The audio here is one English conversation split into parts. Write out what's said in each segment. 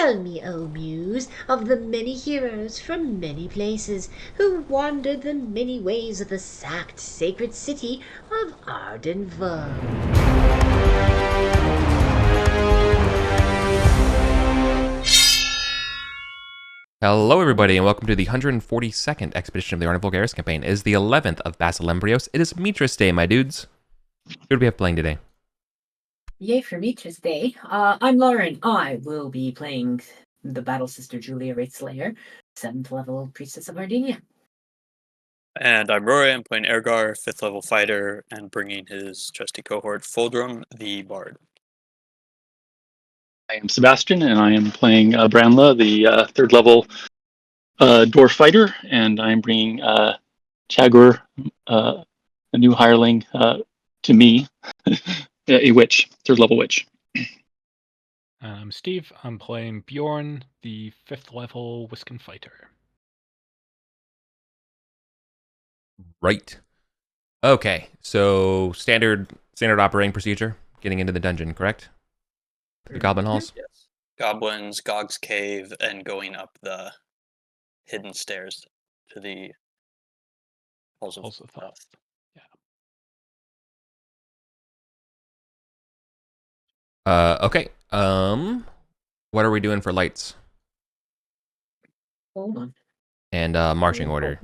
Tell me, O Muse, of the many heroes from many places who wandered the many ways of the sacked sacred city of Arden. Hello, everybody, and welcome to the 142nd expedition of the Arden Vulgaris campaign. It is the 11th of Basilembrios. It is Mitras Day, my dudes. Who do we have playing today? Yay for Mitras Day. I'm Lauren. I will be playing the Battle Sister Julia Wraithslayer, 7th level Priestess of Arden. And I'm Rory. I'm playing Ergar, 5th level fighter, and bringing his trusty cohort, Fulgrim, the bard. I am Sebastian, and I am playing Branla, the 3rd level dwarf fighter, and I'm bringing Chagur, a new hireling, to me, a witch, 3rd level witch. I'm Steve. I'm playing Bjorn, the 5th level Wiscan fighter. Right. Okay, so standard operating procedure, getting into the dungeon, correct? The Goblin Halls? Yes. Goblins, Gog's Cave, and going up the hidden stairs to the Halls of Thoth. Yeah. Okay. What are we doing for lights? Hold on. And marching order.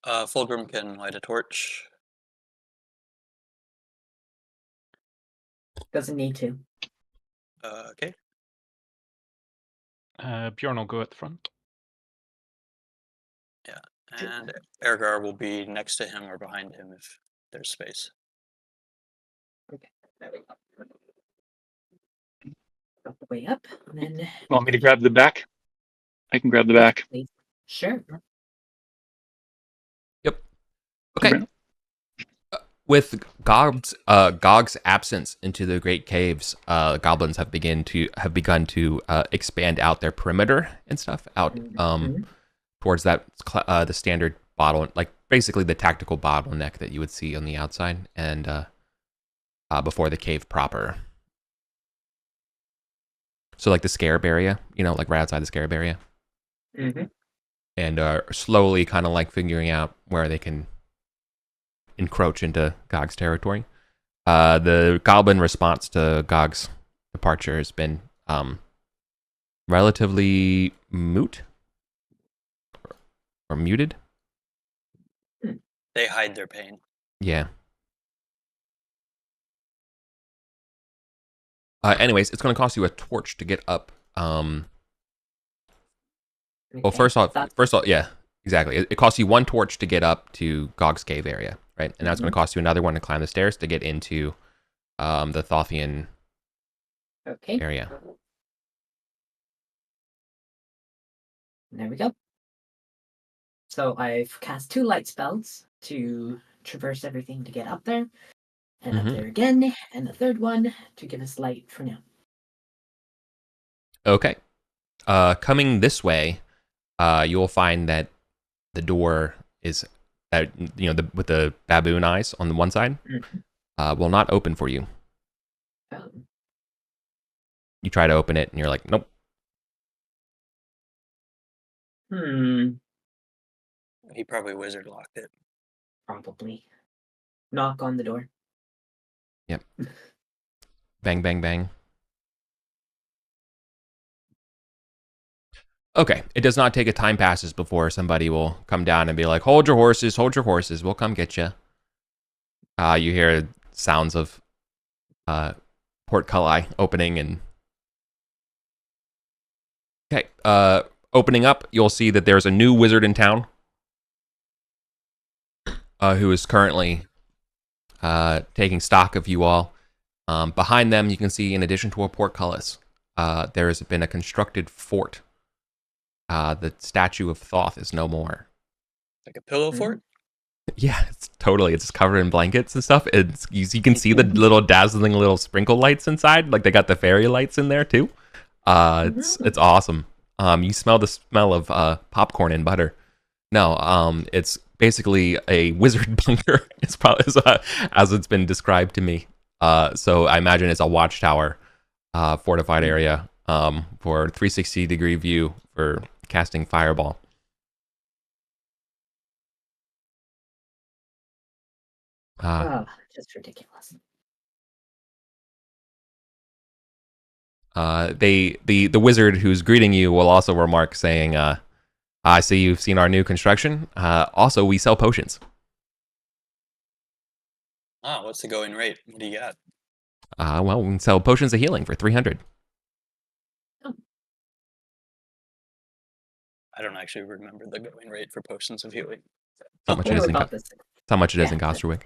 Fulgrim can light a torch. Doesn't need to. Okay. Bjorn will go at the front. Yeah. And Ergar will be next to him or behind him if there's space. Okay. There we go. Got the way up, and then... Want me to grab the back? I can grab the back. Sure. Yep. Okay. With Gog's absence into the Great Caves, goblins have begun to expand out their perimeter and stuff out towards that the standard bottle, like basically the tactical bottleneck that you would see on the outside and before the cave proper. So like the scarab area, like right outside the scarab area, and slowly kind of like figuring out where they can encroach into Gog's territory. The goblin response to Gog's departure has been relatively moot or muted. They hide their pain. Yeah. Anyways, it's going to cost you a torch to get up. Well, first off, yeah, exactly. It costs you 1 torch to get up to Gog's cave area, right? And now it's going to cost you another one to climb the stairs to get into the Thothian area. There we go. So I've cast 2 light spells to traverse everything to get up there. And up there again, and the 3rd one to give us light for now. Okay. Coming this way, you'll find that the door is that with the baboon eyes on the one side will not open for you. You try to open it, and you're like, nope. He probably wizard locked it. Probably. Knock on the door. Yep. Bang, bang, bang. Okay, it does not take a time passes before somebody will come down and be like, hold your horses, we'll come get you. You hear sounds of portcullis opening and... Okay, opening up, you'll see that there's a new wizard in town who is currently taking stock of you all. Behind them, you can see, in addition to a portcullis, there has been a constructed fort. The statue of Thoth is no more. Like a pillow fort? Yeah, it's covered in blankets and stuff. You can see the little dazzling little sprinkle lights inside. Like they got the fairy lights in there too. It's awesome. You smell the smell of popcorn and butter. No, it's basically a wizard bunker. It's probably as it's been described to me. So I imagine it's a watchtower, fortified area for 360-degree view for casting Fireball. Just ridiculous. The wizard who's greeting you will also remark, saying, "I see you've seen our new construction. Also, we sell potions." What's the going rate? What do you got? Well, we can sell potions of healing for 300. I don't actually remember the going rate for potions of healing. How much it is in Gosterwick.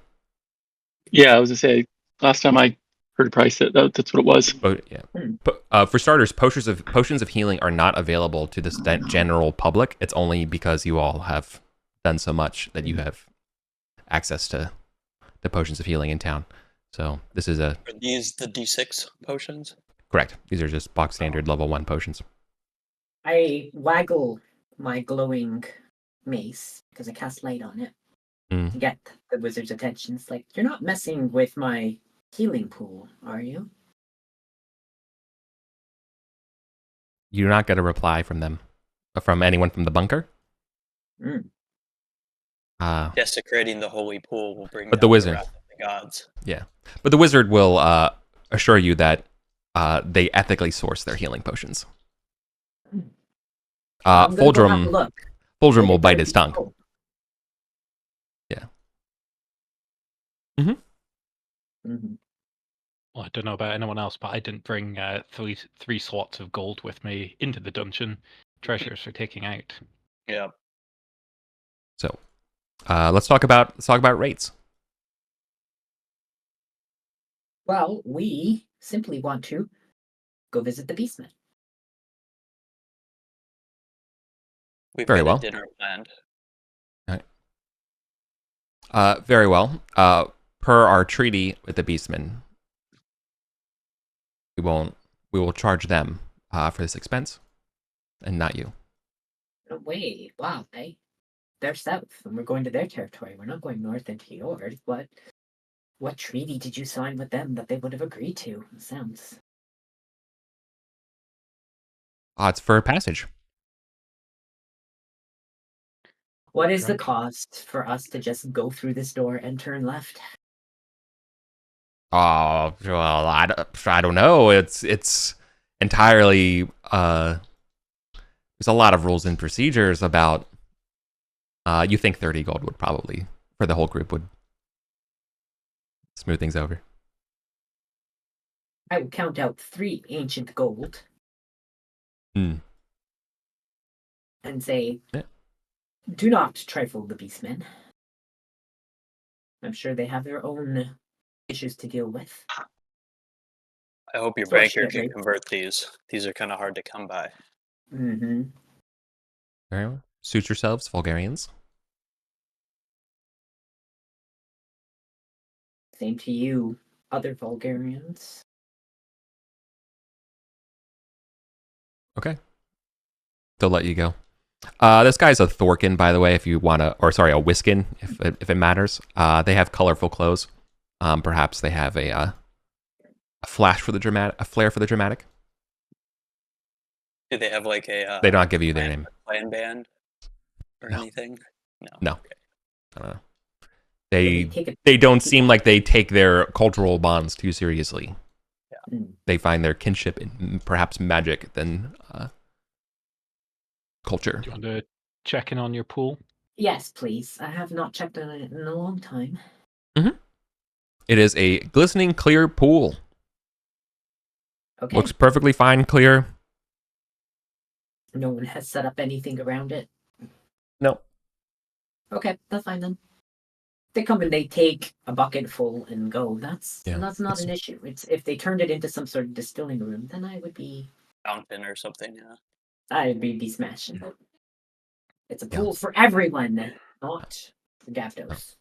Yeah, I was gonna say last time I heard a price that's what it was. But yeah, for starters, potions of healing are not available to the general public. It's only because you all have done so much that you have access to the potions of healing in town. So this is Are these the D6 potions? Correct. These are just box standard level 1 potions. I waggle my glowing mace because I cast light on it to get the wizard's attention. It's like, you're not messing with my healing pool, are you? You're not going to reply from them, from anyone from the bunker. Desecrating the holy pool will bring. But the wizard, wrath of the gods. Yeah, but the wizard will assure you that they ethically source their healing potions. Fulgrim will bite his tongue. Yeah. Well, I don't know about anyone else, but I didn't bring three slots of gold with me into the dungeon. Treasures for taking out. Yeah. So, let's talk about rates. Well, we simply want to go visit the Beastman. We've Very got well. a dinner planned. All right. Very well. Per our treaty with the Beastmen, we will charge them for this expense, and not you. No way! Wow, they're south, and we're going to their territory. We're not going north into yours. What treaty did you sign with them that they would have agreed to? It sounds. It's for passage. What is the cost for us to just go through this door and turn left? Oh, well, I don't know. It's entirely there's a lot of rules and procedures about. You think 30 gold would probably, for the whole group, would smooth things over. I will count out 3 ancient gold. And say, do not trifle the Beastmen. I'm sure they have their own issues to deal with. I hope your banker can convert these. These are kind of hard to come by. Mm-hmm. Very well. Suit yourselves, Vulgarians. Same to you, other Vulgarians. Okay. They'll let you go. This guy's a Thorkin, by the way, if you want to, or sorry, a Whiskin, if it matters. They have colorful clothes. Perhaps they have a flash for the dramatic, a flare for the dramatic. Do they have like a? They don't give you their name. Clan band or anything? No. Okay. I don't know. They don't seem like they take their cultural bonds too seriously. Yeah. They find their kinship in perhaps magic than culture. Do you want to check in on your pool? Yes, please. I have not checked on it in a long time. It is a glistening clear pool. Okay. Looks perfectly fine, clear. No one has set up anything around it? No. Okay, that's fine then. They come and they take a bucket full and go. That's not an issue. It's if they turned it into some sort of distilling room, then I would be fountain or something. Yeah, I'd be smashing. It's a pool for everyone, not for Gavdos.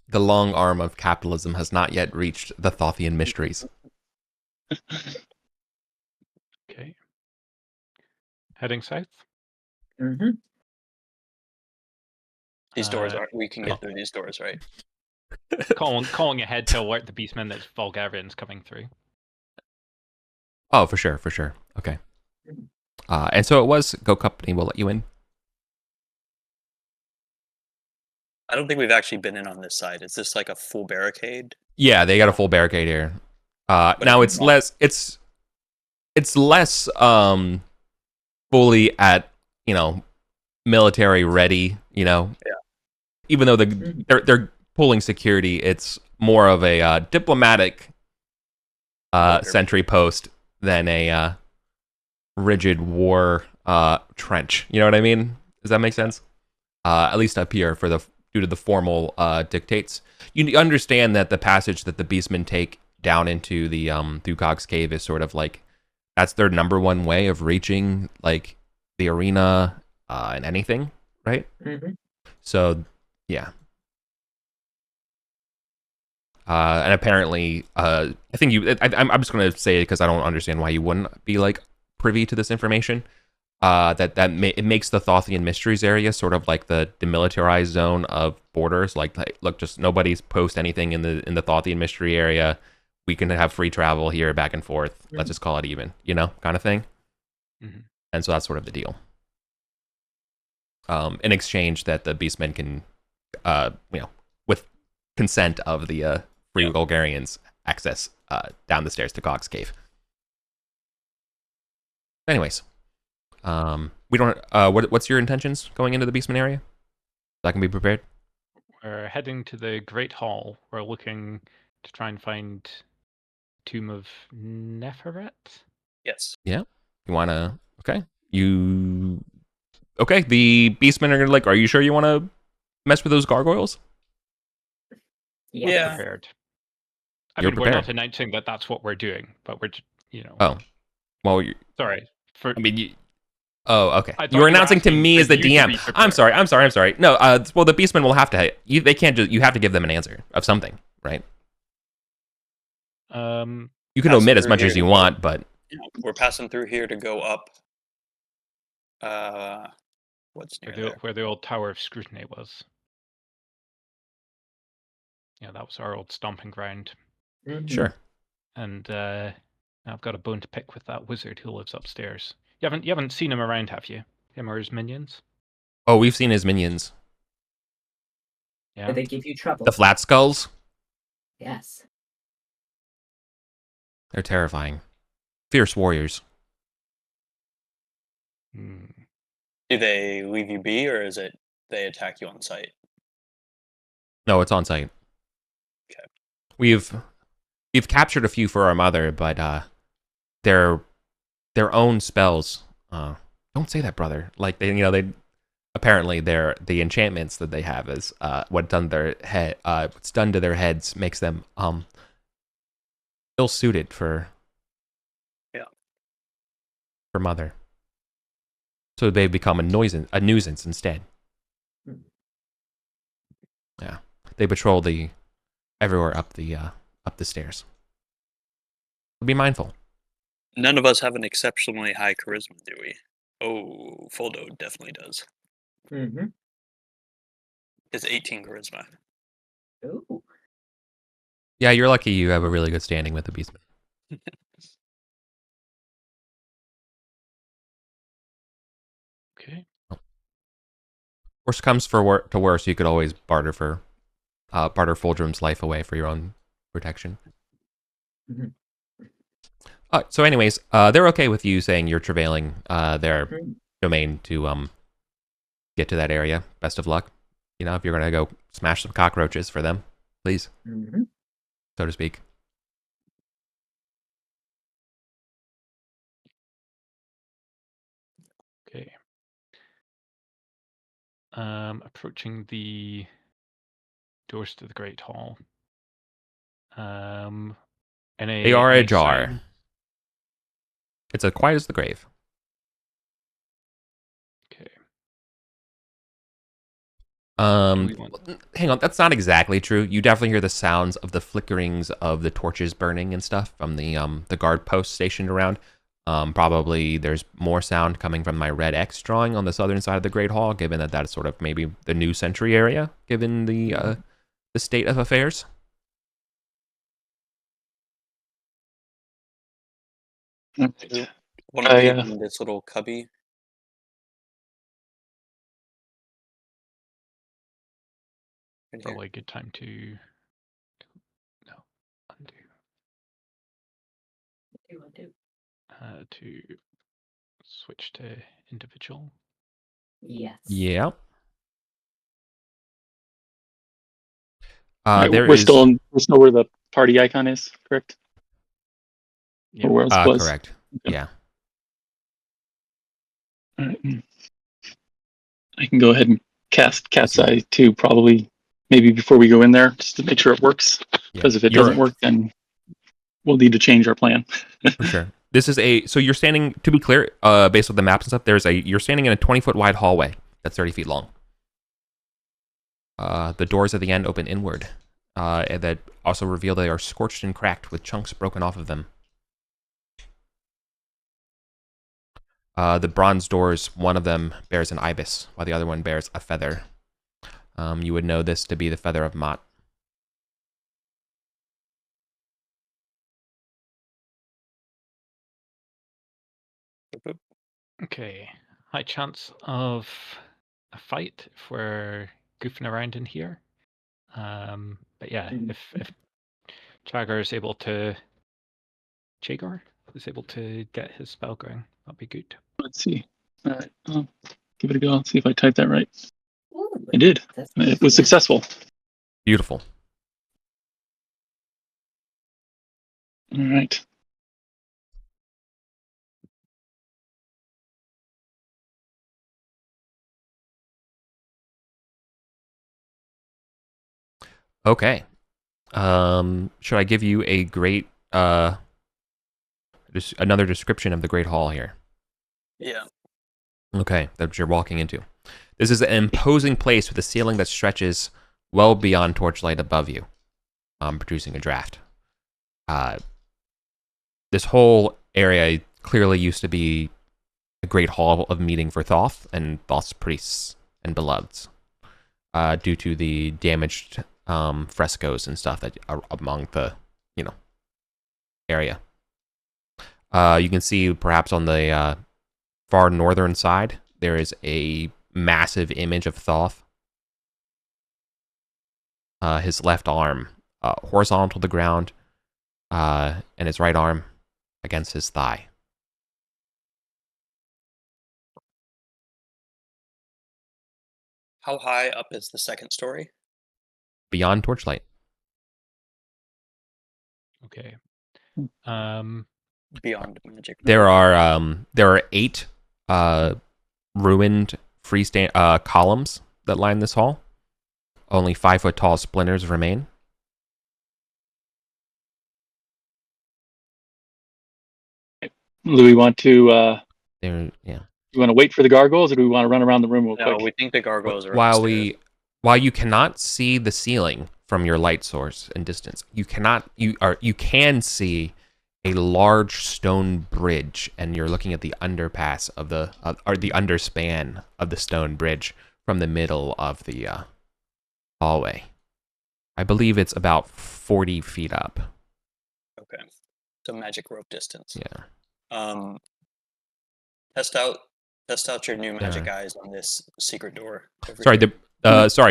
The long arm of capitalism has not yet reached the Thothian mysteries. Okay. Heading south. Mm-hmm. These doors are. We can get through these doors, right? calling ahead to alert the Beastmen that Vulgarians coming through. Oh, for sure. Okay. And so it was Go Company will let you in. I don't think we've actually been in on this side. Is this like a full barricade? Yeah, they got a full barricade here. Now it's less. It's less fully at military ready. Yeah. Even though they're pulling security, it's more of a diplomatic sentry post than a rigid war trench. You know what I mean? Does that make sense? At least up here due to the formal dictates. You understand that the passage that the beastmen take down into the through Gog's Cave is sort of like that's their number one way of reaching like the arena and anything, right? Mm-hmm. So yeah. And apparently, I think I'm just going to say it because I don't understand why you wouldn't be like privy to this information. It makes the Thothian Mysteries area sort of like the demilitarized zone of borders. Like look, just nobody's post anything in the Thothian Mystery area. We can have free travel here, back and forth. Mm-hmm. Let's just call it even, kind of thing. Mm-hmm. And so that's sort of the deal. In exchange that the beastmen can, with consent of the free Vulgarians, access down the stairs to Gog's Cave. Anyways. We don't. What's your intentions going into the Beastman area? So I can be prepared. We're heading to the Great Hall. We're looking to try and find Tomb of Neferet. Yes. Yeah. You wanna? Okay. Okay. The Beastmen are gonna like. Are you sure you want to mess with those gargoyles? Yeah. Prepared. You're We're prepared. not announcing that that's what we're doing, but we're, Oh, well. Sorry. Oh, okay. You were announcing to me as the DM. I'm sorry. No, well, the Beastmen will have to. They can't just. You have to give them an answer of something, right? You can omit as much as you want, but we're passing through here to go up. What's near where the old Tower of Scrutiny was. Yeah, that was our old stomping ground. Mm-hmm. Sure. And I've got a bone to pick with that wizard who lives upstairs. You haven't seen him around, have you? Him or his minions? Oh, we've seen his minions. Yeah. Did they give you trouble? The flat skulls? Yes. They're terrifying. Fierce warriors. Do they leave you be, or is it they attack you on sight? No, it's on sight. Okay. We've captured a few for our mother, but their own spells. Don't say that, brother. Like they apparently the enchantments that they have is what's done to their heads makes them ill suited for mother. So they've become a nuisance instead. Yeah, they patrol everywhere up the stairs. Be mindful. None of us have an exceptionally high charisma, do we? Oh, Foldo definitely does. Mm-hmm. It's 18 charisma. Ooh. Yeah, you're lucky you have a really good standing with the Beastman. Okay. Worst comes to worse, you could always barter Fulgrim's life away for your own protection. Mm-hmm. So anyways, they're okay with you saying you're travailing their domain to get to that area. Best of luck. If you're gonna go smash some cockroaches for them, please, so to speak. Okay. Approaching the doors to the Great Hall. They are ajar. Sign? It's as quiet as the grave. Okay. Hang on, that's not exactly true. You definitely hear the sounds of the flickerings of the torches burning and stuff from the guard post stationed around. Probably there's more sound coming from my red X drawing on the southern side of the Great Hall, given that that's sort of maybe the new sentry area, given the state of affairs. Alright. Want to peek in this little cubby? Right here. Probably a good time to undo. To switch to individual. Yes. Yeah. Right, There we're is still where the party icon is, correct? Yep. Or where else was? correct. Okay. Yeah. All right. I can go ahead and cast Cat's Eye too, probably maybe before we go in there, just to make sure it works. Because if it doesn't work, then we'll need to change our plan. For sure. This is so you're standing, to be clear, based on the maps and stuff, you're standing in a 20-foot wide hallway that's 30 feet long. The doors at the end open inward, and that also reveal they are scorched and cracked with chunks broken off of them. The bronze doors, one of them bears an ibis, while the other one bears a feather. You would know this to be the feather of Mott. Okay. High chance of a fight if we're goofing around in here. But yeah, if Jagger is able to get his spell going, that'd be good. Let's see. All right, give it a go. See if I typed that right. Ooh, I did. It was successful. Beautiful. All right. Okay. Should I give you a great another description of the Great Hall here? Yeah. Okay, that you're walking into. This is an imposing place with a ceiling that stretches well beyond torchlight above you, producing a draft. This whole area clearly used to be a great hall of meeting for Thoth and Thoth's priests and beloveds, due to the damaged frescoes and stuff that are among the, area. You can see perhaps on the far northern side, there is a massive image of Thoth. His left arm horizontal to the ground, and his right arm against his thigh. How high up is the second story? Beyond torchlight. Okay. Beyond magic. There are 8 ruined freestanding columns that line this hall. Only 5-foot tall splinters remain. Do we want to? Yeah. Do we want to wait for the gargoyles, or do we want to run around the room real quick? No, we think the gargoyles are While you cannot see the ceiling from your light source in distance, you can see a large stone bridge, and you're looking at the underpass of or the underspan of the stone bridge from the middle of the hallway. I believe it's about 40 feet up. Okay, so magic rope distance. Yeah. Test out your new magic eyes on this secret door. Sorry,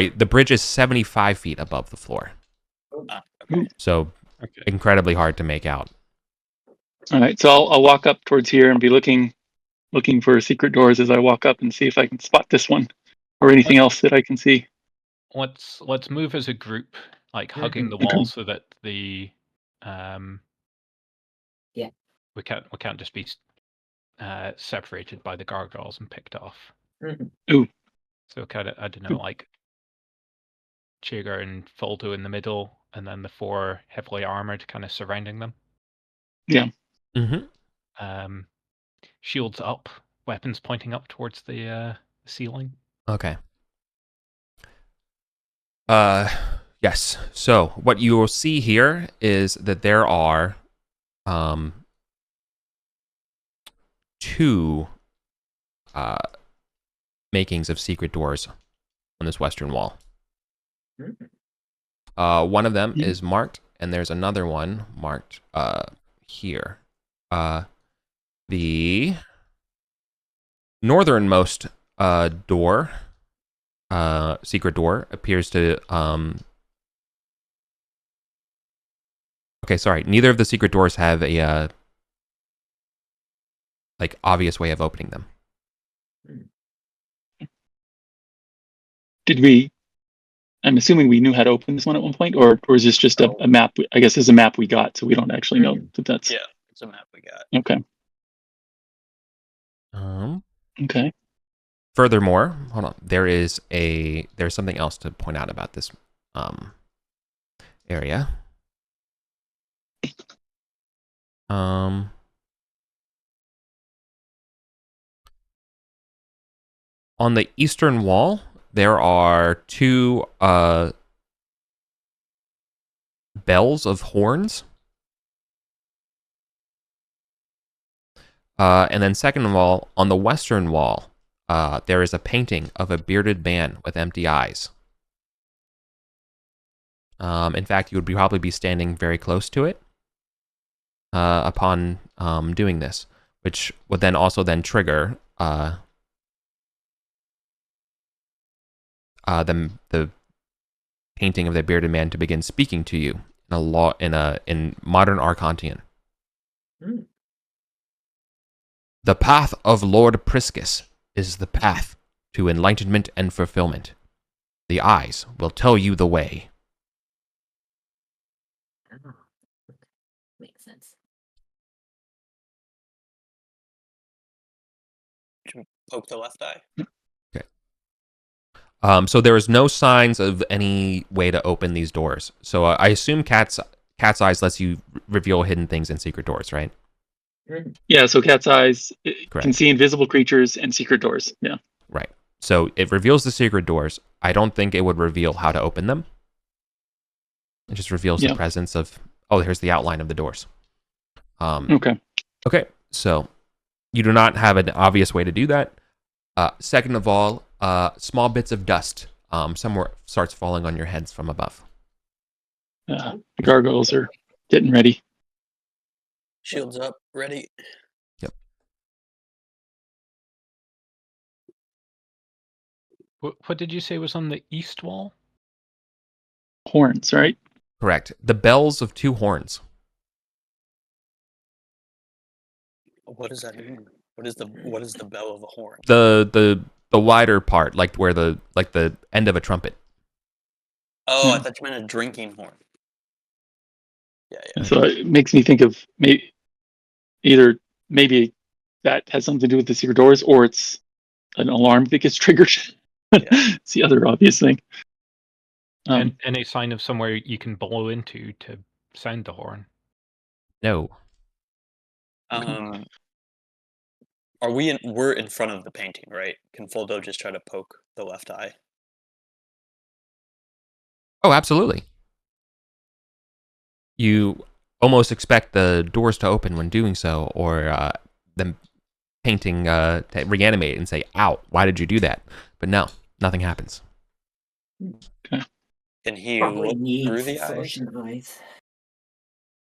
the bridge is 75 feet above the floor. Okay. So incredibly hard to make out. All right, so I'll walk up towards here and be looking for secret doors as I walk up and see if I can spot this one or anything else that I can see. Let's move as a group, like hugging the wall, so that the we can't just be separated by the gargoyles and picked off. Ooh. So kind of, I don't know, like Chagar and Foldo in the middle, and then the 4 heavily armored kind of surrounding them. Yeah. Mm-hmm. Shields up, weapons pointing up towards the ceiling. Okay. Yes. So what you will see here is that there are 2 makings of secret doors on this western wall. One of them is marked, and there's another one marked here. the northernmost door, secret door, appears to okay, sorry. Neither of the secret doors have a like obvious way of opening them. Did we? I'm assuming we knew how to open this one at one point, or is this just a map? I guess it's a map we got, so we don't actually know that that's. Yeah, it's a map we got. Okay. Okay. Furthermore, hold on. There's something else to point out about this area. On the eastern wall, there are two bells of horns. And then second of all, on the western wall, there is a painting of a bearded man with empty eyes. In fact, you would probably be standing very close to it upon doing this, which would then also trigger the painting of the bearded man to begin speaking to you in modern Arcantian. The path of Lord Priscus is the path to enlightenment and fulfillment. The eyes will tell you the way. Makes sense. Poke the left eye. Okay. So there is no signs of any way to open these doors. So I assume Cat's Eyes lets you reveal hidden things in secret doors, right? Yeah, so Cat's Eyes Correct. can see invisible creatures and secret doors. Yeah. Right. So it reveals the secret doors. I don't think it would reveal how to open them. It just reveals the presence of, here's the outline of the doors. Okay. Okay, so you do not have an obvious way to do that. Second of all, small bits of dust somewhere starts falling on your heads from above. The gargoyles are getting ready. Shields up, ready. Yep. What did you say was on the east wall? Horns, right? Correct. The bells of two horns. What does that mean? What is the bell of a horn? The wider part, like where the end of a trumpet. Oh, I thought you meant a drinking horn. Yeah. So it makes me think of maybe that has something to do with the secret doors, or it's an alarm that gets triggered. It's the other obvious thing. And any sign of somewhere you can blow into to sound the horn? No. We're in front of the painting, right? Can Foldo just try to poke the left eye? Oh, absolutely. You almost expect the doors to open when doing so, or them painting to reanimate and say, "Ow, why did you do that?" But no, nothing happens. Okay. Can he Probably look needs through the eyes? fortune eyes.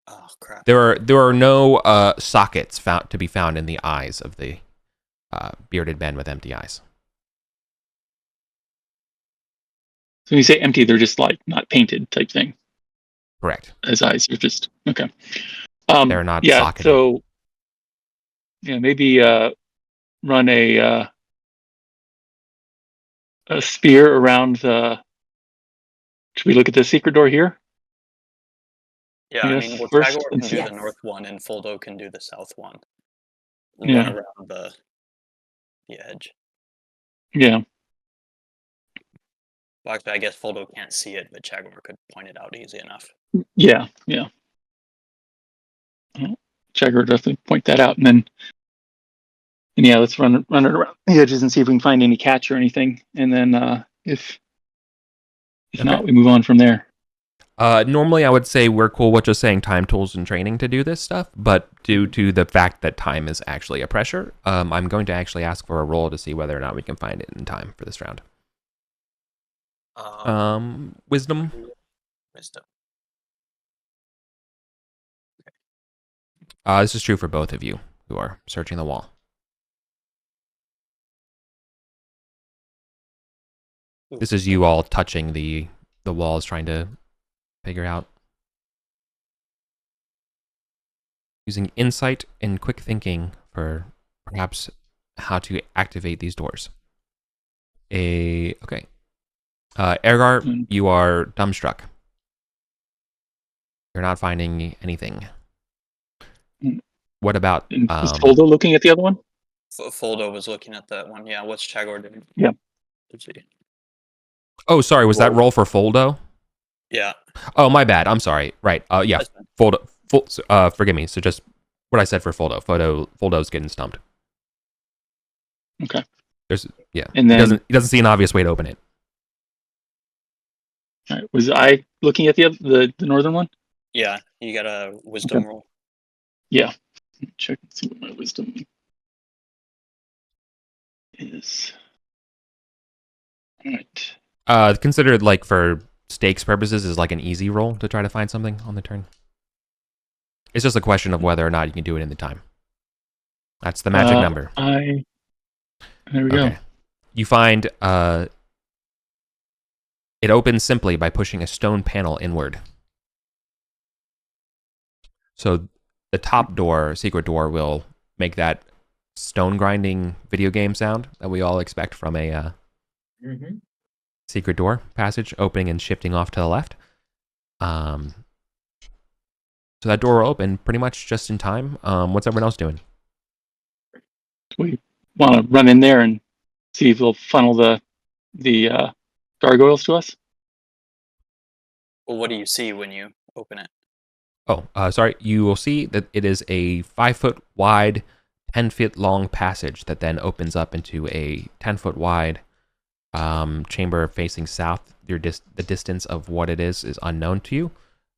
Oh crap! There are no sockets to be found in the eyes of the bearded men with empty eyes. So when you say empty, they're just like not painted type thing. Correct. As eyes, you're just okay. They're not yeah. socketed. So maybe run a spear around the. Should we look at the secret door here? Yeah, I mean, first, Tagore can do Yes. the north one, and Foldo can do the south one. Yeah. Run around the edge. Yeah. Well, actually, I guess Foldo can't see it, but Chagor could point it out easy enough. Yeah. Chagor definitely point that out, and let's run it around the edges and see if we can find any catch or anything, and then if not, we move on from there. Normally, I would say we're cool with just saying time, tools, and training to do this stuff, but due to the fact that time is actually a pressure, I'm going to actually ask for a roll to see whether or not we can find it in time for this round. Wisdom. This is true for both of you. who are searching the wall. This is you all touching the walls, trying to figure out, using insight and quick thinking for perhaps how to activate these doors. Okay. Ergar, you are dumbstruck. You're not finding anything. What about... Is Foldo looking at the other one? Foldo was looking at that one. Yeah, what's Chagor doing? Yeah. Let's see. Oh, sorry, was that roll for Foldo? Yeah. Oh, my bad. I'm sorry. Right. Yeah. Foldo. Forgive me. So just what I said for Foldo. Foldo's getting stumped. Okay. And then he doesn't see an obvious way to open it. All right. Was I looking at the northern one? Yeah. You got a wisdom roll. Yeah. Check and see what my wisdom is. All right. Considered like for stakes purposes is like an easy roll to try to find something on the turn. It's just a question of whether or not you can do it in the time. That's the magic number. There we go. You find it opens simply by pushing a stone panel inward. So the top door, secret door, will make that stone grinding video game sound that we all expect from a secret door passage, opening and shifting off to the left. So that door will open pretty much just in time. What's everyone else doing? We want to run in there and see if they'll funnel the gargoyles to us. Well, what do you see when you open it? Oh, sorry. You will see that it is a 5-foot wide, 10-foot long passage that then opens up into a 10-foot wide chamber facing south. The distance of what it is unknown to you,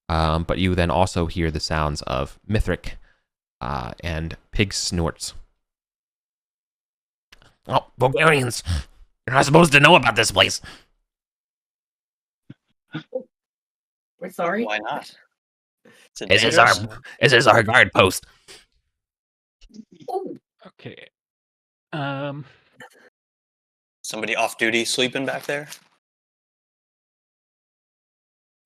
but you then also hear the sounds of Mithric and pig snorts. Oh, Vulgarians, you're not supposed to know about this place. We're sorry. Why not? This is our guard post. Oh. Okay. Somebody off duty sleeping back there?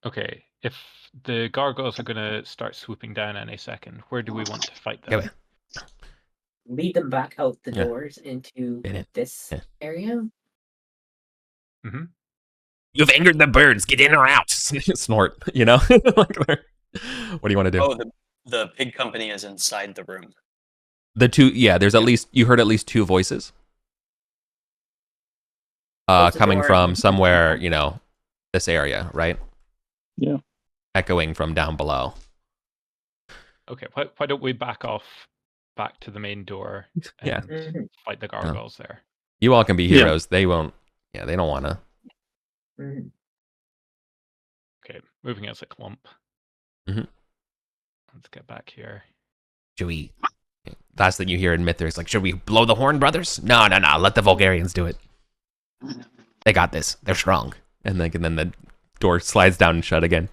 Okay. If the gargoyles are going to start swooping down any second, where do we want to fight them? Lead them back out the doors into this area. Mm-hmm. You've angered the birds. Get in or out. Snort, you know? What do you want to do? Oh, the pig company is inside the room. The two, there's at least, you heard at least two voices. Coming from somewhere, this area, right? Yeah. Echoing from down below. Okay, why don't we back off back to the main door and fight the gargoyles there? You all can be heroes. They won't, they don't want to. Okay, moving as a clump. Mm-hmm. Let's get back here. Should we? Last thing you hear in Myth is like, should we blow the horn, brothers? No. Let the Vulgarians do it. They got this. They're strong. And then the door slides down and shut again.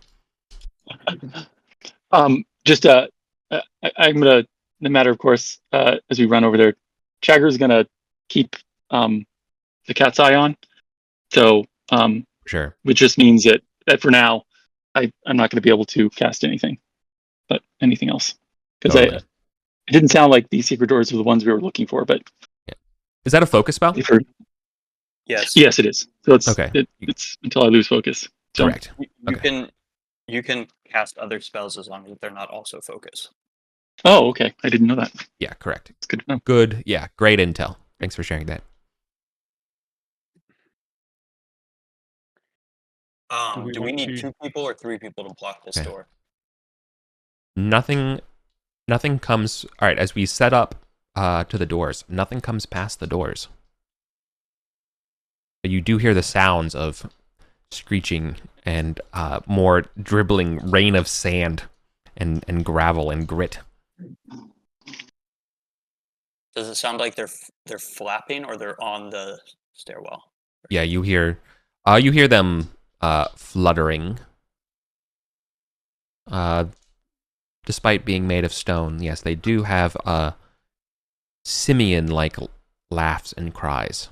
I'm gonna, no matter of course, as we run over there, Chagger's gonna keep the cat's eye on. So sure. Which just means that for now, I'm not going to be able to cast anything else because it didn't sound like these secret doors were the ones we were looking for. But is that a focus spell? Yes, it is. So it's okay. It's until I lose focus. So, correct. You can cast other spells as long as they're not also focus. Oh, okay. I didn't know that. Yeah, correct. It's good to know. Good. Yeah, great intel. Thanks for sharing that. Do we need 2 people or 3 people to block this door? Nothing comes... All right, as we set up to the doors, nothing comes past the doors. But you do hear the sounds of screeching and more dribbling rain of sand and gravel and grit. Does it sound like they're flapping or they're on the stairwell? Yeah, you hear them fluttering. Despite being made of stone, yes, they do have simian-like laughs and cries.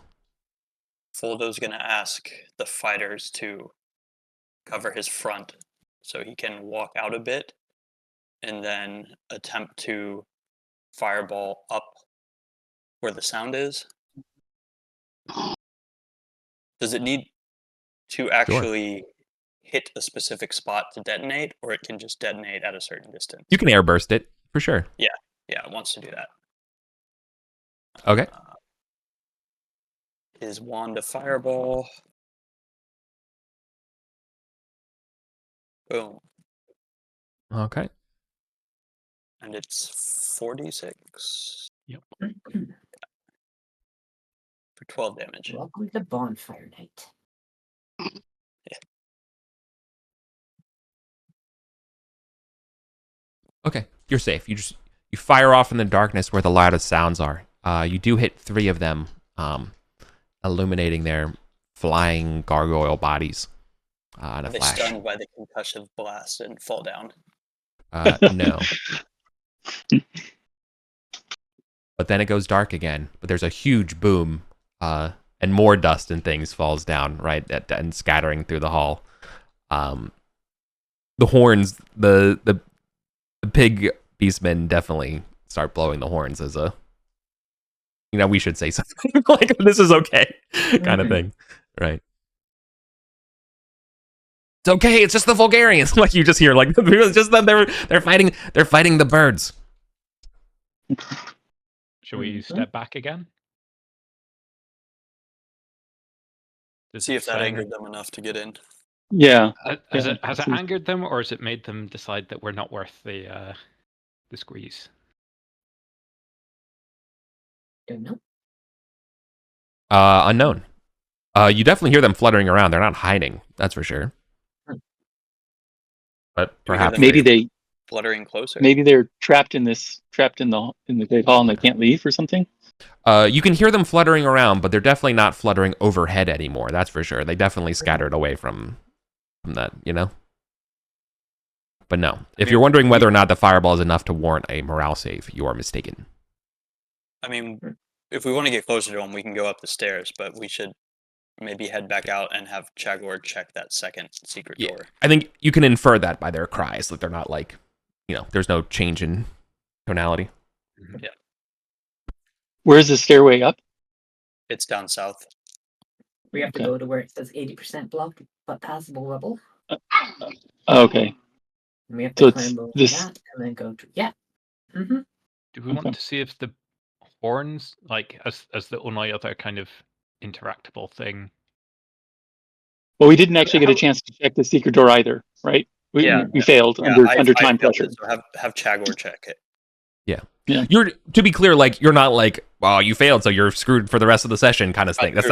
Foldo's gonna ask the fighters to cover his front so he can walk out a bit and then attempt to fireball up where the sound is. Does it need to actually hit a specific spot to detonate, or it can just detonate at a certain distance? You can airburst it, for sure. Yeah, it wants to do that. Okay. Is wand a fireball? Boom. Okay. And it's 46. Yep. For 12 damage. Welcome to Bonfire Night. Okay, you're safe. You fire off in the darkness where the loudest sounds are. You do hit 3 of them, illuminating their flying gargoyle bodies in a Are they flash. stunned by the concussive blast and fall down? No. But then it goes dark again. But there's a huge boom, and more dust and things falls down, right, and scattering through the hall. The horns, the big beastmen definitely start blowing the horns as a, we should say something like this is okay, kind of thing, right? It's okay. It's just the Vulgarians. Like you just hear, like it's just that they're fighting the birds. Shall we step back again? See if that angered them enough to get in. Yeah. Has it angered them, or has it made them decide that we're not worth the squeeze? Don't know. Unknown. You definitely hear them fluttering around. They're not hiding. That's for sure. But perhaps maybe they fluttering closer. Maybe they're trapped in the great hall and they can't leave or something. You can hear them fluttering around, but they're definitely not fluttering overhead anymore. That's for sure. They definitely scattered away from that, But no, if you're wondering whether or not the fireball is enough to warrant a morale save, you are mistaken. I mean, if we want to get closer to them, we can go up the stairs, but we should maybe head back out and have Chagor check that second secret door. I think you can infer that by their cries, that they're not like, there's no change in tonality. Yeah. Where's the stairway up? It's down south. We have to go to where it says 80% blocked, but passable rubble. Okay. And we have to climb over that and then go to Do we want to see if the horns, like as the only other kind of interactable thing? Well, we didn't actually get a chance to check the secret door either, right? We failed under time pressure. So have Chagor check it. Yeah. You're, to be clear, like you're not like, well, you failed, so you're screwed for the rest of the session kind of thing. It's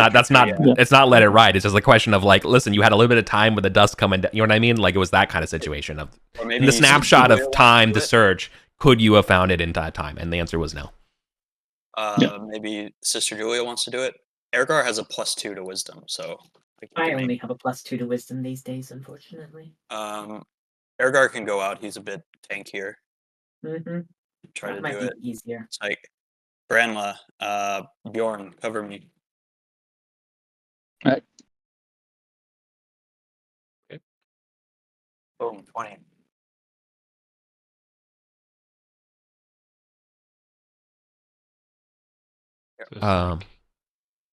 not let it ride. It's just a question of like, listen, you had a little bit of time with the dust coming down. You know what I mean? Like it was that kind of situation of in the snapshot of time to search. Could you have found it in time? And the answer was no. Maybe Sister Julia wants to do it. Ergar has a +2 to wisdom, so I only have a +2 to wisdom these days, unfortunately. Ergar can go out. He's a bit tankier. Try that to do it. Easier. It's like Branla, Bjorn, cover me. All right. Okay. Boom, 20.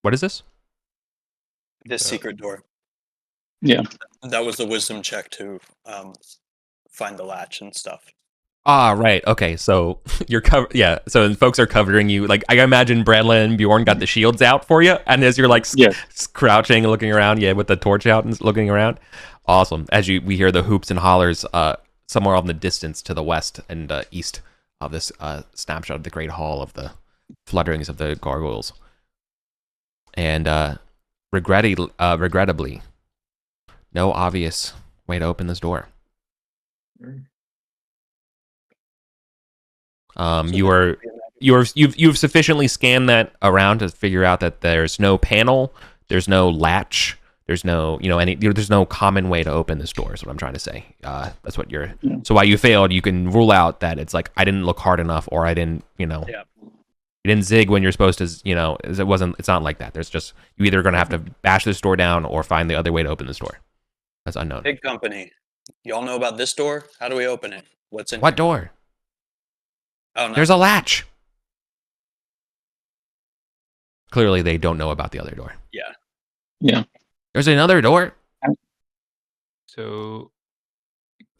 What is this? This secret door. Yeah. That was the wisdom check to find the latch and stuff. Ah, right. Okay, so you're covered. Yeah, so folks are covering you. Like I imagine Bradley and Bjorn got the shields out for you, and as you're like crouching and looking around, with the torch out and looking around. Awesome. As we hear the hoops and hollers somewhere on the distance to the west and east of this snapshot of the Great Hall of the flutterings of the gargoyles. And regrettably, no obvious way to open this door. You've sufficiently scanned that around to figure out that there's no panel, there's no latch, there's no there's no common way to open this door. Is what I'm trying to say. That's what you're. So while you failed, you can rule out that it's like I didn't look hard enough, or I didn't You didn't zig when you're supposed to, it's not like that. There's just, you either going to have to bash this door down or find the other way to open this door. That's unknown. Big company. Y'all know about this door? How do we open it? What's in What here? door? Oh, no. There's a latch. Clearly, they don't know about the other door. Yeah. Yeah. There's another door. So,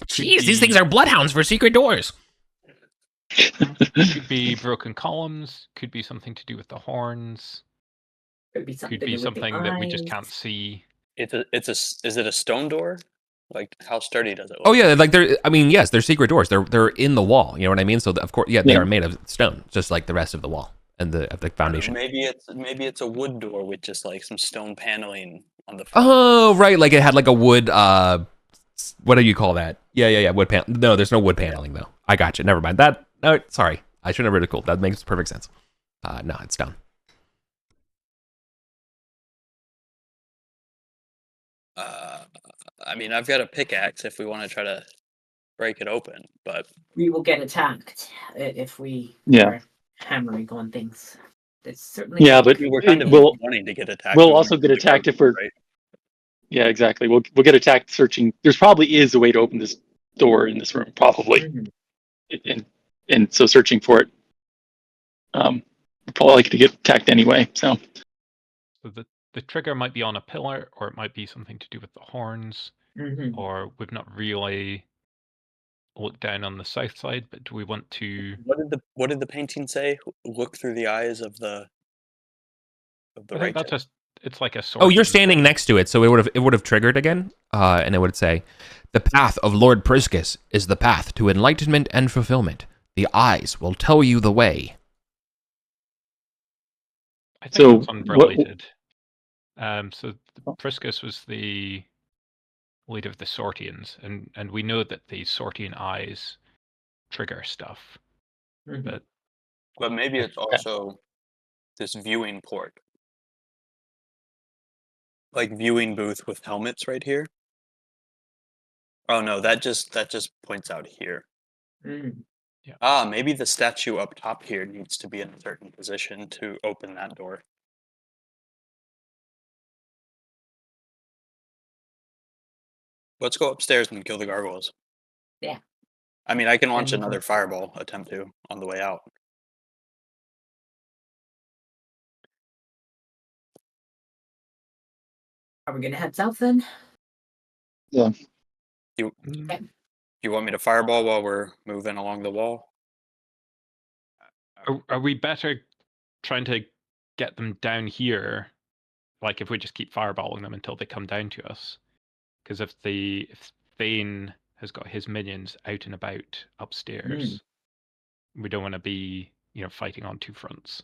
Jeez, these things are bloodhounds for secret doors. could be broken columns. Could be something to do with the horns. Could be something, Could be with something the that we just eyes. can't see. Is it a stone door? Like, how sturdy does it look? Oh yeah, like yes, they're secret doors. They're in the wall. You know what I mean? So of course, they are made of stone, just like the rest of the wall and the foundation. Maybe it's a wood door with just like some stone paneling on the front. Oh right, like it had like a wood. What do you call that? Yeah. Wood panel. No, there's no wood paneling though. I got you. Never mind that. No, sorry, I should have ridiculed. That makes perfect sense. No, it's stone. I mean, I've got a pickaxe if we want to try to break it open, but We will get attacked if we Yeah. are hammering on things. It's certainly Yeah, but we were kind of we'll wanting to get attacked. we'll also get attacked if we're right? yeah, exactly. We'll get attacked searching. There's probably is a way to open this door in this room, probably, Mhm. and so searching for it. We're probably likely to get attacked anyway. So So the trigger might be on a pillar, or it might be something to do with the horns, Mhm. or we've not really looked down on the south side. But do we want to? What did the painting say? Look through the eyes of the I think right. that's it's like a sword. Oh, you're standing next to it, so it would have triggered again, and it would say, "The path of Lord Priscus is the path to enlightenment and fulfillment. The eyes will tell you the way." I think So it's unrelated. So Priscus was the leader of the Sortians, and we know that the Sortian eyes trigger stuff. Mhm. But maybe it's also this viewing port, like viewing booth with helmets right here. Oh no, that just points out here. Mhm. Maybe the statue up top here needs to be in a certain position to open that door. Let's go upstairs and kill the gargoyles. Yeah. I mean, I can launch And, another fireball attempt to on the way out. Are we gonna head south then? yeah, You want me to fireball while we're moving along the wall? Are we better trying to get them down here? Like if we just keep fireballing them until they come down to us? Because if Thane has got his minions out and about upstairs, we don't want to be fighting on two fronts.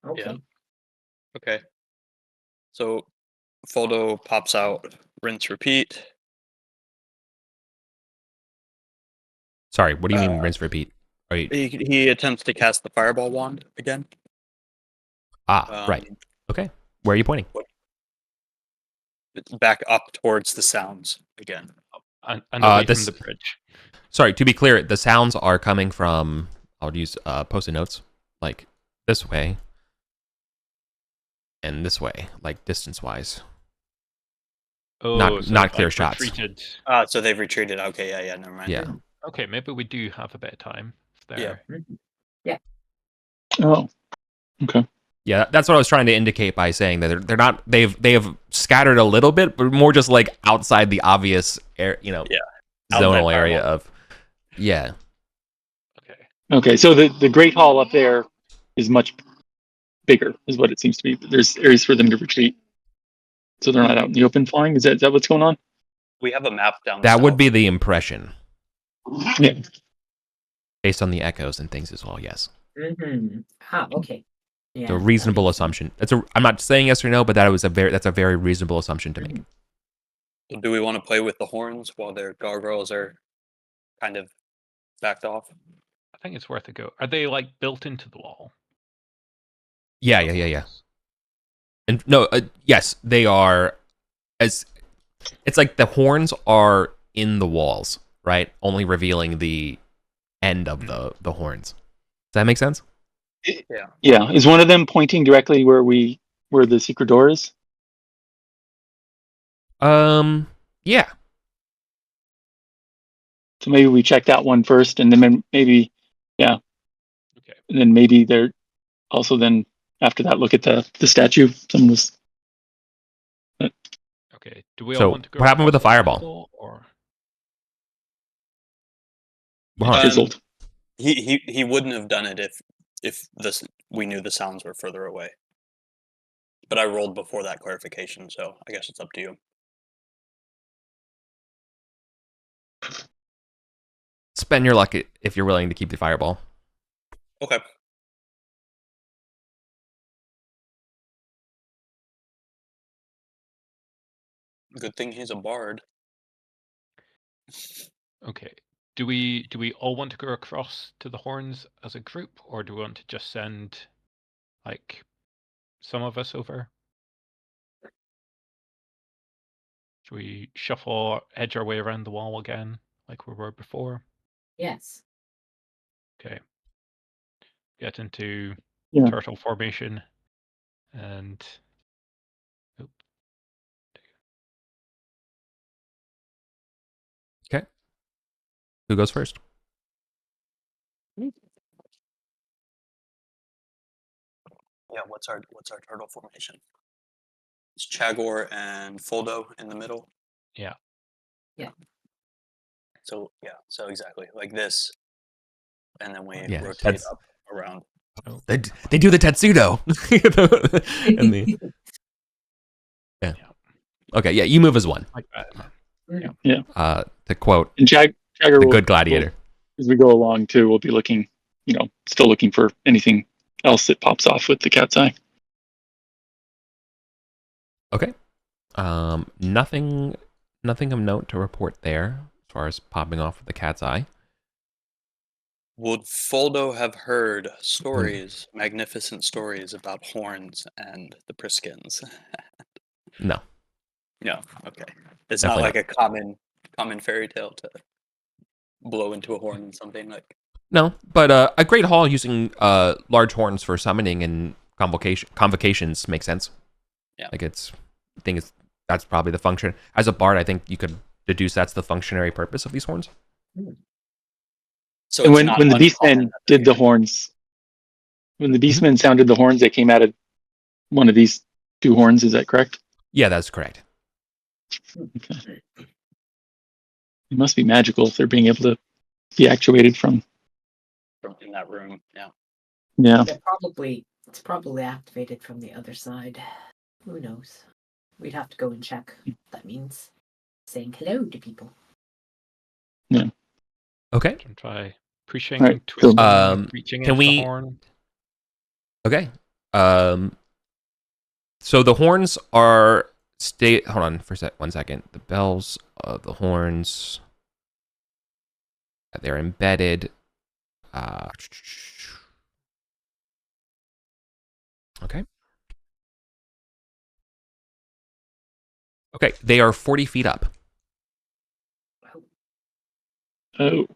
Okay. Yeah. Okay. So Foldo pops out, rinse, repeat. Sorry, what do you mean rinse repeat? Are you... He attempts to cast the fireball wand again. Right. Okay. Where are you pointing? It's back up towards the sounds again. And away this- from the bridge. Sorry, to be clear, the sounds are coming from, I'll use post-it notes, like this way and this way, like distance-wise. Oh, Not so clear like shots. Retreated. So they've retreated. Okay, yeah, never mind. Yeah. Okay, maybe we do have a bit of time there. oh, okay. Yeah, that's what I was trying to indicate by saying that they're not, they have scattered a little bit, but more just like outside the obvious zonal area of, Okay, so the Great Hall up there is much bigger, is what it seems to be. There's areas for them to retreat, so they're not out in the open flying. Is that what's going on? We have a map down. That would south. be the impression, Yeah. based on the echoes and things as well. Yes, Okay. Yeah. it's a reasonable assumption. I'm not saying yes or no, but that's a very reasonable assumption to make. So do we want to play with the horns while their gargoyles are kind of backed off? I think it's worth a go. Are they like built into the wall? Yeah. And no, yes, they are. It's like the horns are in the walls, right? Only revealing the end of the horns. Does that make sense? Yeah. Yeah. Is one of them pointing directly where the secret door is? Yeah. So maybe we check that one first, and then maybe, yeah. Okay. And then maybe they're also then after that look at the statue. Someone was. Okay. Do we So, all want to go what happened with the across fireball? middle, or Hold on. Fizzled. He wouldn't have done it if we knew the sounds were further away. But I rolled before that clarification, so I guess it's up to you. Spend your luck if you're willing to keep the fireball. Okay. Good thing he's a bard. okay? Do we all want to go across to the horns as a group, or do we want to just send like some of us over? Should we shuffle, edge our way around the wall again, like we were before? Yes. Okay. Get into Yeah. turtle formation, and Okay. Who goes first? Yeah, what's our turtle formation? It's Chagor and Foldo in the middle. yeah. So so exactly like this, and then we Yeah, rotate that's- up around. They do the Tetsudo. And yeah. Okay, yeah, you move as one. Like that. To quote And Jagger the will, good gladiator. as we go along too, we'll be looking, still looking for anything else that pops off with the cat's eye. Okay. Nothing of note to report there as far as popping off with the cat's eye. Would Foldo have heard stories, magnificent stories about horns and the Priskins? No. No. Okay. It's Definitely not like a common fairy tale to blow into a horn and something like. No, but a great hall using large horns for summoning and convocations makes sense. Yeah. Like that's probably the function. As a bard, I think you could deduce that's the functionary purpose of these horns. So And it's when not the uncommon beastmen that did they- the horns, when the beastmen sounded the horns, they came out of one of these two horns. Is that correct? Yeah, that's correct. Okay. It must be magical if they're being able to be actuated from. from in that room. Yeah. Yeah. It's probably activated from the other side. Who knows? We'd have to go and check. That means saying hello to people. Okay. Can try pushing, Right, so- twisting, reaching can into we- the horn. Okay. So the horns are hold on for 1 second. The bells, the horns, they're embedded. Okay. Okay, they are 40 feet up. Oh.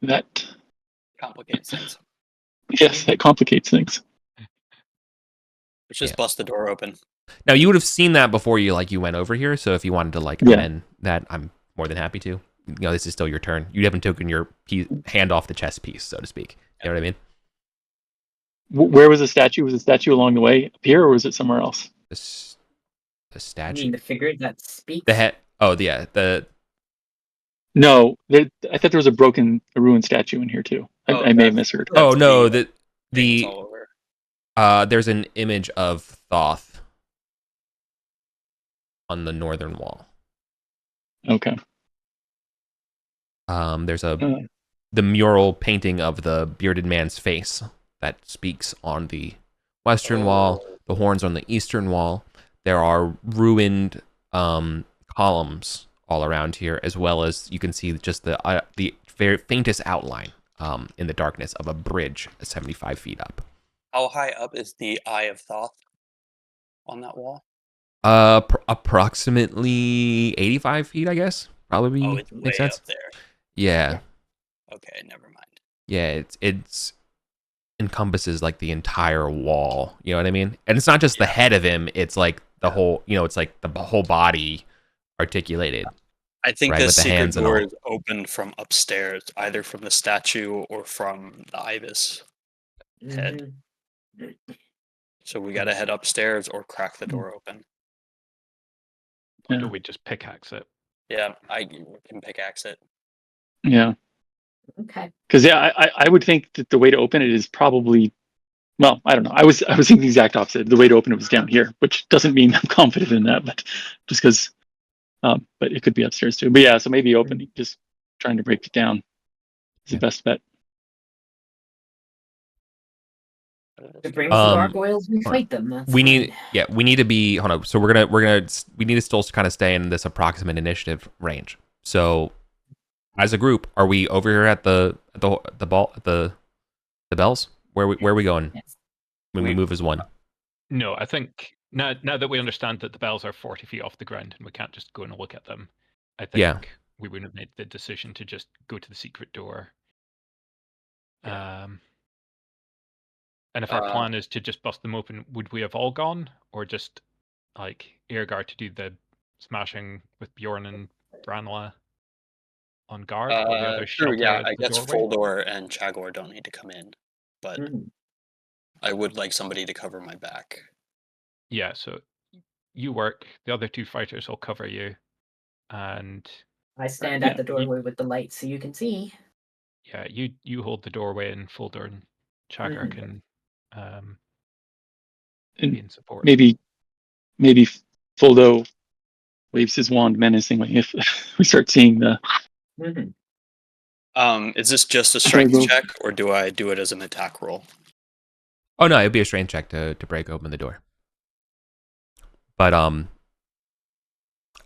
That. Complicates things. Yes, that complicates things. Let's just Yeah. bust the door open. Now you would have seen that before you went over here. So if you wanted to Yeah. amend that, I'm more than happy to. This is still your turn. You haven't taken your hand off the chess piece, so to speak. You know what I mean? Where was the statue? Was the statue along the way up here, or was it somewhere else? The I statue. mean, the figure that speaks. The head. Oh yeah. No, I thought there was a ruined statue in here too. I may have misheard. Oh That's no. the The thing that's all over. there's an image of Thoth on the northern wall. Okay. There's Uh. the mural painting of the bearded man's face that speaks on the western wall. The horns on the eastern wall. There are ruined columns all around here, as well as you can see just the very faintest outline in the darkness of a bridge 75 feet up. How high up is the Eye of Thoth on that wall? Approximately 85 feet, I guess. Probably Oh, it's way makes sense. up there. Yeah. Okay, never mind. Yeah, it's encompasses like the entire wall. You know what I mean? And it's not just the head of him; it's like the whole. You know, it's like the whole body articulated. I think Right, the with the secret hands and door all. is open from upstairs, either from the statue or from the ibis head. So we gotta head upstairs or crack the door open. Or Yeah. do we just pickaxe it? Yeah, I can pickaxe it. Yeah. Okay. Because I would think that the way to open it is probably, well, I don't know. I was thinking the exact opposite. The way to open it was down here, which doesn't mean I'm confident in that, but just because, but it could be upstairs too. But yeah, so maybe opening, just trying to break it down is the best bet. To bring the gargoyles, we fight them. That's We fine. need to be. Hold on. So we need to still kind of stay in this approximate initiative range. So, as a group, are we over here at the bells? Where are we going Yes. when we move as one? No, I think now that we understand that the bells are 40 feet off the ground and we can't just go and look at them, I think Yeah. we would have made the decision to just go to the secret door. And if our plan is to just bust them open, would we have all gone, or just like Eargar to do the smashing with Bjorn and Branla on guard, while the others Sure, shelter yeah, I the guess doorway? Foldor and Chagor don't need to come in, but Mhm. I would like somebody to cover my back. Yeah, so you work. The other two fighters will cover you, and I stand Yeah, at the doorway with the light so you can see. yeah, you hold the doorway, and Folder and Chagger can be and in support. maybe Foldo waves his wand menacingly if we start seeing the. Is this just a strength check, or do I do it as an attack roll? Oh no, it'd be a strength check to break open the door. But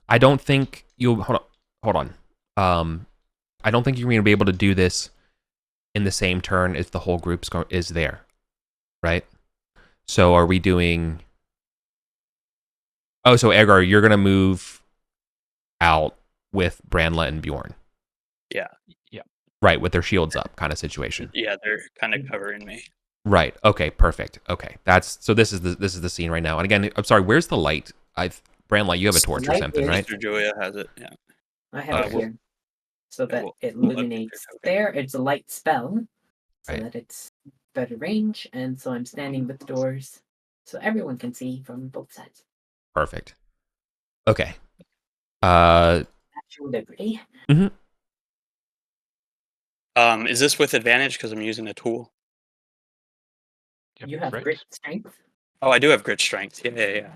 I don't think you'll hold on. I don't think you're going to be able to do this in the same turn if the whole group is there, right? So are we doing? Oh, so Egar, you're going to move out with Branla and Bjorn. Yeah. Right, with their shields up, kind of situation. Yeah, they're kind of covering me. Right. Okay. Perfect. Okay. This is the scene right now. And again, I'm sorry. Where's the light? Branla, you have a torch or something, right? Mr. Julia has it. Yeah. I have it here, so that it illuminates there. It's a light spell, so that it's better range, and so I'm standing with the doors, so everyone can see from both sides. Perfect. Okay. Actual liberty. Mm-hmm. Is this with advantage because I'm using a tool? You have grit strength. Oh, I do have grit strength. Yeah.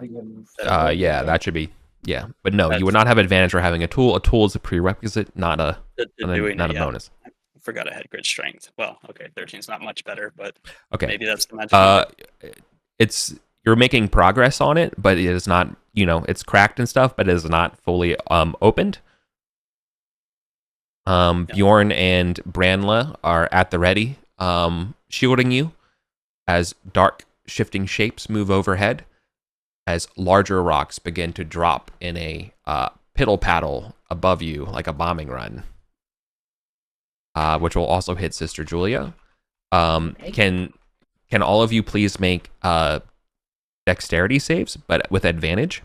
Yeah, that should be. Yeah, but no, you would not have advantage for having a tool. A tool is a prerequisite, not a bonus. I forgot I had grit strength. Well, okay, 13 is not much better, but okay, maybe that's the magic. You're making progress on it, but it is not. It's cracked and stuff, but it is not fully opened. Bjorn and Branla are at the ready, shielding you as dark shifting shapes move overhead, as larger rocks begin to drop in a piddle paddle above you like a bombing run, which will also hit Sister Julia. Can all of you please make dexterity saves, but with advantage,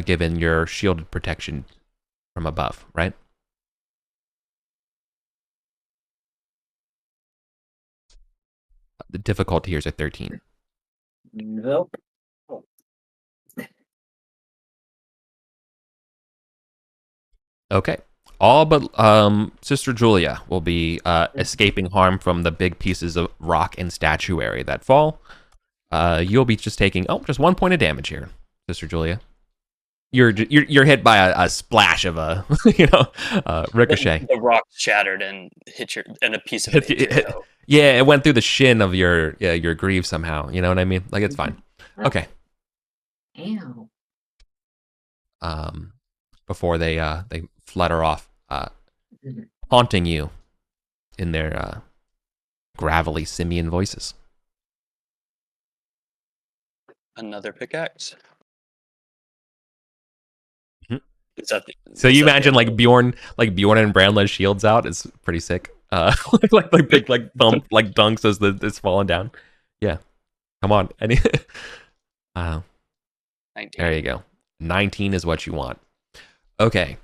given your shielded protection from above, right? The difficulty here is a 13. Nope. Okay. All but Sister Julia will be escaping harm from the big pieces of rock and statuary that fall. You'll be just taking just 1 point of damage here, Sister Julia. You're hit by a splash of a ricochet. The rock shattered and and a piece of it hit your toe. Yeah, it went through the shin of your greave somehow. You know what I mean? Like, it's fine. Okay. Ow. Before they flutter off, haunting you in their gravelly simian voices. Another pickaxe. So you imagine like Bjorn and Branla's shields out. It's pretty sick. like big like bump like dunks as it's falling down. Yeah, come on. Uh, 19. there you go. 19 is what you want. Okay.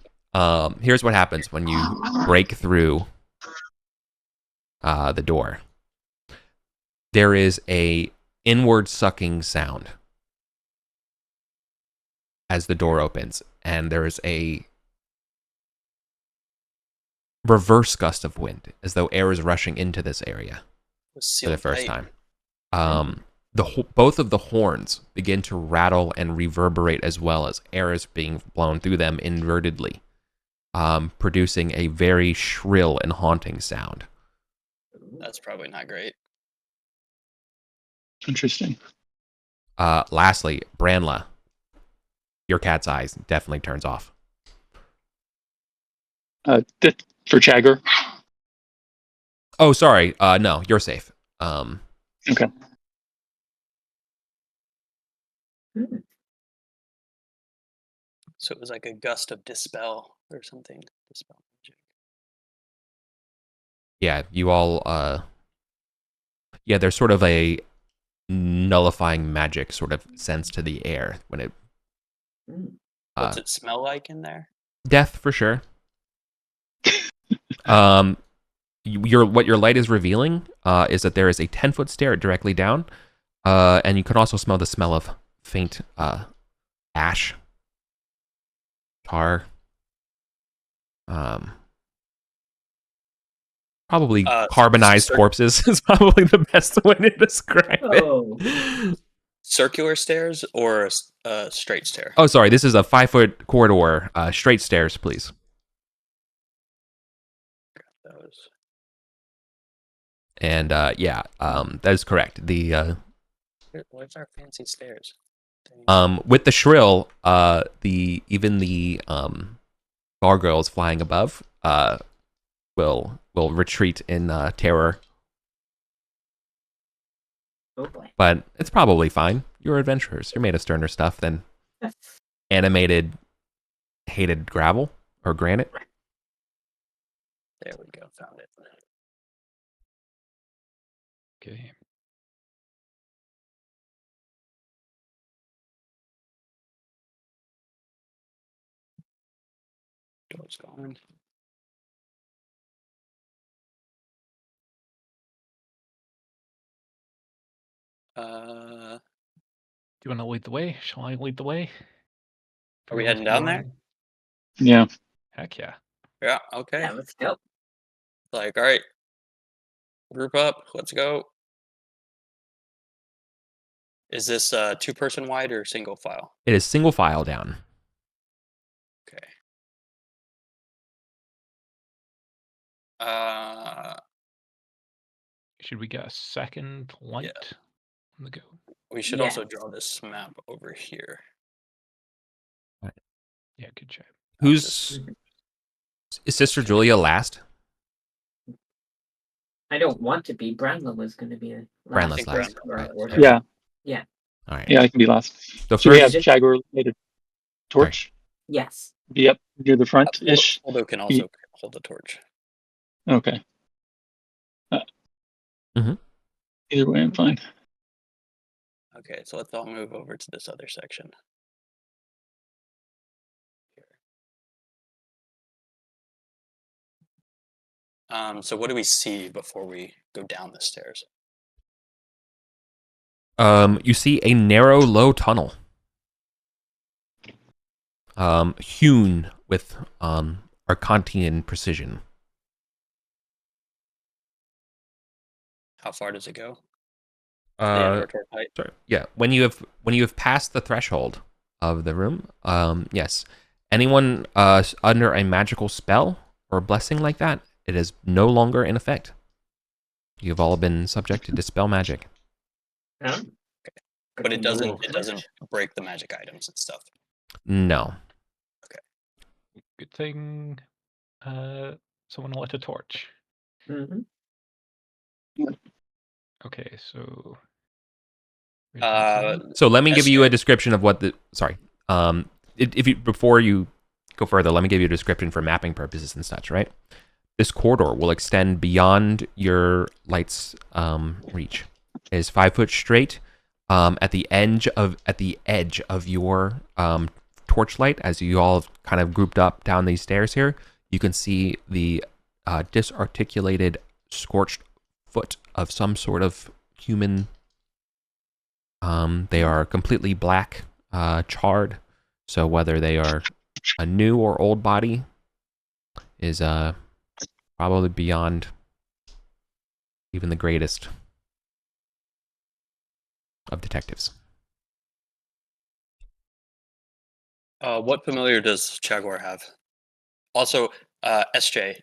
Here's what happens when you break through the door. There is a inward sucking sound as the door opens, and there is a reverse gust of wind, as though air is rushing into this area for the first time. Both of the horns begin to rattle and reverberate, as well as air is being blown through them invertedly, producing a very shrill and haunting sound. That's probably not great. Interesting. Lastly, Branla, your cat's eyes definitely turns off. For Chagger. Oh, sorry. No, you're safe. Okay. So it was like a gust of dispel or something. Dispel magic. Yeah, you all. Yeah, there's sort of a nullifying magic sort of sense to the air when it. What's it smell like in there? Death for sure. What your light is revealing is that there is a 10-foot stair directly down, and you can also smell the smell of faint ash, tar, probably carbonized corpses is probably the best way to describe it. Circular stairs or a straight stair? Oh, sorry. This is a 5-foot corridor. Straight stairs, please. Those. And yeah, that is correct. Where's our fancy stairs? With the shrill, even the gargoyles flying above will retreat in terror. Oh boy. But it's probably fine. You're adventurers. You're made of sterner stuff than animated, hated gravel or granite. There we go. Found it. Okay. Door's gone. Do you want to lead the way? Shall I lead the way? Are we heading down there? Yeah. Heck yeah. Yeah, okay. Yeah, let's go. Like, all right. Group up. Let's go. Is this 2-person wide or single file? It is single file down. Okay. Should we get a second light on the go? We should also draw this map over here. Yeah, good job. Is Sister Julia last? I don't want to be. Brandla was going to be Brandla's last. Right. Yeah. Yeah. All right. Yeah, I can be last. So Should we have first, Chagger light a torch? Yes. Be up near the front ish. Although can also hold the torch. Okay. Either way, I'm fine. Okay, so let's all move over to this other section. So what do we see before we go down the stairs? you see a narrow, low tunnel, hewn with Arcantian precision. How far does it go? Sorry. Yeah, when you have passed the threshold of the room, yes, anyone under a magical spell or blessing like that, it is no longer in effect. You've all been subject to dispel magic. Yeah. But it doesn't break the magic items and stuff. No. Good thing someone lit a torch. Mm-hmm. Okay, so... So let me give you a description of what the... Sorry. Before you go further, let me give you a description for mapping purposes and such, right? this corridor will extend beyond your light's reach. It is 5 foot straight. At the edge of your torchlight, as you all have kind of grouped up down these stairs here, you can see the disarticulated, scorched foot of some sort of human. They are completely black, charred. So whether they are a new or old body is probably beyond even the greatest of detectives. What familiar does Jaguar have? Also, SJ,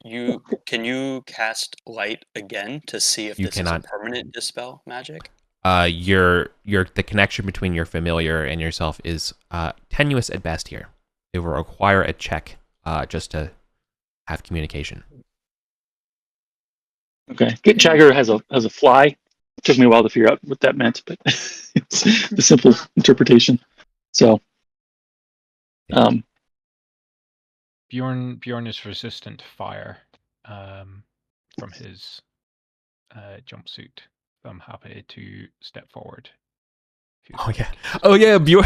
can you cast light again to see if You this cannot. is a permanent dispel magic? The connection between your familiar and yourself is tenuous at best here. It will require a check just to have communication. Okay. Jagger has a fly. It took me a while to figure out what that meant, but it's the simple interpretation. So, Bjorn is resistant to fire from his jumpsuit. So I'm happy to step forward. Oh yeah, Bjorn.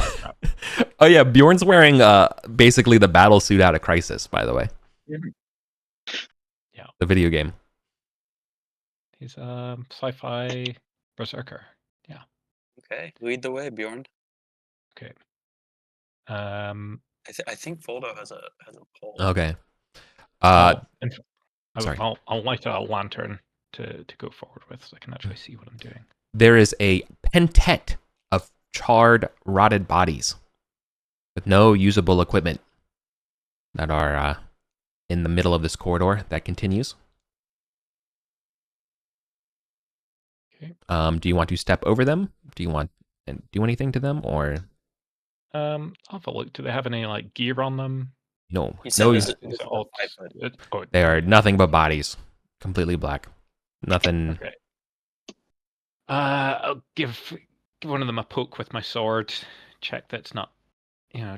Oh yeah, Bjorn's wearing basically the battle suit out of Crisis, by the way. Yeah. The video game. He's a sci-fi berserker. Yeah. Okay, lead the way, Bjorn. Okay. I think Foldo has a pole. Okay. Sorry. I'll light a lantern to go forward with, so I can actually see what I'm doing. There is a pentet of charred, rotted bodies with no usable equipment that are in the middle of this corridor that continues. Okay. Do you want to step over them? Do you want to do anything to them, or? I'll have a look. Do they have any like gear on them? No. He said No. this is a 5-foot. They are nothing but bodies, completely black. Nothing. Okay. I'll give one of them a poke with my sword. Check that's not,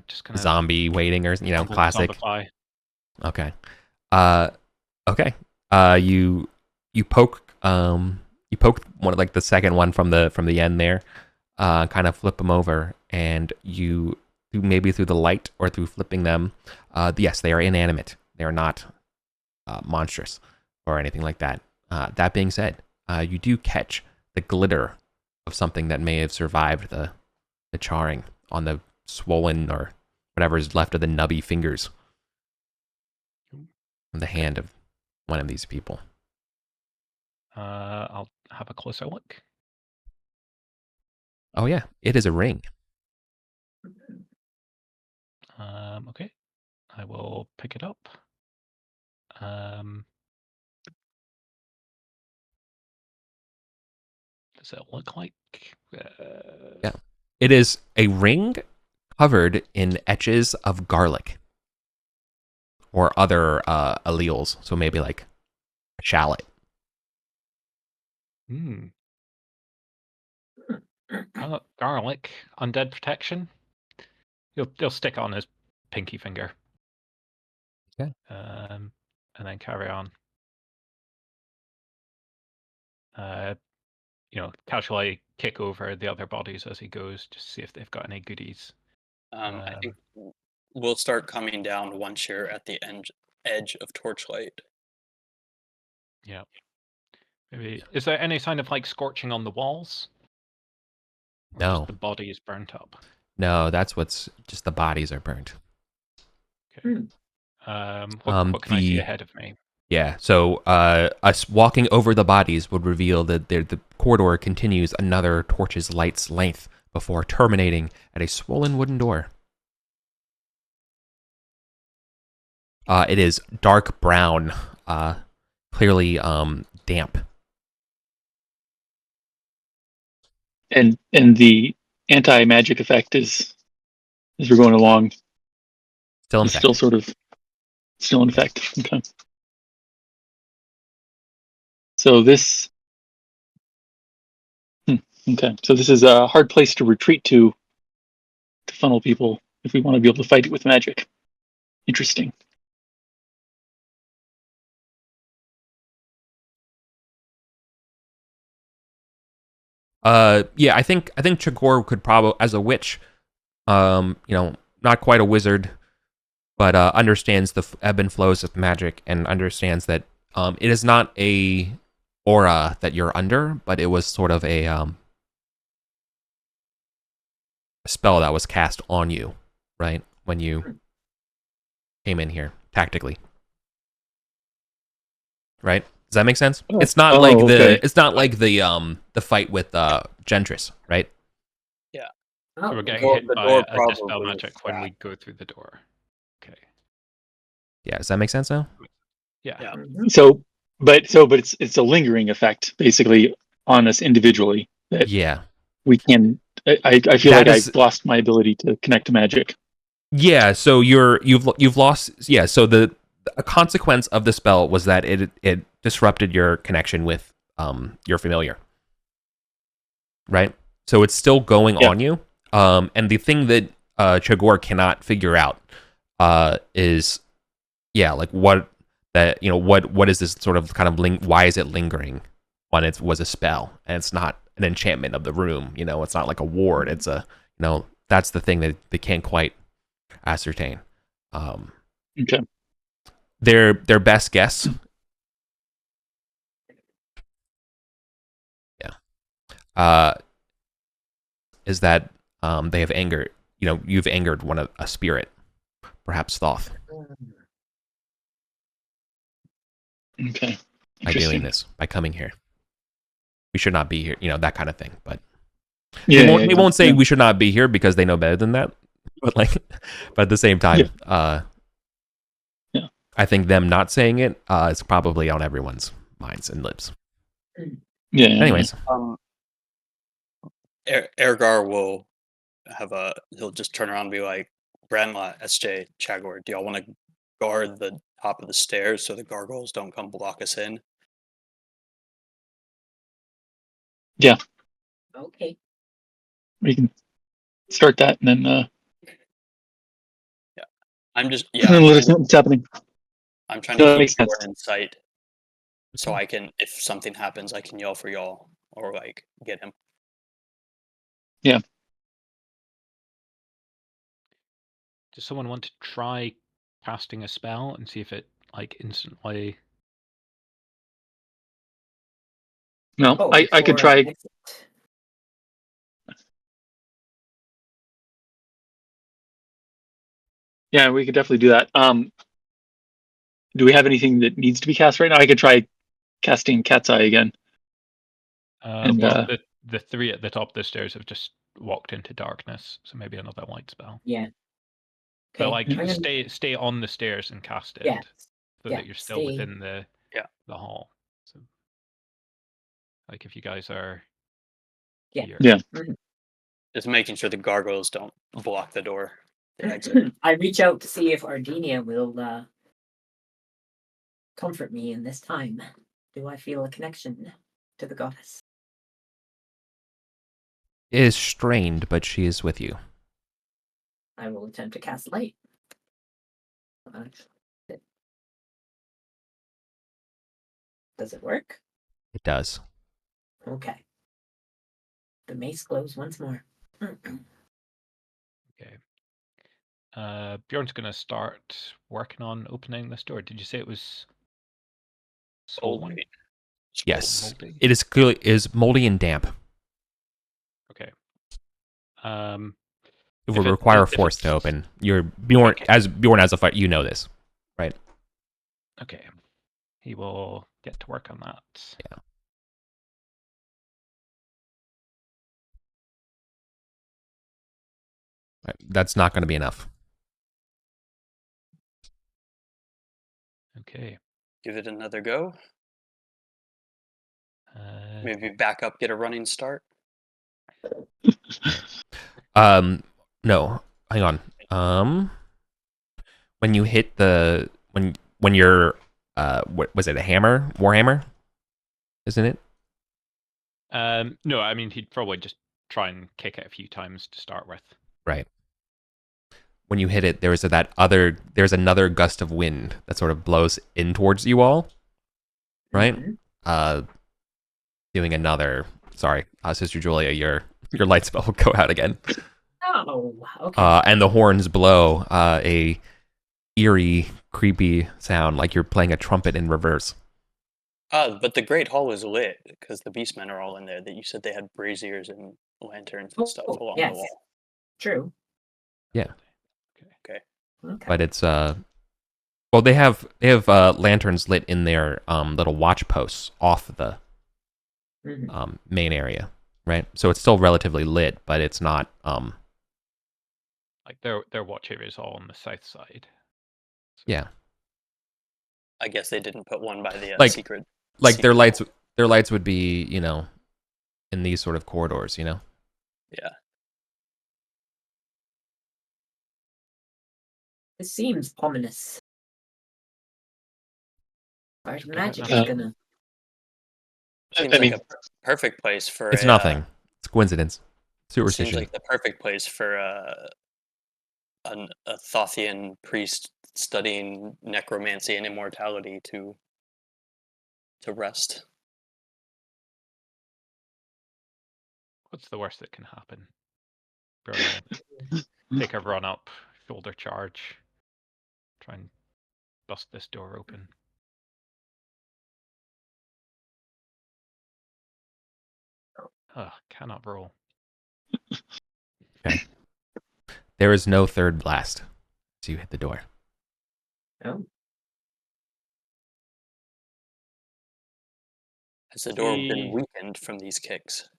just kind of Zombie waiting, or classic. zombify. Okay. Okay. You poke one, like the second one from the end there. Kind of flip them over, and you, maybe through the light or through flipping them, yes, they are inanimate. They are not monstrous or anything like that. That being said, you do catch the glitter of something that may have survived the charring on the swollen or whatever is left of the nubby fingers from the hand of one of these people. I'll have a closer look. Oh yeah, it is a ring. Okay, I will pick it up. Does it look like? Yeah, it is a ring covered in etches of garlic or other alleles. So maybe like a shallot. Garlic, undead protection. He'll stick on his pinky finger. Okay. And then carry on. Casually kick over the other bodies as he goes, just to see if they've got any goodies. I think we'll start coming down once you're at the edge of torchlight. Yeah. Maybe. Is there any sign of like scorching on the walls? Or No. just the body is burnt up. No, that's what's just the bodies are burnt. Okay. What can I see ahead of me? Yeah, so us walking over the bodies would reveal that the corridor continues another torch's light's length before terminating at a swollen wooden door. It is dark brown, clearly damp. And the anti-magic effect is, as we're going along, Still in effect. Still in effect. Okay. So this. Okay. So this is a hard place to retreat to funnel people if we want to be able to fight it with magic. Interesting. Yeah, I think Chagor could probably, as a witch, not quite a wizard, but understands the ebb and flows of magic and understands that it is not a aura that you're under, but it was sort of a spell that was cast on you, right? When you came in here, tactically. Right? Does that make sense? It's not the fight with Gentris, right? So we're getting Door- hit the by door a dispel probably magic is when that. we go through the door. Okay. Yeah, does that make sense now? Yeah. Yeah. So, but it's a lingering effect basically on us individually that Yeah. we can. I feel That like is- I've lost my ability to connect to magic. Yeah, so you've lost. Yeah, so a consequence of the spell was that it disrupted your connection with your familiar, right? So it's still going on you. And the thing that Chagor cannot figure out is, like what is this sort of kind of why is it lingering when it was a spell and it's not an enchantment of the room? It's not like a ward. It's a that's the thing that they can't quite ascertain. Okay. Their best guess, is that they have angered. You've angered a spirit, perhaps Thoth, Okay. by doing this, by coming here. We should not be here. That kind of thing. But Yeah, they won't say we should not be here because they know better than that. But but at the same time, I think them not saying it is probably on everyone's minds and lips. Yeah. Anyways, Ergar will he'll just turn around and be like, Branla, SJ, Chagor, do y'all want to guard the top of the stairs so the gargoyles don't come block us in? Yeah. Okay. We can start that and then I'm just and then let us know what's happening. I'm trying No, that to makes keep sense. Jordan in sight, so I can, if something happens, I can yell for y'all or like get him. Yeah. Does someone want to try casting a spell and see if it instantly? No, Oh, I could for, try. exit. Yeah, we could definitely do that. Do we have anything that needs to be cast right now? I could try casting Cat's Eye again. And, The three at the top of the stairs have just walked into darkness, so maybe another light spell. Yeah. But Okay, like, I'm gonna- stay on the stairs and cast it, Yeah. so Yeah, that you're still stay- within the Yeah. the hall. So, like, if you guys are Yeah. here. Yeah. Just making sure the gargoyles don't block the door. The exit. I reach out to see if Ardinia will comfort me in this time. Do I feel a connection to the goddess? it is strained, but she is with you. I will attempt to cast light. Does it work? It does. Okay. The mace glows once more. Okay. Bjorn's gonna start working on opening this door. Did you say it was swollen? Moldy. Yes, Moldy? it is clearly is moldy and damp. Okay. It would require a force to open. You're Bjorn Okay. as a fight. You know this, right? Okay. He will get to work on that. Yeah. Right. That's not going to be enough. Okay. Give it another go. Uh, Maybe back up, get a running start. No, hang on. When you hit when you're what was it, a hammer, warhammer, isn't it? no, I mean he'd probably just try and kick it a few times to start with. Right. When you hit it, there's another gust of wind that sort of blows in towards you all, right? Mhm. Doing another sorry, Sister Julia, your light spell will go out again. Oh, okay. And the horns blow a eerie, creepy sound like you're playing a trumpet in reverse. But the Great Hall is lit because the Beastmen are all in there. That you said they had braziers and lanterns and stuff along the yes. wall. True. Yeah. Okay. But it's well, they have lanterns lit in their little watch posts off the main area, right? So it's still relatively lit, but it's not Like their watch area is all on the south side. So, yeah. I guess they didn't put one by the Like- secret. Like their secret lights would be, you know, in these sort of corridors, you know. Yeah. This seems ominous. Our magic is Uh, gonna. Seems I like mean- a perfect place for It's a, nothing. It's coincidence. Seems Superstition. like the perfect place for a Thothian priest studying necromancy and immortality to rest. what's the worst that can happen? Bjorn will take a run up, shoulder charge, try and bust this door open. Cannot roll. There is no third blast as you hit the door. Oh, Has the door been He- weakened from these kicks?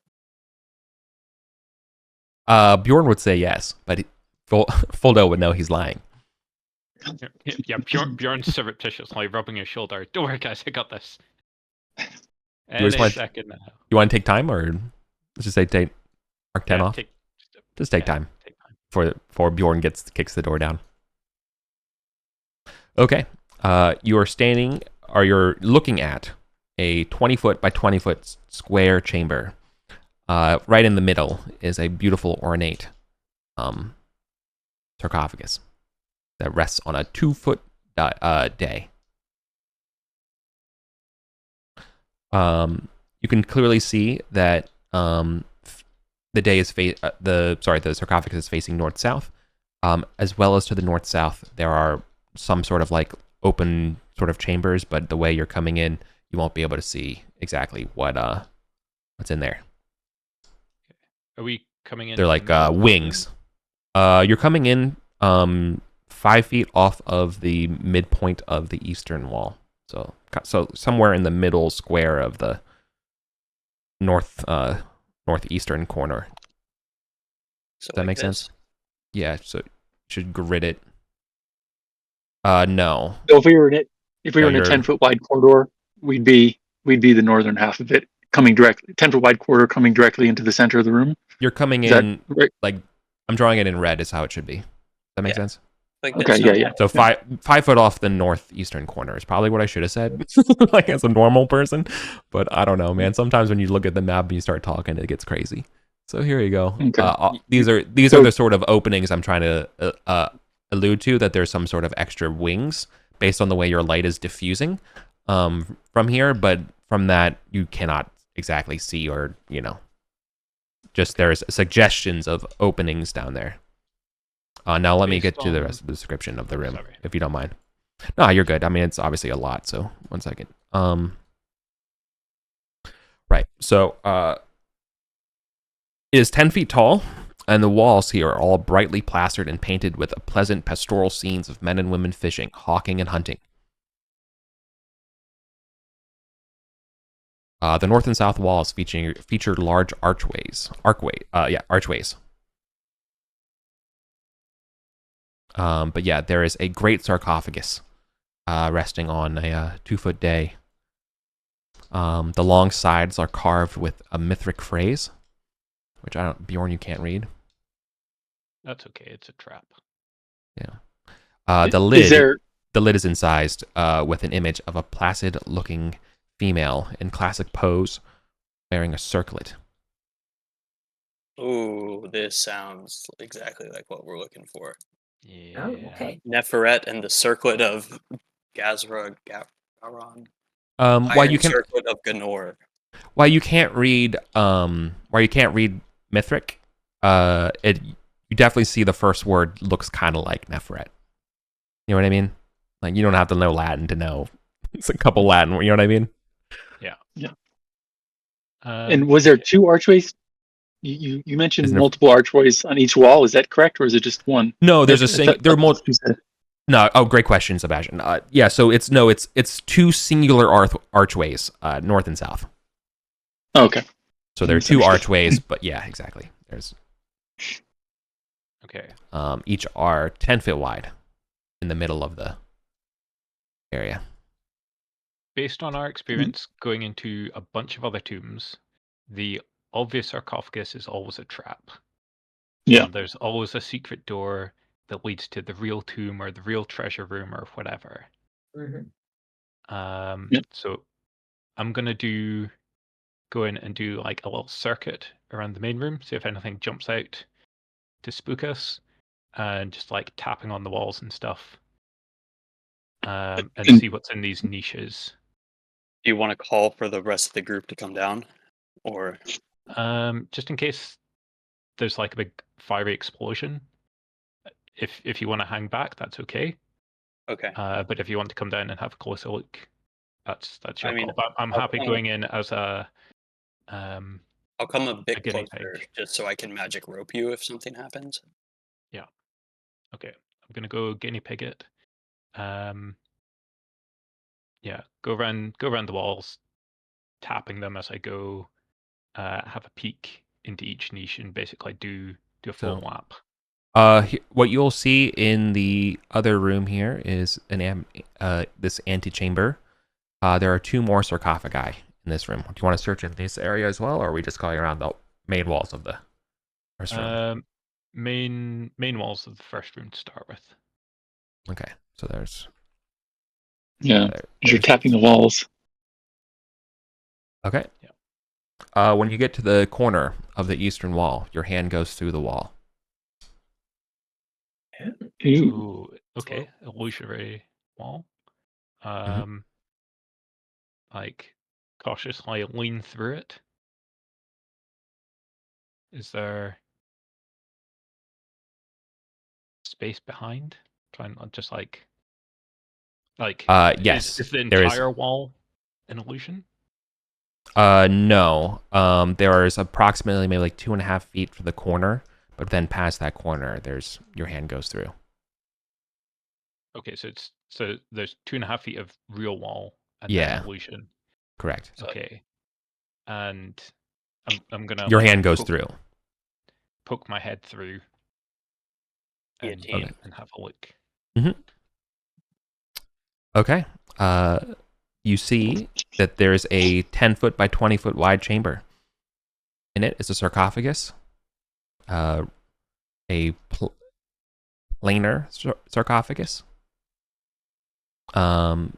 Bjorn would say yes, but Foldo would know he's lying. Yeah, Bjorn's surreptitiously rubbing his shoulder. Don't worry, guys, I got this. just Any want- second now. You want to take time, or let's just say take mark 10 Yeah, off? Just take time Take time. before Bjorn kicks the door down. Okay. You are standing, or you're looking at a 20-foot by 20-foot square chamber. Right in the middle is a beautiful ornate sarcophagus that rests on a 2-foot day. You can clearly see that the day is the sarcophagus is facing north-south, as well as to the north-south. There are some sort of like open sort of chambers, but the way you're coming in, you won't be able to see exactly what's in there. Are we coming in? They're from like the middle? wings. You're coming in 5 feet off of the midpoint of the eastern wall. So somewhere in the middle square of the northeastern corner. So Does that like make this? sense? Yeah, so you should grid it. No. So if we were in a you're- 10-foot wide corridor, we'd be the northern half of it, coming directly 10-foot wide corridor coming directly into the center of the room. You're coming Is that in right? like I'm drawing it in red is how it should be. Does that make Yeah. sense? Like Okay, this, yeah. So 5 foot off the northeastern corner is probably what I should have said, like as a normal person. But I don't know, man. Sometimes when you look at the map and you start talking, it gets crazy. So here you go. Okay. These are the sort of openings I'm trying to allude to. That there's some sort of extra wings based on the way your light is diffusing from here. But from that, you cannot exactly see, or just there's suggestions of openings down there. Now let me Based get to the on- rest of the description of the room, Sorry. if you don't mind. No, you're good. I mean, it's obviously a lot, so 1 second. Right. So it is 10 feet tall, and the walls here are all brightly plastered and painted with pleasant pastoral scenes of men and women fishing, hawking, and hunting. The north and south walls feature large archways. But yeah, there is a great sarcophagus resting on a 2-foot day. The long sides are carved with a mythic phrase, which Bjorn, you can't read. That's okay. It's a trap. Yeah. The lid is incised with an image of a placid-looking female in classic pose, wearing a circlet. Ooh, this sounds exactly like what we're looking for. Yeah. oh, okay. Neferet and the circlet of Gazra Garon. While Iron you can circlet of Ganor. While you can't read Mithric, you definitely see the first word looks kind of like Nefret. You know what I mean? Like, you don't have to know Latin to know it's a couple Latin. You know what I mean? Yeah. And was there 2 archways? You mentioned Isn't there- multiple archways on each wall. Is that correct, or is it just one? No, there's there are multiple. You said. No, oh, great question, Sebastian. Yeah, so it's 2 singular archways, north and south. Oh, okay. So there are 2 archways, but yeah, exactly. There's Okay. each are 10 feet wide in the middle of the area. Based on our experience going into a bunch of other tombs, the obvious sarcophagus is always a trap. Yeah. There's always a secret door that leads to the real tomb or the real treasure room or whatever. Mm-hmm. So I'm gonna go in and do like a little circuit around the main room, see if anything jumps out to spook us, and just like tapping on the walls and stuff, and see what's in these niches. Do you want to call for the rest of the group to come down, or Just in case there's like a big fiery explosion. If you want to hang back, that's okay. okay? But if you want to come down and have a closer look, that's your I mean, call. But I'm I'll happy come- going in as a I'll come a bit guinea closer pig. just so I can magic rope you if something happens. Okay, I'm gonna go guinea pig it. Yeah, go around the walls, tapping them as I go. Have a peek into each niche and basically do a full lap. What you'll see in the other room here is this antechamber. There are 2 more sarcophagi in this room. Do you want to search in this area as well, or are we just going around the main walls of the first room? Main walls of the first room to start with. Okay, so there's... Yeah, you're tapping the walls. Okay. Yeah. When you get to the corner of the eastern wall, your hand goes through the wall. Ooh, okay, illusory wall. Like cautiously lean through it. Is there space behind? Trying not just like yes, is the there is. entire wall an illusion? No. There is approximately maybe like 2.5 feet for the corner, but then past that corner, your hand goes through. Okay, so there's 2.5 feet of real wall and Yeah. then illusion. Correct. Okay, and I'm gonna Your hand goes through. Poke my head through and have a look. Okay. You see that there's a 10-foot by 20-foot wide chamber. In it is a sarcophagus, a planar sarcophagus.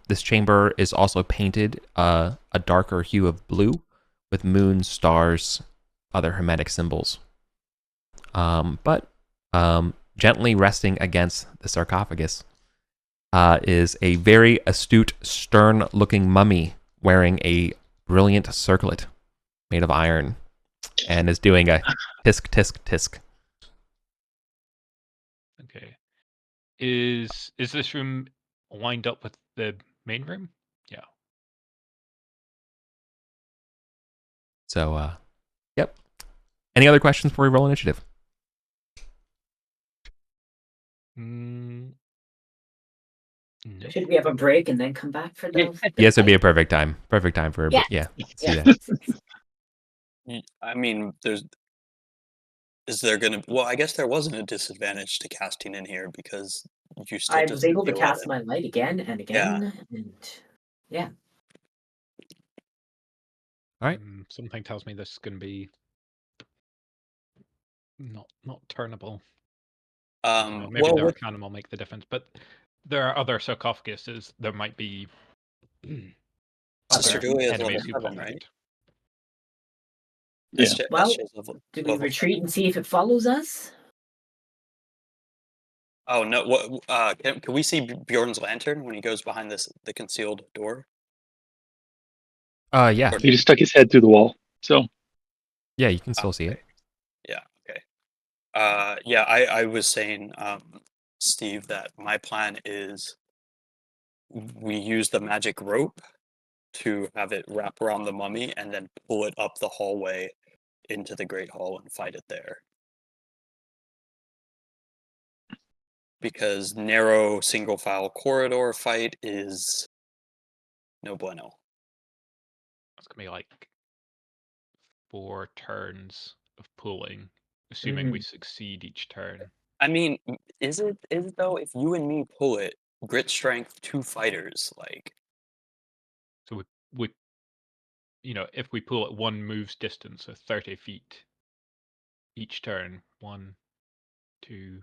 This chamber is also painted a darker hue of blue with moons, stars, other hermetic symbols. But gently resting against the sarcophagus is a very astute, stern-looking mummy wearing a brilliant circlet made of iron and is doing a tisk, tisk, tisk. Okay. Is this room lined up with the main room? Yeah. So, yep. Any other questions before we roll initiative? No. Should we have a break and then come back for the? Yes, it'd be a perfect time. Perfect time for Yeah. Let's do that. I mean, is there gonna? Well, I guess there wasn't a disadvantage to casting in here because you still. I was able to cast my light again and again, and yeah. All right. Something tells me this is going to be not turnable. Maybe the Arcanum will make the difference, but there are other sarcophaguses. There might be Sister Julia is level enemies who 7, pop right? out. Yeah. Well, do we retreat and see if it follows us? Oh no! What? Can we see Bjorn's lantern when he goes behind the concealed door? Yeah. He just stuck his head through the wall. So Yeah, you can still see it. Yeah. Okay. Yeah. I was saying, Steve, that my plan is we use the magic rope to have it wrap around the mummy and then pull it up the hallway into the Great Hall and fight it there. Because narrow single file corridor fight is no bueno. It's gonna be like 4 turns of pulling, assuming we succeed each turn. I mean, is it though? If you and me pull it, grit strength 2 fighters, like. So we if we pull at 1 move's distance, so 30 feet each turn, 1, 2,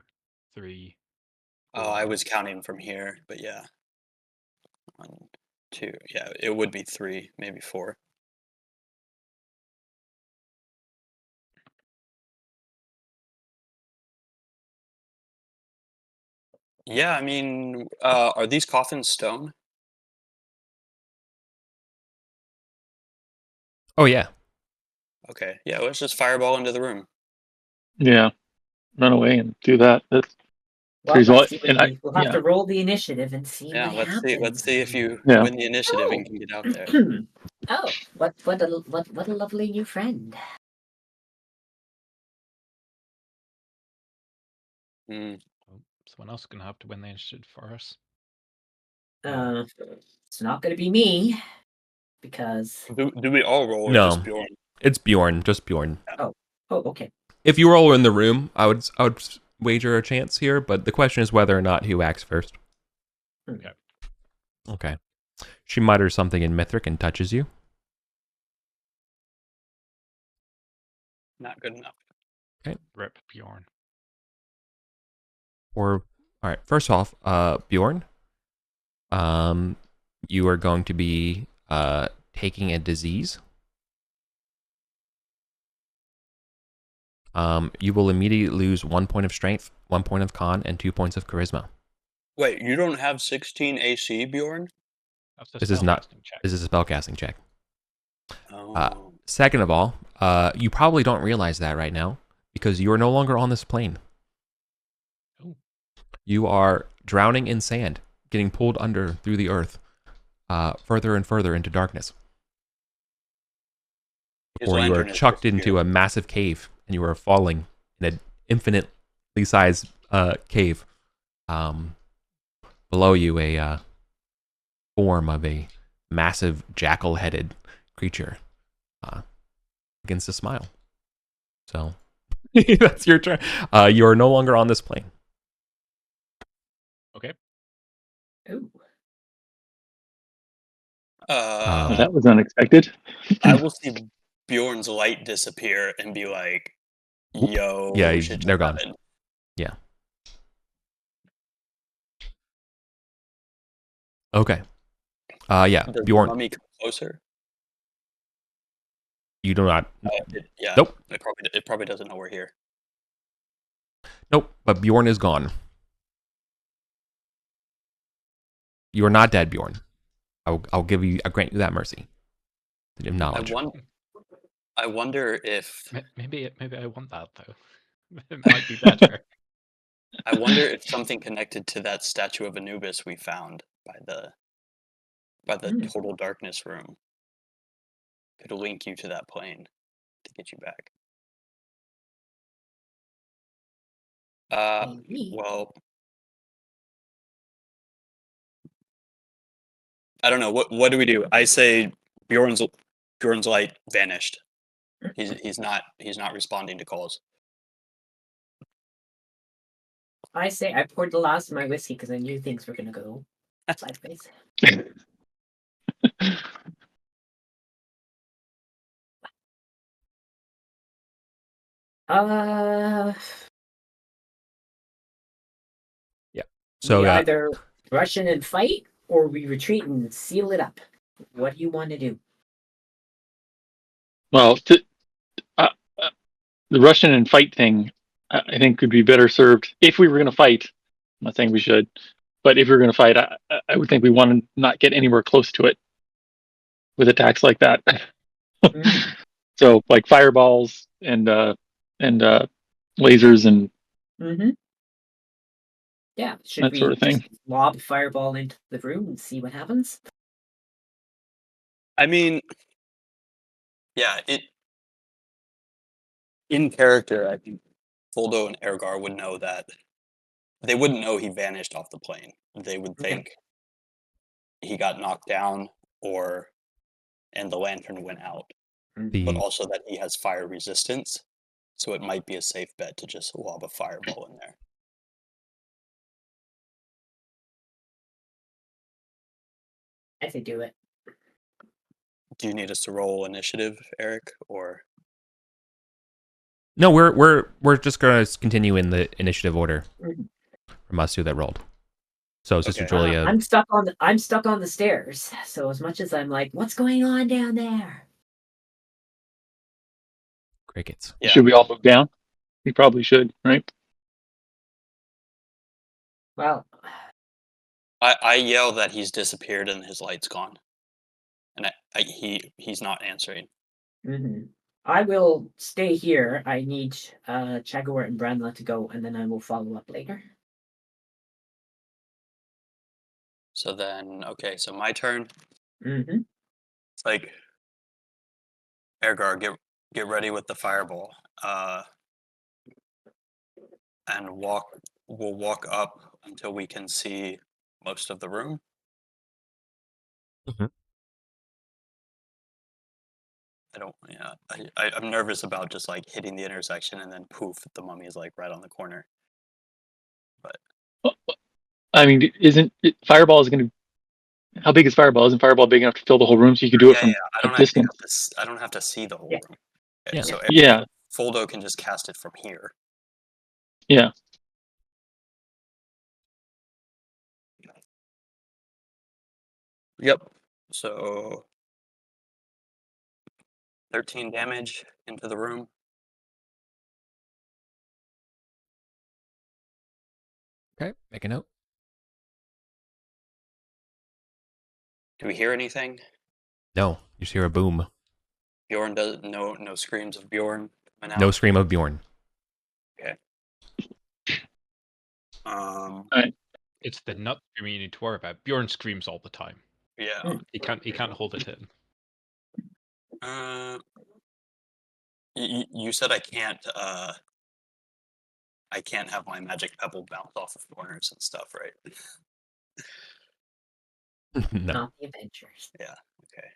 3. Oh, I was counting from here, but yeah. 1, 2. Yeah, it would be 3, maybe 4. Yeah, I mean, are these coffins stone? Oh yeah. Okay, yeah, let's just fireball into the room. yeah, run away and do that. That's Well, we'll have yeah. to roll the initiative and see Yeah, what happens. let's see if you Yeah. win the initiative and can get out there. Oh, what a lovely new friend. Mm. Well, someone else is gonna have to win the initiative for us. It's not going to be me because. Do we all roll or No. just Bjorn? It's Bjorn, just Bjorn. Oh, okay. If you were all in the room, I would wager a chance here, but the question is whether or not who acts first. Okay. Okay. She mutters something in Mithric and touches you. Not good enough. Okay. Rip Bjorn. All right. First off, Bjorn, you are going to be taking a disease. You will immediately lose 1 point of strength, 1 point of con, and 2 points of charisma. Wait, you don't have 16 AC, Bjorn? This is not. This is a spellcasting check. Oh. Second of all, you probably don't realize that right now because you are no longer on this plane. Oh. You are drowning in sand, getting pulled under through the earth, further and further into darkness. Before you are chucked into a massive cave and you are falling in an infinitely sized cave. Below you, a form of a massive jackal-headed creature begins to smile. So that's your turn. You are no longer on this plane. Okay. Ooh. That was unexpected. I will see Bjorn's light disappear and be like, yo. Yeah, they're gone. Happened. Yeah. Okay. Yeah, Does Bjorn. the mummy come closer? You do not. Yeah. Nope. It probably doesn't know we're here. Nope. But Bjorn is gone. You are not dead, Bjorn. I'll grant you that mercy. The knowledge. I wonder if maybe I want that though. It might be better. I wonder if something connected to that statue of Anubis we found by the total darkness room could link you to that plane to get you back. Well, I don't know. What do we do? I say Bjorn's light vanished. He's not responding to calls. I say I poured the last of my whiskey because I knew things were gonna go sideways. Yeah. So we either rush in and fight, or we retreat and seal it up. What do you want to do? Well, the Russian and fight thing, I think could be better served if we were going to fight. I'm not saying we should, but if we were going to fight, I would think we want to not get anywhere close to it. with attacks like that. Mhm. So like fireballs and lasers and Mm-hmm. Yeah. Should that sort we of thing. just lob a fireball into the room and see what happens? I mean, yeah, in character, I think Foldo and Ergar would know that they wouldn't know he vanished off the plane. They would Okay. think he got knocked down and the lantern went out, but The also that he has fire resistance, so it might be a safe bet to just lob a fireball in there. I say do it. Do you need us to roll initiative, Eric, or no, we're just gonna continue in the initiative order Mhm. from us two that rolled. So Sister Okay. Julia, I'm stuck on the stairs. So as much as I'm like, what's going on down there? crickets. Yeah. Should we all move down? We probably should, right? Well, I yell that he's disappeared and his light's gone, and he's not answering. mhm. I will stay here. I need Chagor and Branla to go, and then I will follow up later. So then, okay, so my turn. Mm-hmm. It's like, Ergar, get ready with the fireball, and we'll walk up until we can see most of the room. Mhm. I'm nervous about just like hitting the intersection and then poof, the mummy is like right on the corner. I mean, Fireball is going to? How big is Fireball? Isn't Fireball big enough to fill the whole room? So you could do it from I a don't distance. I don't have to see the whole Yeah. room. Yeah. So Yeah. Foldo can just cast it from here. Yeah. Yep. So 13 damage into the room. Okay, make a note. Do we hear anything? No, you just hear a boom. Bjorn does no screams of Bjorn coming out. No scream of Bjorn. It's the nut screaming you need to worry about. Bjorn screams all the time. Yeah. He can't hold it in. You said I can't have my magic pebble bounce off of corners and stuff, right? No. Not the Avengers. Yeah. Okay.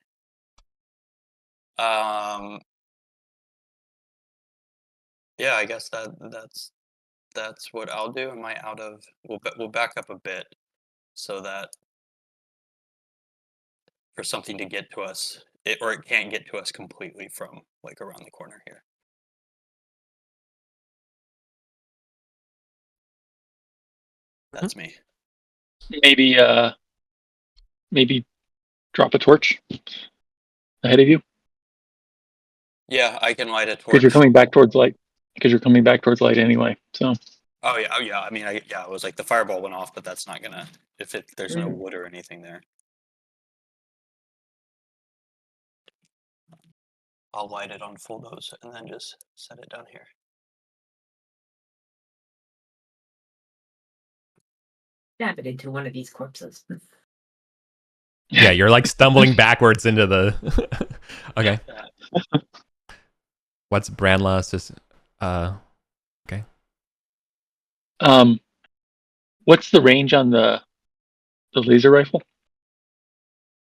Yeah, I guess that's what I'll do. Am I out of? We'll back up a bit so that for something to get to us, it can't get to us completely from like around the corner here. That's me. Maybe drop a torch ahead of you Yeah, I can light a torch. because you're coming back towards light. Anyway. So. Oh yeah. I mean, it was like the fireball went off, but that's not gonna there's no Mhm. wood or anything there. I'll light it on full dose and then just set it down here. Stab it into one of these corpses. Yeah, you're like stumbling backwards into the. Okay. What's Branla's just? Okay. What's the range on the laser rifle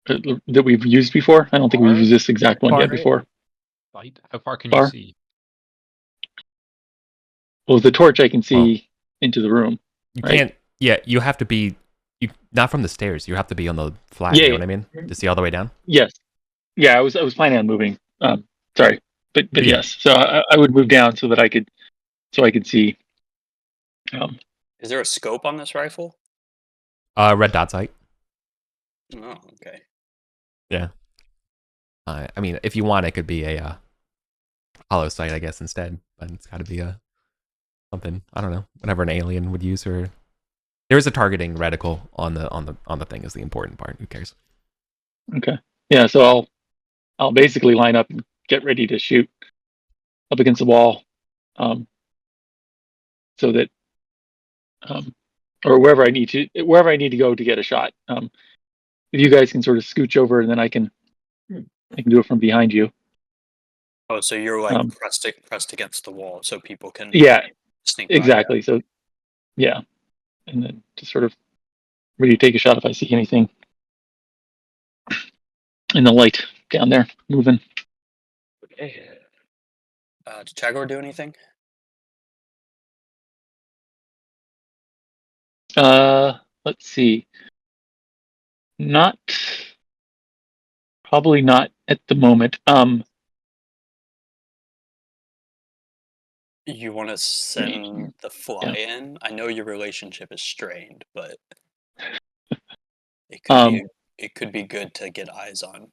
that we've used before? I don't think we've used this exact one yet before. Light? How far can you see? Well, with the torch, I can see into the room. You right? can't. Yeah, you have to be. Not from the stairs. You have to be on the flat. Yeah, You know what I mean? To see all the way down. Yes. Yeah, I was planning on moving. Sorry, but Yeah. yes. So I would move down so that I could see. Is there a scope on this rifle? Red dot sight. Oh, okay. Yeah. I mean, if you want, it could be a hollow sight, I guess, instead. But it's got to be something. I don't know. Whatever an alien would use, or there's a targeting reticle on the thing is the important part. Who cares? Okay. Yeah. So I'll basically line up and get ready to shoot up against the wall, so that, or wherever I need to go to get a shot. If you guys can sort of scooch over, and then I can do it from behind you. Oh, so you're like pressed against the wall, so people can sneak by. Exactly. So yeah, and then just sort of ready to take a shot if I see anything in the light down there moving. Okay. Did Chagor do anything? Let's see. Probably not at the moment. You want to send the fly in? I know your relationship is strained, but it could be good to get eyes on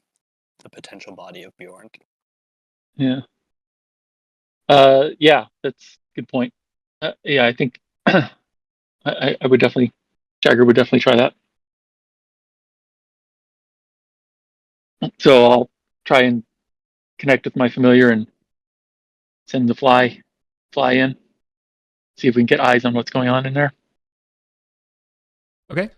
the potential body of Bjorn. Yeah. Yeah, that's a good point. Yeah, I think I would definitely, Jagger would definitely try that. So I'll try and connect with my familiar and send the fly in. See if we can get eyes on what's going on in there. Okay.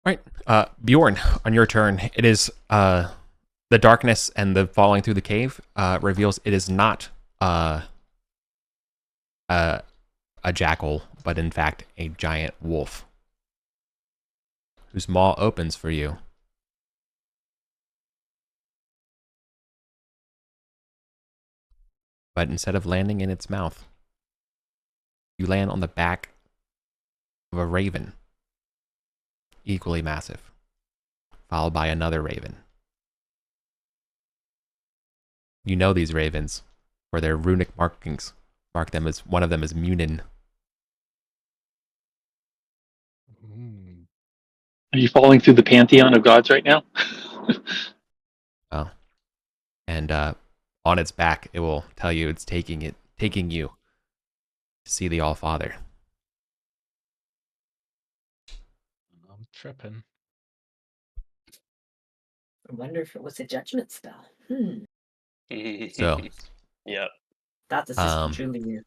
All right, Bjorn, on your turn, it is the darkness and the falling through the cave reveals it is not a jackal, but in fact a giant wolf whose maw opens for you. But instead of landing in its mouth, you land on the back of a raven, equally massive, followed by another raven. You know these ravens, for their runic markings mark them as one of them is Munin. Are you falling through the pantheon of gods right now? Oh, and on its back, it will tell you it's taking you to see the All-Father. I'm tripping. I wonder if it was a judgment spell. So, yep. That's assistant truly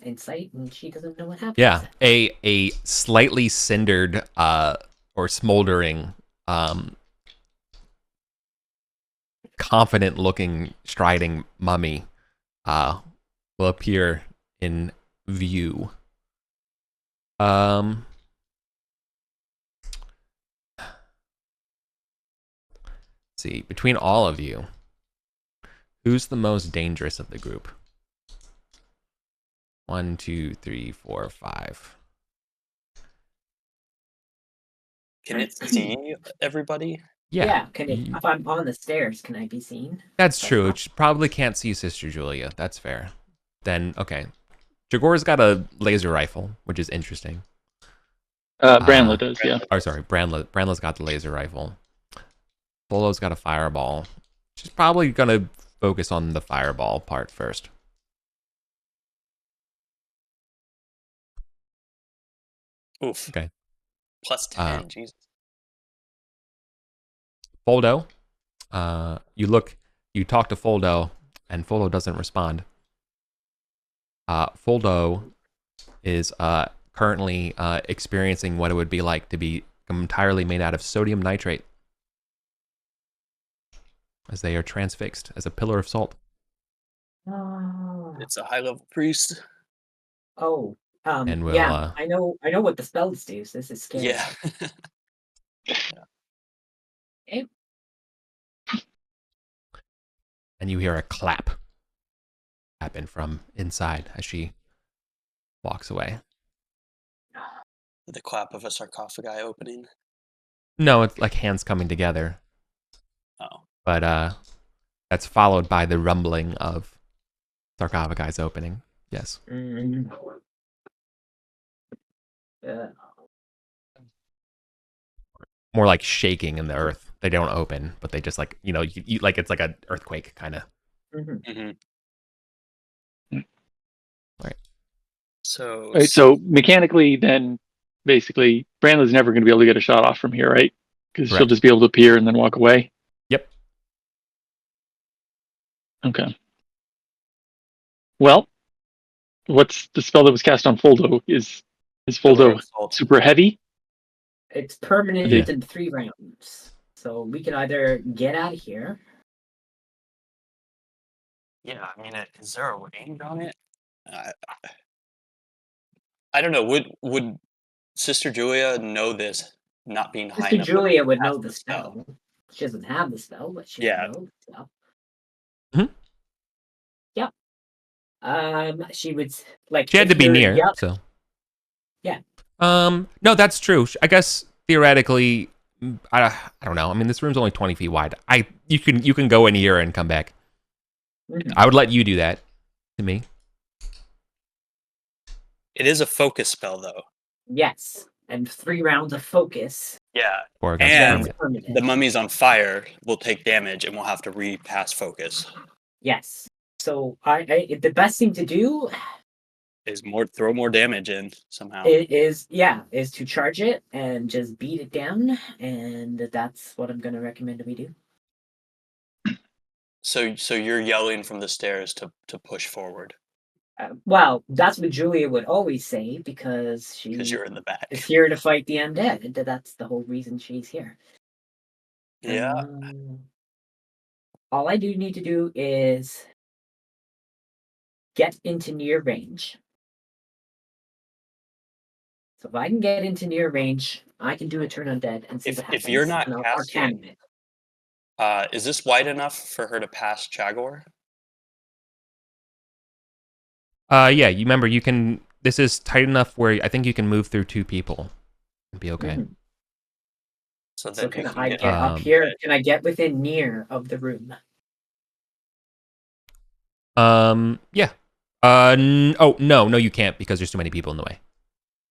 insight, and she doesn't know what happened. yeah, a slightly cindered or smoldering, confident-looking, striding mummy will appear in view. See, between all of you, who's the most dangerous of the group? 1, 2, 3, 4, 5. Can it see everybody? Yeah. Can it, if I'm on the stairs, can I be seen? That's true. It probably can't see Sister Julia. That's fair. Then, okay. Jagor's got a laser rifle, which is interesting. Branla does, yeah. Oh, sorry. Branla's got the laser rifle. Bolo's got a fireball. She's probably going to focus on the fireball part first. Oof. Okay. Plus 10, Jesus. Foldo, you talk to Foldo, and Foldo doesn't respond. Foldo is currently experiencing what it would be like to be entirely made out of sodium nitrate, as they are transfixed as a pillar of salt. It's a high-level priest. Oh, and we'll, yeah, I know what the spells do, so this is scary. Yeah. Okay. And you hear a clap happen from inside as she walks away. The clap of a sarcophagi opening. No, it's like hands coming together. Oh. But that's followed by the rumbling of sarcophagi's opening. Yes. More like shaking in the earth. They don't open, but they just like, you like it's like an earthquake kind of. Right. So mechanically, then basically, Brandla's never going to be able to get a shot off from here, right? Because she'll Correct. just be able to appear and then walk away. Yep. Okay. Well, what's the spell that was cast on Foldo? Is Pillar of Foldo Salt. super heavy? It's permanent Yeah. in 3 rounds. So we can either get out of here. Yeah, I mean, is there a range on it? I don't know. Would Sister Julia know this? Not being high Sister enough. Julia would know cast the spell. She doesn't have the spell, but she Yeah. would know the spell. Mhm. Yep. She would like. She had if to be you're- near, Yep. so. Yeah. No, that's true. I guess theoretically, I don't know. I mean, this room's only 20 feet wide. You can go in here and come back. Mhm. I would let you do that to me. It is a focus spell, though. Yes, and 3 rounds of focus. Yeah. Or against And permanent. Permanent. the mummy's on fire will take damage, and we'll have to repass focus. Yes. So the best thing to do Is throw more damage in somehow. is to charge it and just beat it down, and that's what I'm going to recommend we do. So you're yelling from the stairs to push forward Well, that's what Julia would always say because she because you're in the back. is here to fight the undead. And that's the whole reason she's here. Yeah. All I do need to do is get into near range. So if I can get into near range, I can do a turn undead and see what happens. If you're not and I'll casting- arcana it. Is this wide enough for her to pass Chagor? Yeah, you remember you can. This is tight enough where I think you can move through 2 people and be okay. Mhm. So So that can you I can get up Um, here? Can I get within near of the room? Yeah. No, you can't because there's too many people in the way.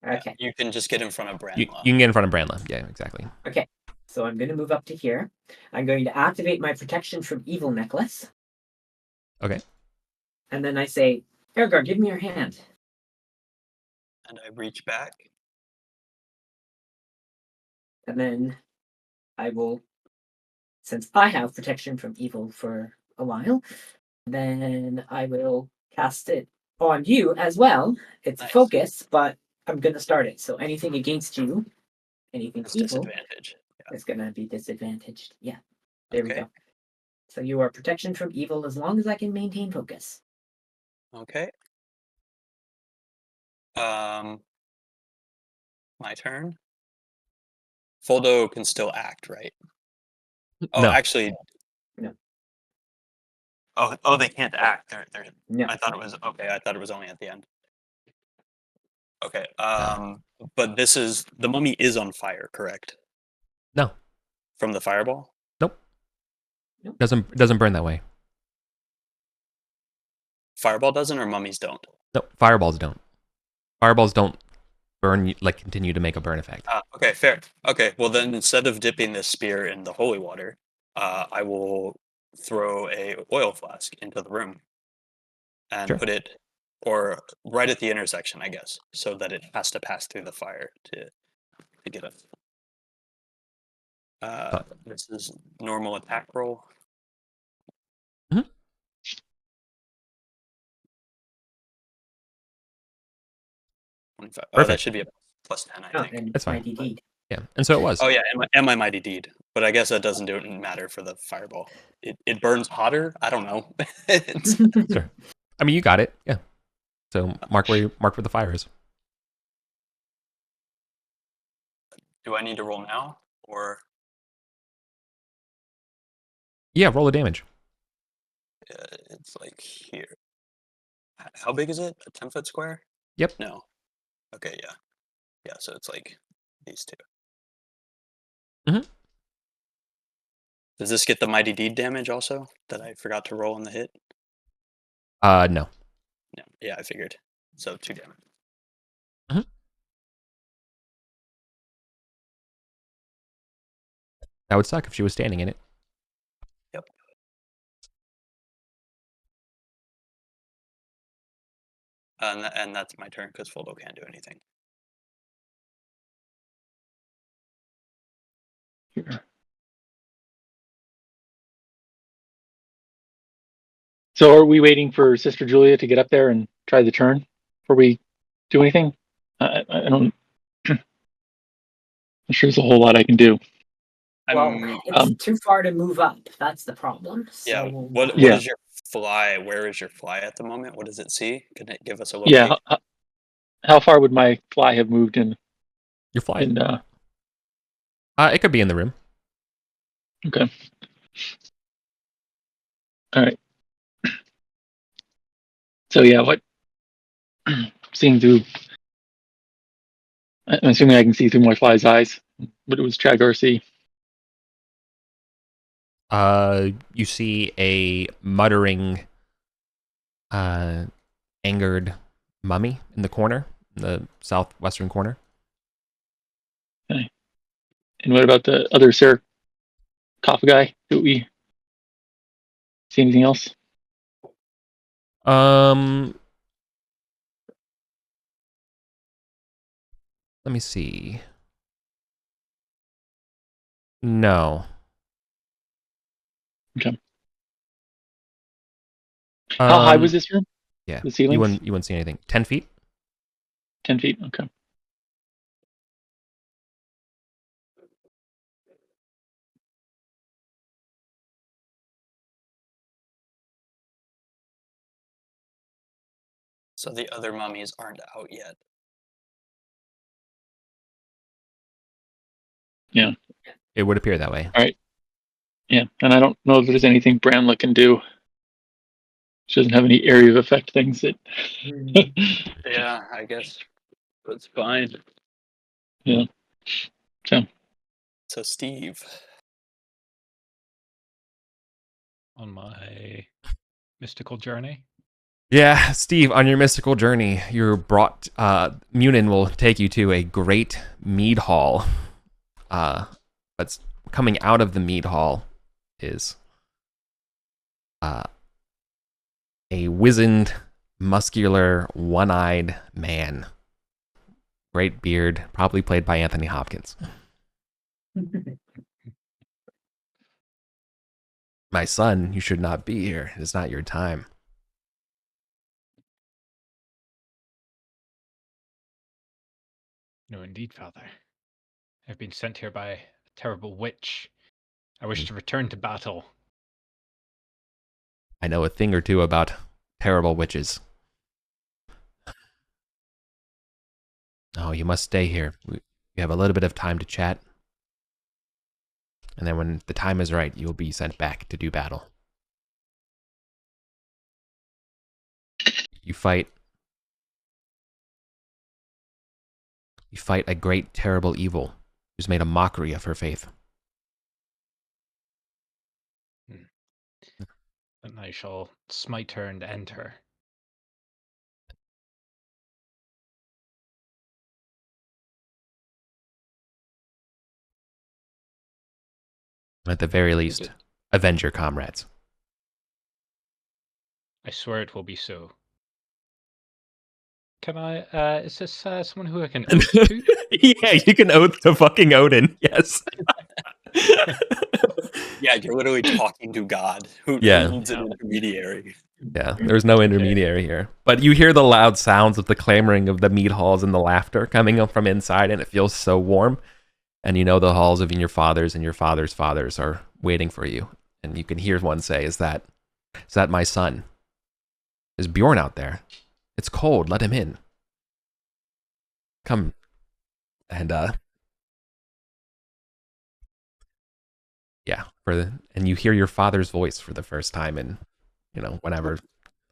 Okay. You can just get in front of Branla. You can get in front of Brandla. Yeah, exactly. Okay. So I'm going to move up to here. I'm going to activate my protection from evil necklace. Okay. And then I say, Ergar, give me your hand. And I reach back. And then I will, since I have protection from evil for a while, then I will cast it on you as well. It's Nice. focus, but I'm going to start it. So anything against you, anything It's evil, disadvantage. is going to be disadvantaged. Yeah. There we Okay. go. So you are protection from evil as long as I can maintain focus. Okay. My turn. Foldo can still act, right? Oh, No. actually. No. Oh, they can't act. They're. No. I thought it was okay. I thought it was only at the end. Okay. No. But the mummy is on fire, correct? No. From the fireball? Nope. Nope. Doesn't burn that way. Fireball doesn't, or mummies don't? No, fireballs don't. Fireballs don't burn, like continue to make a burn effect. Okay, fair. Okay, well then instead of dipping this spear in the holy water, I will throw a oil flask into the room and Sure. put it, or right at the intersection, I guess, so that it has to pass through the fire to get it. This is normal attack roll. Mhm. Oh, that Perfect. should be a plus 10, I think. And That's fine. mighty deed. Yeah, and so it was. Oh yeah, and my mighty deed, but I guess that doesn't matter for the fireball. It burns hotter. I don't know. Sure. I mean, you got it. Yeah. So mark where the fire is. Do I need to roll now, or Yeah, roll the damage. it's like here? How big is it? A 10-foot square? Yep. No. Okay. Yeah. So it's like these two. Mhm. Does this get the mighty deed damage also that I forgot to roll on the hit? No. No. Yeah, I figured. So 2 damage. That would suck if she was standing in it. Yep. And that's my turn because Foldo can't do anything. here. So are we waiting for Sister Julia to get up there and try the turn before we do anything? I don't. I'm sure there's a whole lot I can do. Well, it's too far to move up. That's the problem. Yeah. So, What Yeah. is your fly? Where is your fly at the moment? What does it see? Can it give us a location? Yeah. How far would my fly have moved in? You're flying. In, It could be in the room. okay. All right. So yeah, what? Seeing through. I'm assuming I can see through my fly's eyes, but it was Chagor see. You see a muttering, angered mummy in the corner, in the southwestern corner. Okay. And what about the other sarcophagi? Do we see anything else? Let me see. No. Okay. How high was this room? Yeah. The ceilings? You wouldn't see anything. 10 feet? 10 feet. Okay. So the other mummies aren't out yet. Yeah. It would appear that way. All right. Yeah, and I don't know if there's anything Branla can do. She doesn't have any area of effect things that. Yeah, I guess that's fine. Yeah. So Steve. On my mystical journey. Yeah, Steve, on your mystical journey, you're brought. Munin will take you to a great mead hall. But coming out of the mead hall is a wizened, muscular, one-eyed man. Great beard, probably played by Anthony Hopkins. My son, you should not be here. It is not your time. No, indeed, Father. I've been sent here by a terrible witch. I wish to return to battle. I know a thing or two about terrible witches. Oh, you must stay here. We have a little bit of time to chat. And then when the time is right, you'll be sent back to do battle. You fight a great, terrible evil who's made a mockery of her faith. And I shall smite her and end her. At the very least, avenge your comrades. I swear it will be so. Can I, is this someone who I can oath to? Yeah, you can oath to fucking Odin, yes. Yeah, you're literally talking to God, who Yeah. needs an intermediary. Yeah, there's no intermediary here. But you hear the loud sounds of the clamoring of the mead halls and the laughter coming up from inside, and it feels so warm. And you know the halls of your fathers and your fathers' fathers are waiting for you. And you can hear one say, is that my son? Is Bjorn out there? It's cold, let him in. Come. And yeah, and you hear your father's voice for the first time in, whenever.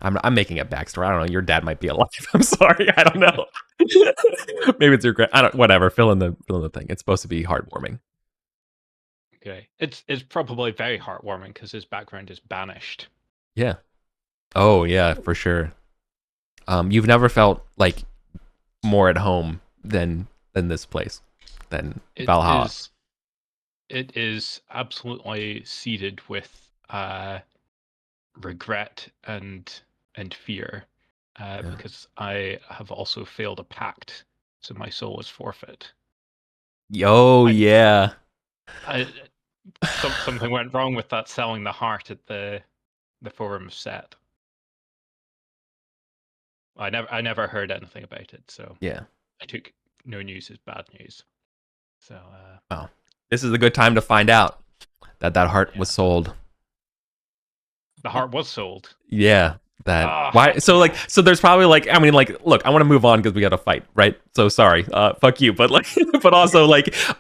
I'm making a backstory. I don't know. Your dad might be alive. I'm sorry. I don't know. Maybe it's your whatever. Fill in the thing. It's supposed to be heartwarming. Okay. It's probably very heartwarming because his background is banished. Yeah. Oh yeah, for sure. You've never felt like more at home than this place, than Valhalla. It is absolutely seeded with regret and fear, because I have also failed a pact, so my soul is forfeit. Yeah. Something went wrong with that selling the heart at the forum set. I never heard anything about it, so Yeah. I took no news as bad news. So Oh, this is a good time to find out that heart was sold. the heart was sold. Yeah. That Oh, why? So yeah. so there's probably I mean, look, I want to move on because we got to fight, right? So sorry, fuck you, but but also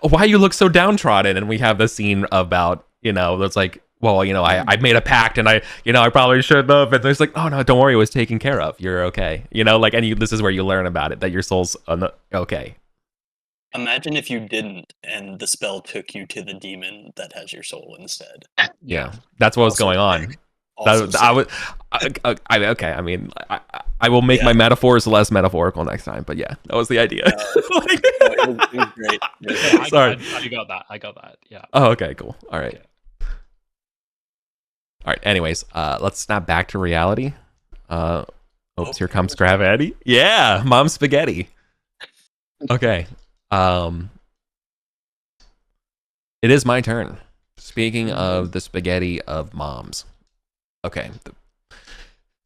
why you look so downtrodden? And we have the scene about that's well, I made a pact and I probably shouldn't have. And there's oh no, don't worry, it was taken care of. You're okay. This is where you learn about it, that your soul's okay. Imagine if you didn't, and the spell took you to the demon that has your soul instead. Yeah, that's what was going on. Also Okay. I mean, I will make my metaphors less metaphorical next time. But yeah, that was the idea. It was great. Sorry, I got that. Yeah. Oh, okay, cool. All right. Okay. All right. Anyways, let's snap back to reality. Oops, here comes gravity. Yeah, mom spaghetti. Okay. It is my turn. Speaking of the spaghetti of moms. Okay.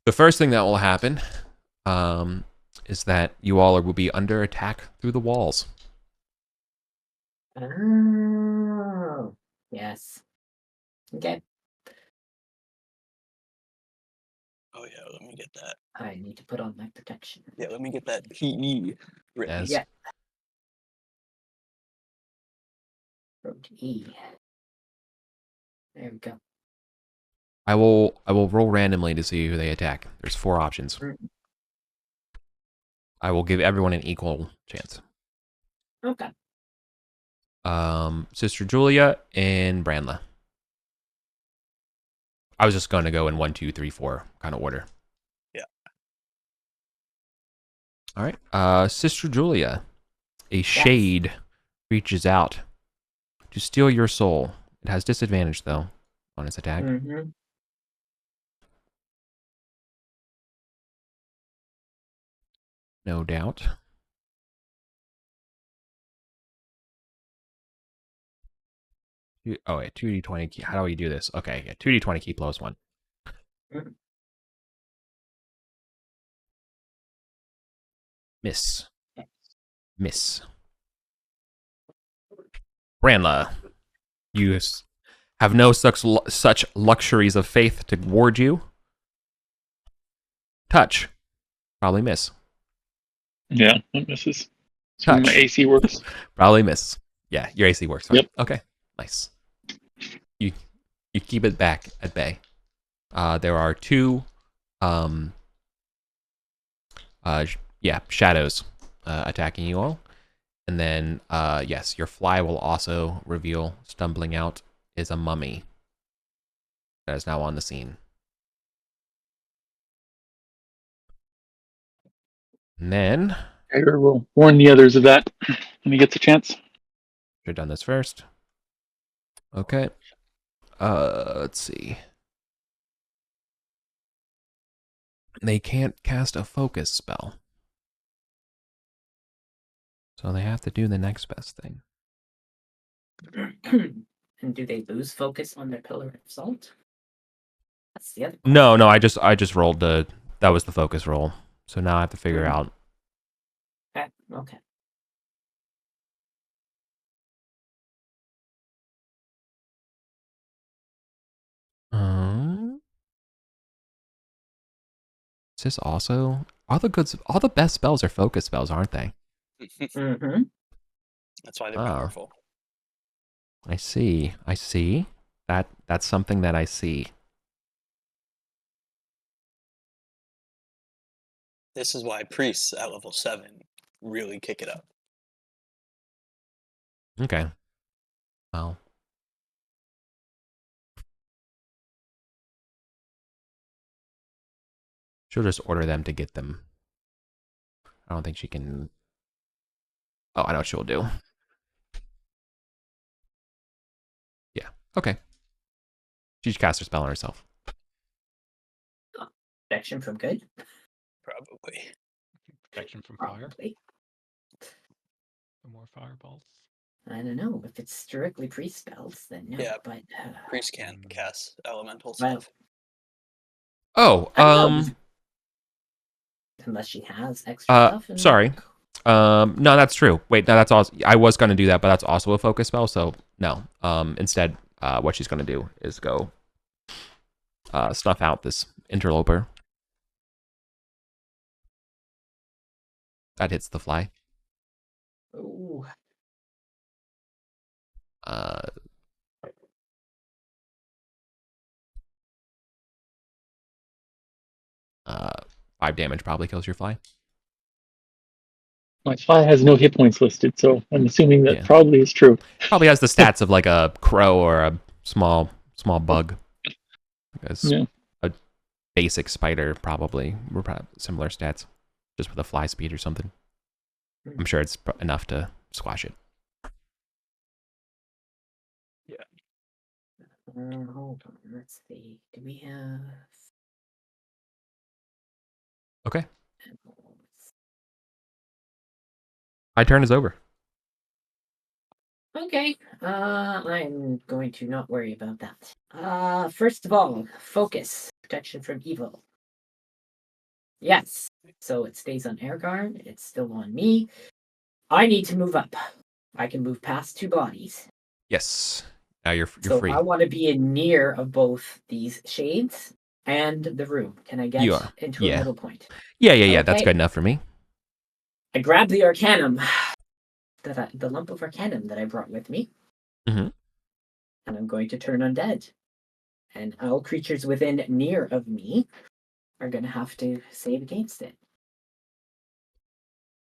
The first thing that will happen is that you all will be under attack through the walls. Oh, yes. Okay. Oh yeah, let me get that. I need to put on my protection. Yeah, let me get that PE written. Yes. Yeah. Wrote E. There we go. I will roll randomly to see who they attack. There's 4 options. I will give everyone an equal chance. Okay. Sister Julia and Branla. I was just going to go in 1, 2, 3, 4 kind of order. Yeah. All right. Sister Julia, a shade reaches out to steal your soul. It has disadvantage though on its attack. Mm-hmm. No doubt. Oh wait, 2d20 key. How do we do this? Okay, yeah, 2d20 key plus 1. Mm-hmm. Miss. Branla, you have no such luxuries of faith to ward you. Touch. Probably miss. Yeah, that misses. Touch. My AC works. Probably miss. Yeah, your AC works. Right? Yep. Okay. Nice. You keep it back at bay. There are 2 shadows attacking you all. And then yes, your fly will also reveal stumbling out is a mummy that is now on the scene. And then Edgar will warn the others of that when he gets a chance. should have done this first. Okay. Let's see. They can't cast a focus spell. So they have to do the next best thing. And do they lose focus on their pillar of salt? That's the other part. No, I just rolled that was the focus roll. So now I have to figure out. Okay. Is this also all the best spells are focus spells, aren't they? Mm-hmm. That's why they're powerful. I see. That's something that I see. This is why priests at level 7 really kick it up. Okay. Well. She'll just order them to get them. I don't think she can. Oh, I know what she'll do. Yeah. Okay. She just cast her spell on herself. Protection from good? Probably. Protection from fire. Probably. For more fireballs. I don't know. If it's strictly priest spells, then no. Yeah. But Priest can't cast elemental Well, stuff. Oh, I don't know. Unless she has extra stuff. sorry. No, that's true. Wait, no, that's also. I was going to do that, but that's also a focus spell. So no. Instead, what she's going to do is go snuff out this interloper. That hits the fly. Ooh. 5 damage probably kills your fly. My fly has no hit points listed, so I'm assuming that Yeah. probably is true. Probably has the stats of like a crow or a small bug. Because a basic spider probably were similar stats, just with a fly speed or something. I'm sure it's enough to squash it. Yeah. Hold on. Let's see. Do we have? Okay. My turn is over. Okay. I'm going to not worry about that. First of all, focus. Protection from evil. Yes. So it stays on air guard. It's still on me. I need to move up. I can move past 2 bodies. Yes. Now you're So free. I want to be in near of both these shades and the room. Can I get You are. into a middle point? Yeah. Okay. That's good enough for me. I grab the arcanum, the lump of arcanum that I brought with me, Mhm. and I'm going to turn undead. And all creatures within near of me are going to have to save against it.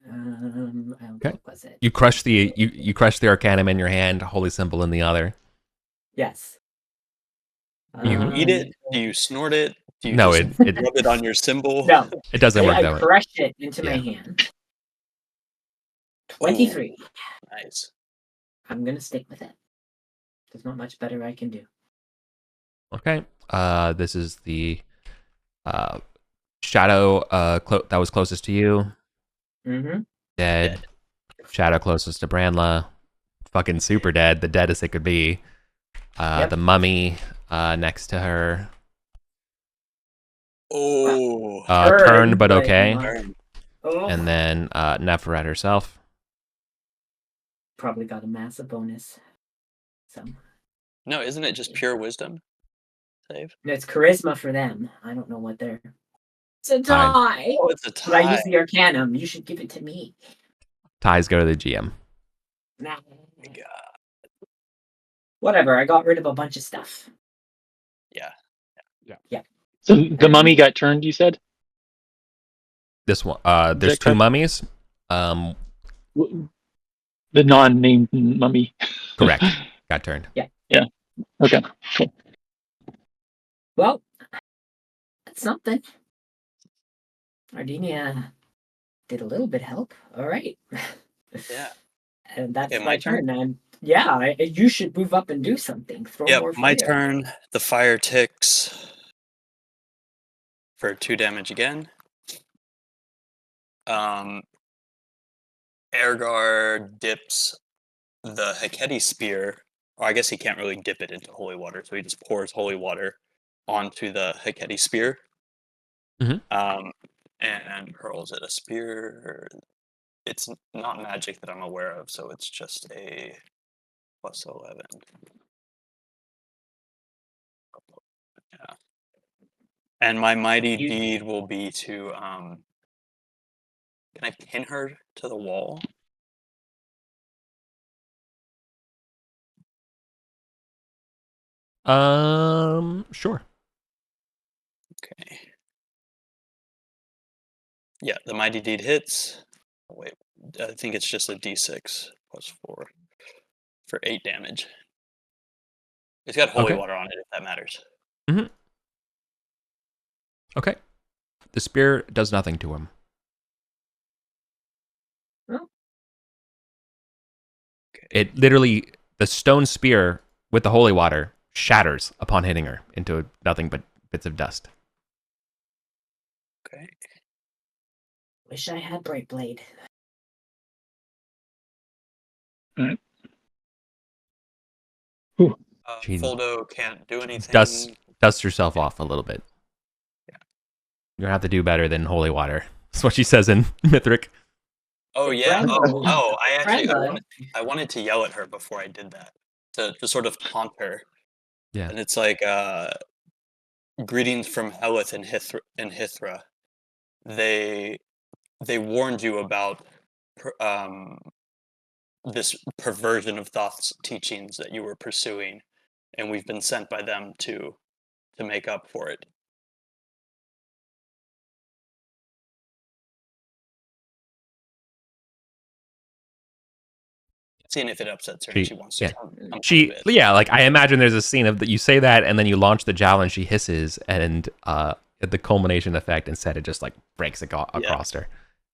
Okay. What was it? You crush you crush the arcanum in your hand, holy symbol in the other. Yes. Do you eat it? Do you snort it? Do you No, just it rub it on your symbol? No. it doesn't work I that way. crush it into my Yeah. hand. 23. Nice. I'm going to stick with it. There's not much better I can do. Okay. This is the shadow that was closest to you. Mm-hmm. Dead. Shadow closest to Branla. Fucking super dead. The deadest it could be. The mummy next to her. Oh. Turned but but okay. not- Oh. And then Nepheret herself. Probably got a massive bonus. No, isn't it just pure wisdom? Save. No, it's charisma for them. I don't know what they're. It's a Fine. tie. Oh, it's a But I tie. use the arcanum. You should give it to me. Ties go to the GM. Nah. God. Whatever. I got rid of a bunch of stuff. Yeah. So the mummy got turned, you said? This one. Is There's that 2 correct? mummies. The non-named mummy. Correct. Got turned. Okay. Cool. Well, that's something. Ardinia did a little bit of help. All right. Yeah. And that's Okay, my my turn? turn. And yeah, you should move up and do something. Throw Yep, more my fire. turn. The fire ticks for 2 damage again. Ergar dips the Heketi spear, or I guess he can't really dip it into holy water, so he just pours holy water onto the Heketi spear. Mhm. And hurls it. A spear. It's not magic that I'm aware of, so it's just a +11. Yeah. And my mighty deed will be to can I pin her to the wall? Sure. Okay. Yeah, the mighty deed hits. Oh, wait, I think it's just a d6 +4 for 8 damage. It's got holy Okay. water on it, if that matters. Okay. The spear does nothing to him. Oh. Okay. It literally, the stone spear with the holy water shatters upon hitting her into nothing but bits of dust. Okay. Wish I had Bright Blade. Alright. She Foldo can't do anything. Dust herself off a little bit. Yeah. You're gonna have to do better than holy water. That's what she says in Mithric. Oh yeah. Brandla- I wanted to yell at her before I did that to sort of taunt her. Yeah. And it's like greetings from Helith and Hithra. They warned you about this perversion of Thoth's teachings that you were pursuing, and we've been sent by them to make up for it. Seeing if it upsets her, and she wants to come like I imagine there's a scene of that you say that, and then you launch the javelin, she hisses, and the culmination effect instead it just like breaks across her.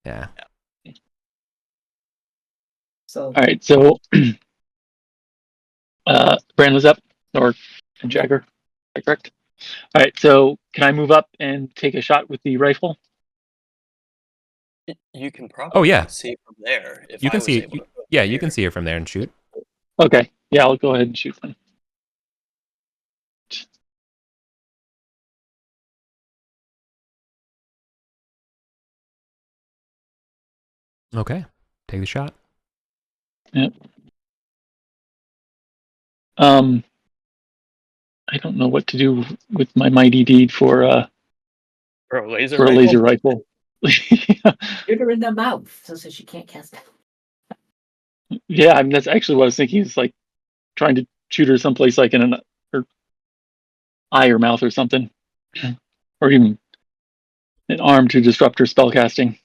Yeah. So All right, so Brandla's up, or Jagger, is that correct? All right, so can I move up and take a shot with the rifle? You can probably see from there. If You I can was see able to you can see her from there and shoot. Okay, yeah, I'll go ahead and shoot then. Okay, take the shot. Yep. I don't know what to do with my mighty deed for a laser rifle. Shoot her in the mouth so she can't cast it. Yeah, I mean that's actually what I was thinking. Is like trying to shoot her someplace like in her eye or mouth or something, or even an arm to disrupt her spellcasting.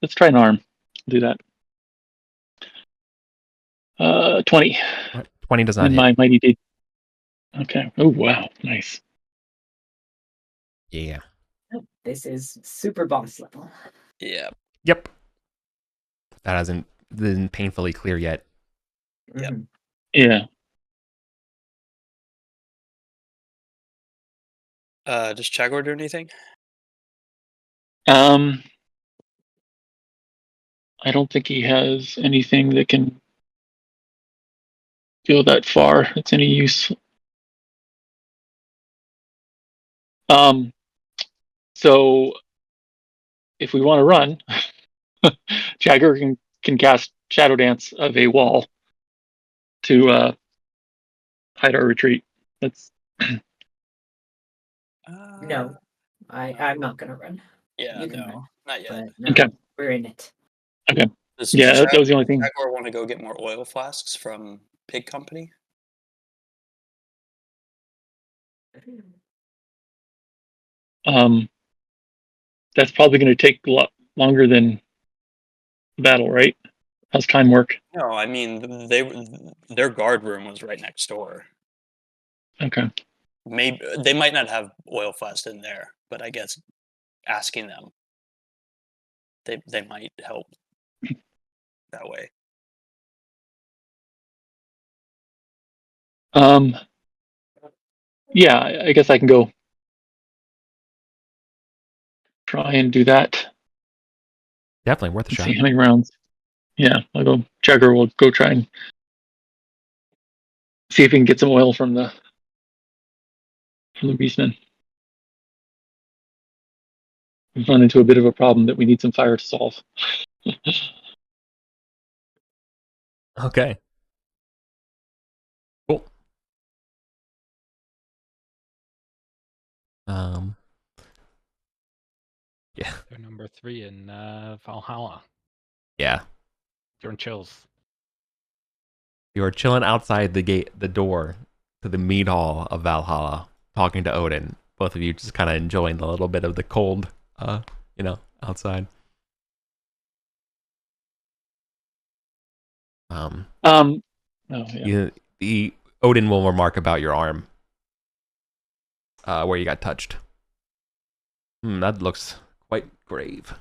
Let's try an arm. Do that. 20. 20 does not and hit. My mighty deed. Okay. Oh wow, nice. Yeah. This is super boss level. Yeah. Yep. That hasn't been painfully clear yet. Yep. Yeah. Does Chagor do anything? I don't think he has anything that can go that far. It's any use. So if we want to run, Jagger can cast Shadow Dance of a wall to hide our retreat. That's No, I'm not gonna run. Yeah, You can no, run, not yet. but no, okay. we're in it. Okay. Does Yeah, that was the only thing. Chagor want to go get more oil flasks from Pig Company? That's probably going to take a lot longer than battle, right? How's time work? No, I mean their guard room was right next door. Okay. Maybe they might not have oil flasks in there, but I guess asking them, they might help that way. Yeah, I guess I can go try and do that. Definitely worth a shot. See how many rounds. Yeah, I'll go. Jagger will go try and see if we can get some oil from the beastmen. We've run into a bit of a problem that we need some fire to solve. Okay. Cool. Yeah. They're number 3 in Valhalla. Yeah. You're in chills. You're chilling outside the door to the mead hall of Valhalla, talking to Odin. Both of you just kind of enjoying the little bit of the cold, outside. Oh, yeah. The Odin will remark about your arm, where you got touched. That looks quite grave.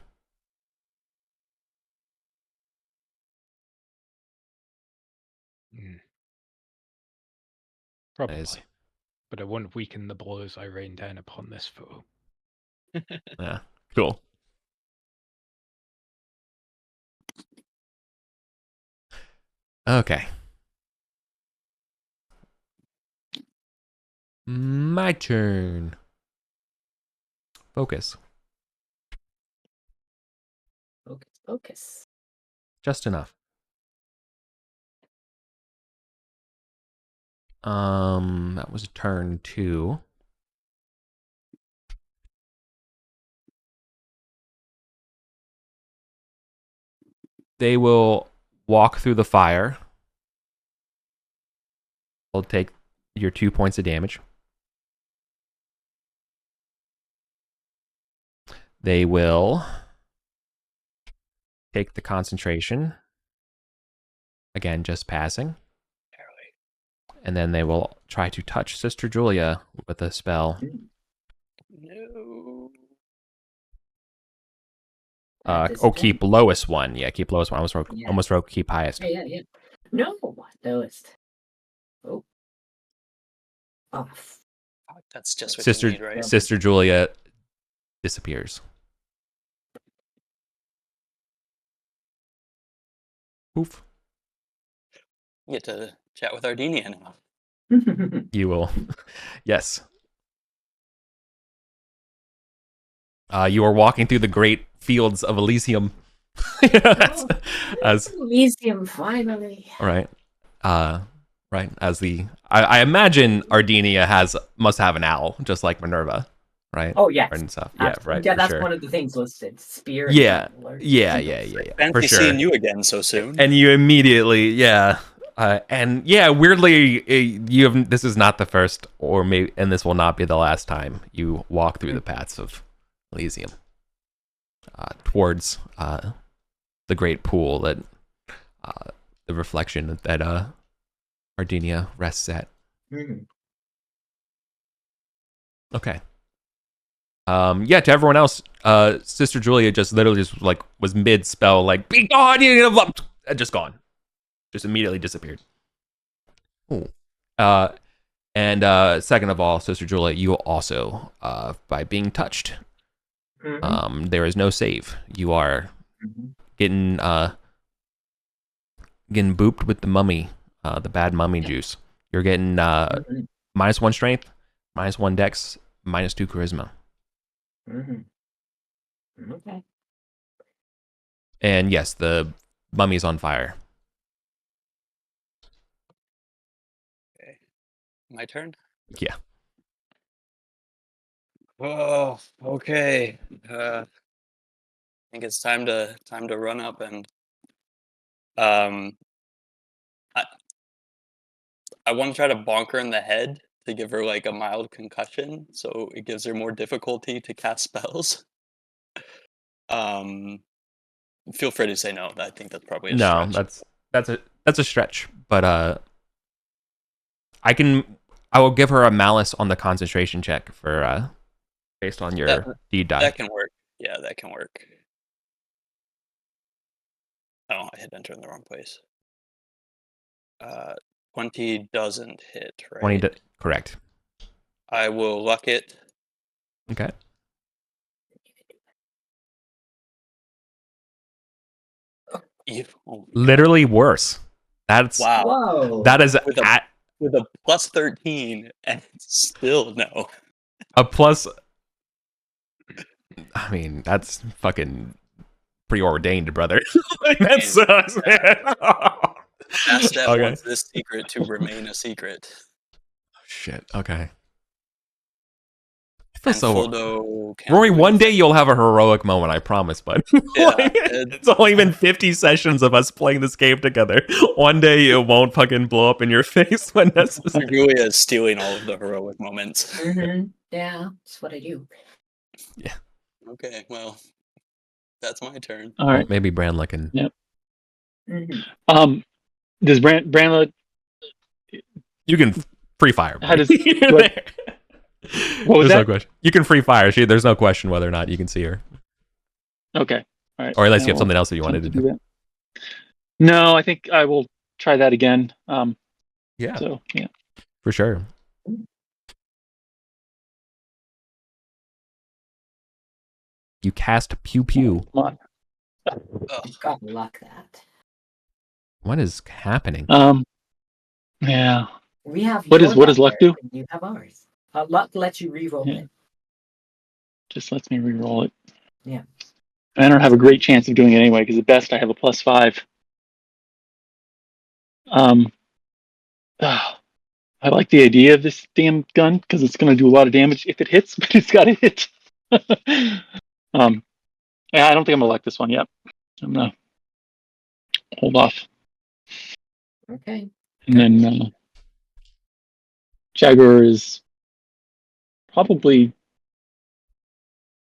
Probably. But it won't weaken the blows I rain down upon this foe. Yeah, cool. Okay. My turn. Focus. Focus. Just enough. That was turn 2. They will walk through the fire. They'll take your 2 points of damage. They will take the concentration. Again, just passing. And then they will try to touch Sister Julia with a spell. No. Keep lowest one. Yeah, keep lowest one. Yeah. Almost wrote keep highest. Yeah. No, lowest. Oh. Off. That's just what Sister you need, right? Sister Julia disappears. Poof. You get to chat with Ardinia now. You will. Yes. You are walking through the great fields of Elysium. as Elysium, finally. Right. Right. As I imagine Ardinia must have an owl, just like Minerva, right? Oh yes. And stuff. Absolutely. Yeah, right. Yeah, that's sure. one of the things listed. Spear. Yeah. And Yeah. Fancy For sure. seeing you again so soon. And you immediately, yeah. And yeah, weirdly, this is not the first, or maybe, and this will not be the last time you walk through the paths of Elysium towards the great pool that the reflection that Ardinia rests at. Mm-hmm. Okay. Yeah, to everyone else, Sister Julia just literally was mid spell, like, be gone, just gone. Just immediately disappeared. Ooh. And second of all, Sister Julia, you also, by being touched, there is no save. You are getting booped with the mummy, the bad mummy juice. You're getting -1 strength, -1 dex, -2 charisma. Okay. And yes, the mummy's on fire. Okay. My turn? Yeah. Oh, okay. I think it's time to run up and I want to try to bonk her in the head to give her like a mild concussion, so it gives her more difficulty to cast spells. Feel free to say no. I think that's probably a stretch. That's a stretch, but I will give her a malice on the concentration check for based on your deed die. That can work. Yeah, that can work. Oh, I hit enter in the wrong place. 20 doesn't hit, right? 20 correct. I will luck it. Okay. Literally worse. That's wow. Whoa. That is with a plus 13 and still no. A plus. I mean, that's fucking preordained, brother. That sucks, man. Ask that wants this secret to remain a secret. Shit. Okay. And so Rory, one day you'll have a heroic moment, I promise, bud. Yeah, it's only been 50 sessions of us playing this game together. One day it won't fucking blow up in your face when necessary. Julia is stealing all of the heroic moments. Yeah, that's what I do. Yeah. Okay, well, that's my turn. All right. Maybe Branla can. Yep. Does Branla? You can free fire. How does? What was that? No question. You can free fire. There's no question whether or not you can see her. Okay. All right. Or unless you have something else that you wanted to do. That. No, I think I will try that again. Yeah. So yeah. For sure. You cast Pew Pew. Come on. You've got luck that. What is happening? Yeah. We have what does luck do? You have ours. Luck lets you reroll Yeah. it. Just lets me re-roll it. Yeah. I don't have a great chance of doing it anyway, because at best I have a +5. I like the idea of this damn gun because it's going to do a lot of damage if it hits, but it's got to hit. Yeah, I don't think I'm gonna like this one yet. I'm gonna hold off, Okay. and then Jaguar is probably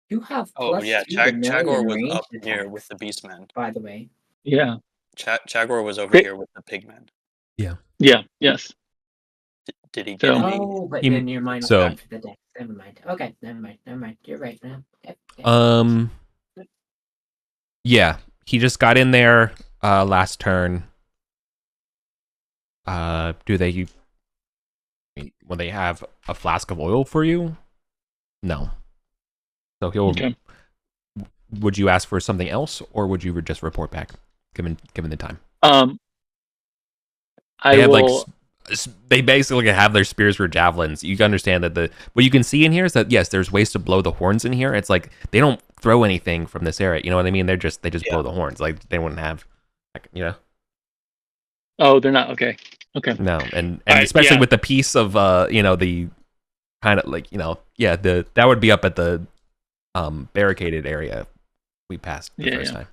You have Oh plus yeah, 2 to melee Jaguar and was ranged up here attacks, with the Beastmen. by the way. yeah. Jaguar was over Great. here with the Pigmen. Yeah, yes. Did he get So- any? Oh, but He- then your mind was so- not for the deck. Never mind. Okay, never mind. You're right now. Okay. Yeah, he just got in there last turn. Will they have a flask of oil for you? No. So he'll. Okay. Would you ask for something else, or would you just report back, given the time? I They have will. they basically have their spears for javelins. You can understand that what you can see in here is that yes, there's ways to blow the horns in here. It's like they don't throw anything from this area. You know what I mean? They just blow the horns. Like they wouldn't have, Oh, they're not okay. Okay. No, and Alright, especially yeah. with the piece of the kind of like that would be up at the barricaded area we passed the first time.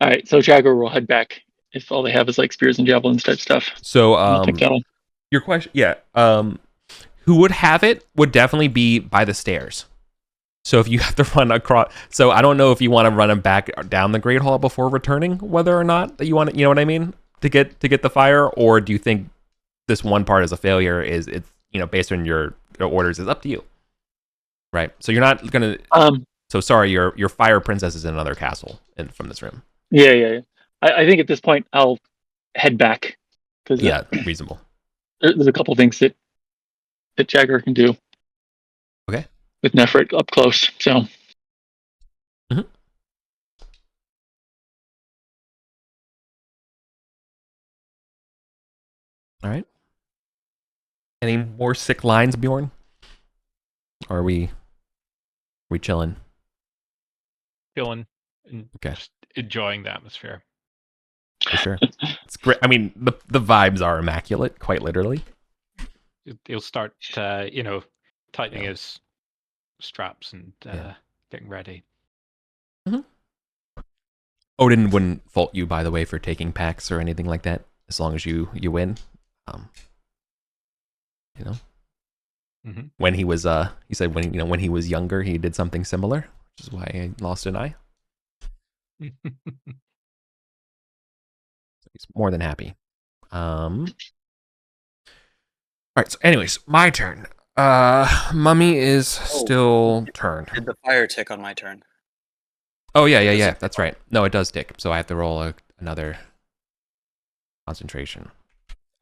All right, so Jaguar will head back if all they have is like spears and javelins type stuff. So I think that'll. your question, who would have it would definitely be by the stairs. So if you have to run across, so I don't know if you want to run him back down the Great Hall before returning, whether or not that you want to, you know what I mean, to get the fire, or do you think this one part is a failure? It's based on your orders is up to you, right? So you're not gonna. So sorry, your fire princess is in another castle from this room. Yeah. I think at this point I'll head back because reasonable. There's a couple things that Jaguar can do. Okay. With Nefrit up close, so. Mm-hmm. All right. Any more sick lines, Bjorn? Or are we chilling? Chilling and Okay. just enjoying the atmosphere. For sure. It's great. I mean, the vibes are immaculate, quite literally. He'll start, tightening his straps and getting ready. Mm-hmm. Odin wouldn't fault you, by the way, for taking packs or anything like that, as long as you win. Mm-hmm. When he was he said when he was younger, he did something similar, which is why he lost an eye. He's more than happy. All right. So, anyways, my turn. Mummy is still turned. Did the fire tick on my turn? Oh yeah. That's right. No, it does tick. So I have to roll another concentration.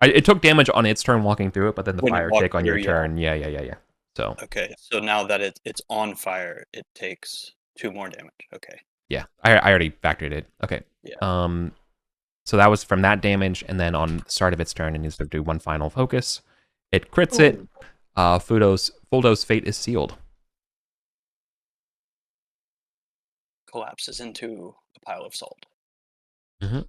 It took damage on its turn walking through it, but then the When it fire walked tick on your through, turn. Yeah. So Okay, so now that it's on fire, it takes 2 more damage. Okay. yeah, I already factored it. Okay. Yeah. So that was from that damage, and then on the start of its turn, it needs to do one final focus. It crits it. Fuldo's fate is sealed. Collapses into a pile of salt. Mm-hmm.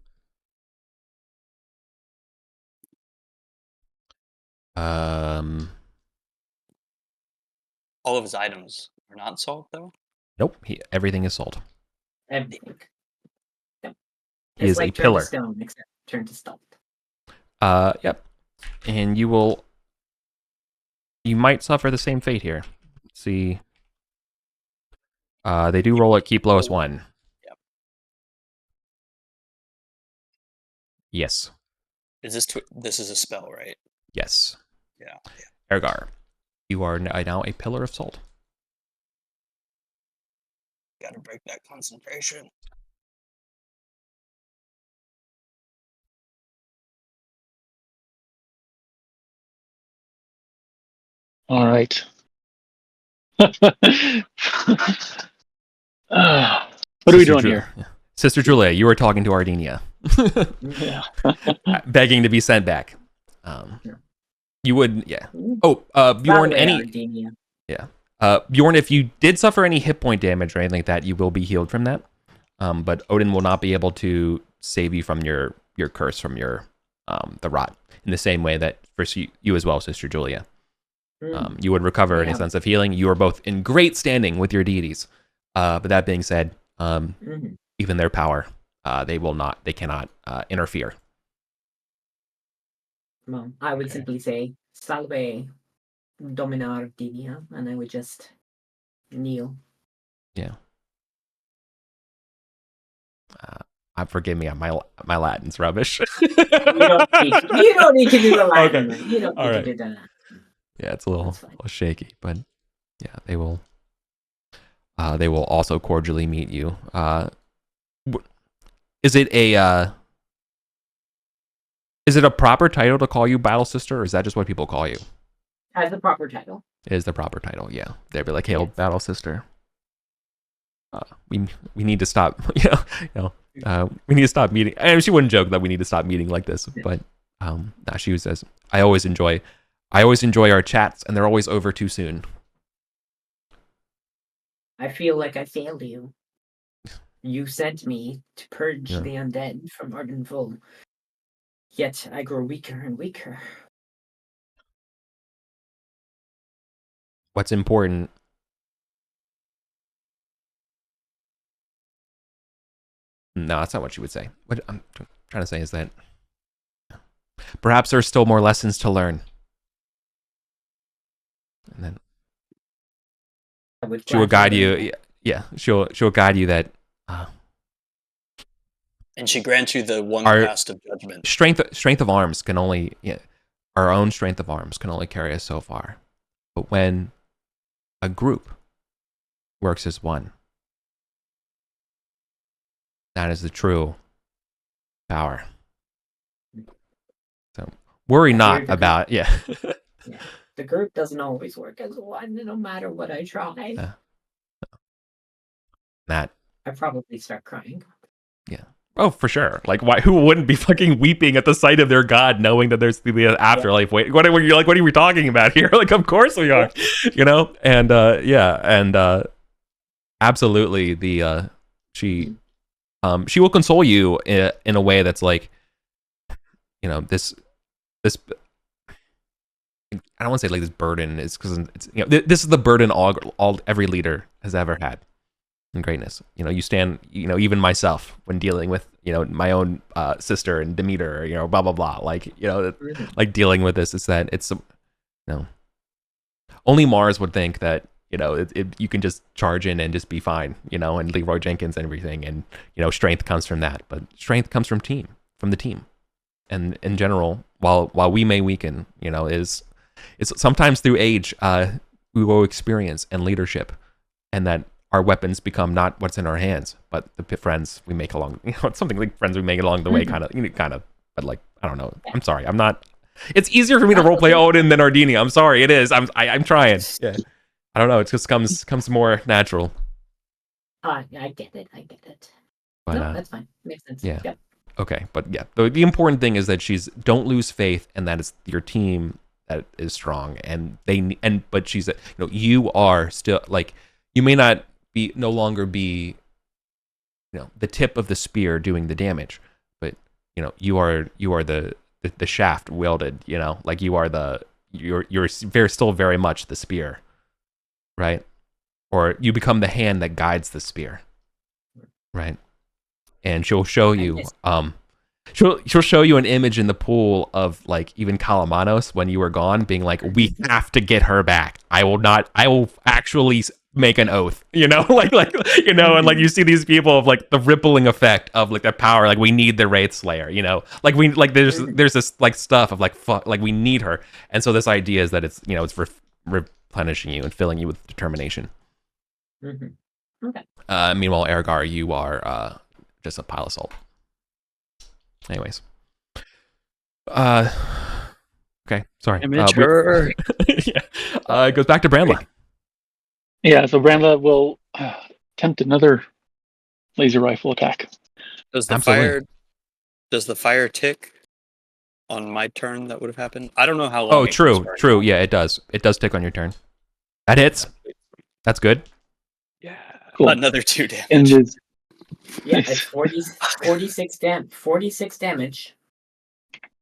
All of his items are not salt, though? Nope. Everything is salt. Everything. Yep. He is like a turn pillar. To stone, except turn to salt. Yep. And you might suffer the same fate here. Let's see. They do roll at keep lowest 1. Yep. Yes. Is this is a spell, right? Yes. Yeah. Ergar, you are now a pillar of salt. Gotta break that concentration. All right. What are we doing here? Sister Julia, you were talking to Ardinia. Yeah. Begging to be sent back. You would, yeah. Ooh. Oh, Bjorn, By the way, any, Ardenia. yeah. Bjorn, if you did suffer any hit point damage or anything like that, you will be healed from that. But Odin will not be able to save you from your curse from your the rot in the same way that for you as well, Sister Julia. You would recover in a sense of healing. You are both in great standing with your deities. But that being said, even their power, they cannot interfere. Well, I would simply say, Salve Domina Ardinia, and I would just kneel. Yeah. Forgive me, my Latin's rubbish. You don't need to do the Latin. Okay. You don't need to do the Latin. Yeah, it's a little shaky, but yeah, they will also cordially meet you. Is it a proper title to call you Battle Sister, or is that just what people call you? As the proper title. It is the proper title, yeah. They'd be like, "Hail, yes. Battle Sister." We need to stop. We need to stop meeting. And she wouldn't joke that we need to stop meeting like this, but she says, I always enjoy our chats, and they're always over too soon. I feel like I failed you. You sent me to purge the undead from Arden Full. Yet I grow weaker and weaker. What's important? No, that's not what she would say. What I'm trying to say is that perhaps there's still more lessons to learn. And then she will guide you. Yeah, she'll guide you that. And she grants you the one cast of judgment. Strength of arms can only, our own strength of arms can only carry us so far. But when a group works as one, that is the true power. So worry not about, The group doesn't always work as one, no matter what I try. Matt. I probably start crying. Yeah. Oh, for sure. Like, why? Who wouldn't be fucking weeping at the sight of their god, knowing that there's the afterlife? Wait, what are we talking about here? Like, of course we are. And absolutely, she will console you in a way that's like, this. I don't want to say like this burden is because it's this is the burden all every leader has ever had. And greatness, you stand, even myself when dealing with, my own sister and Demeter, blah blah blah. Like, like dealing with this is that it's, only Mars would think that, you can just charge in and just be fine, and Leroy Jenkins and everything, and strength comes from that, but strength comes from the team, and in general, while we may weaken, it's sometimes through age, we will experience and leadership, and that. Our weapons become not what's in our hands, but the friends we make along, something like friends we make along the way, kind of, but like, I don't know. I'm sorry. I'm not, it's easier for me to roleplay Odin than Ardinia. I'm sorry. It is. I'm trying. Yeah. I don't know. It just comes more natural. I get it. But, no, that's fine. Makes sense. Yeah. Yep. Okay. But yeah, the important thing is that don't lose faith, and that it's your team that is strong, but she's, you are still like, you may not no longer be the tip of the spear doing the damage, but you are the shaft wielded, like you are you're still very much the spear, right? Or you become the hand that guides the spear, right? And she'll show you she'll show you an image in the pool of like even Kalamanos when you were gone, being like, we have to get her back. I will actually make an oath, and like you see these people of like the rippling effect of like their power, like we need the Wraith Slayer, like there's this like stuff of like fuck, like we need her, and so this idea is that it's it's replenishing you and filling you with determination. Okay. Meanwhile, Ergar, you are just a pile of salt. Anyways, okay, sorry. It goes back to Brandla. Yeah, so Brandla will attempt another laser rifle attack. Does the fire tick on my turn that would have happened. I don't know how long. Oh, it true, goes for true. now. Yeah, it does. It does tick on your turn. That hits. That's good. Yeah. Cool. Another 2 damage. And there's Yeah, it's 46 damage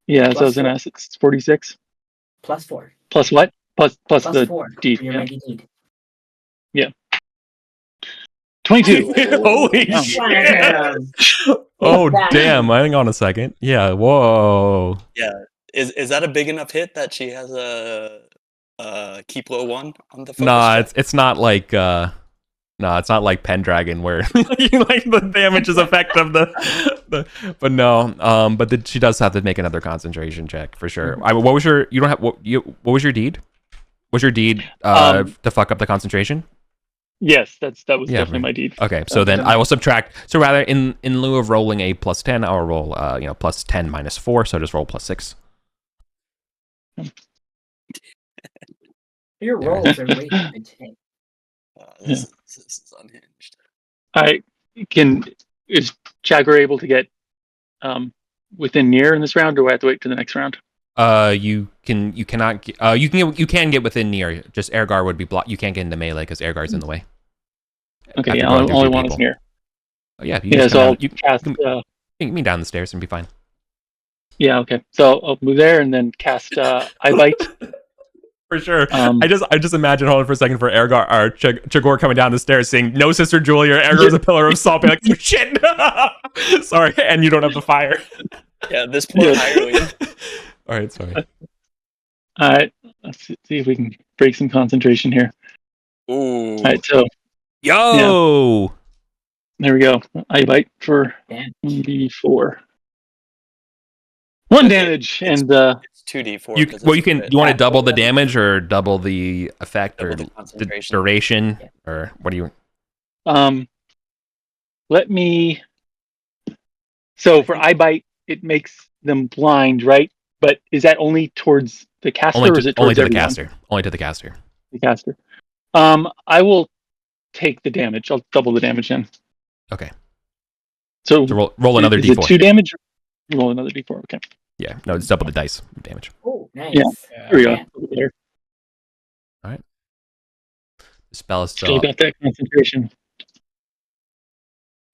yeah, so I Plus was gonna ask, it's 46 plus 4. plus what? Plus Plus the 4 deed. for your Yeah. mighty deed. 22. Holy Wow. shit! Oh That- damn! Hang on a second. Yeah. Whoa. Yeah. Is that a big enough hit that she has a keep low 1 on the focus Nah, check? it's not like it's not like Pendragon where like the damage is effective. But no. She does have to make another concentration check for sure. What was your? You don't have what was your deed? Was your deed to fuck up the concentration? Yes, that was Yeah, definitely my deed. Okay, so then I will subtract. So rather, in lieu of rolling a +10, I'll roll plus 10 minus 4. So just roll +6. Your rolls are way good today. This is unhinged. Is Jagger able to get within near in this round, or do I have to wait to the next round? You can get within near. Just Ergar would be blocked. You can't get into melee because Ergar's in the way. Okay, After yeah, going through only two one is people. near. Oh, yeah, you Yeah, just so I'll you cast. can meet down the stairs and be fine. Yeah, okay. So I'll move there and then cast I Bite. For sure. Um, I just imagine holding for a second for Ergar or Chagor coming down the stairs saying, "No, Sister Julia, Ergar's a pillar of salt." Be like, "Oh, shit." Sorry, and you don't have the fire. Yeah, this poor Yeah. hireling. All right, sorry. All right, let's see if we can break some concentration here. Ooh. All right, so Yo. there we go. I Bite for Damn. 1d4. 1 damage, It's- and It's 2d4. You 'cause well, it's you can. a bit. You want to Yeah, double the double damage or double the effect Double or the the concentration. duration Yeah. or what do you? let me. So for I Bite, it makes them blind, right? But is that only towards the caster, or is it only towards to the everyone? caster. Only to the caster. The caster. I will take the damage. I'll double the damage then. Okay. So So roll another is it d4. 2 damage? Roll another d4. Okay. Yeah. No, it's double the dice damage. Oh, nice. Yeah. Here we go. Yeah. Over there. The spell is Still still. got that concentration.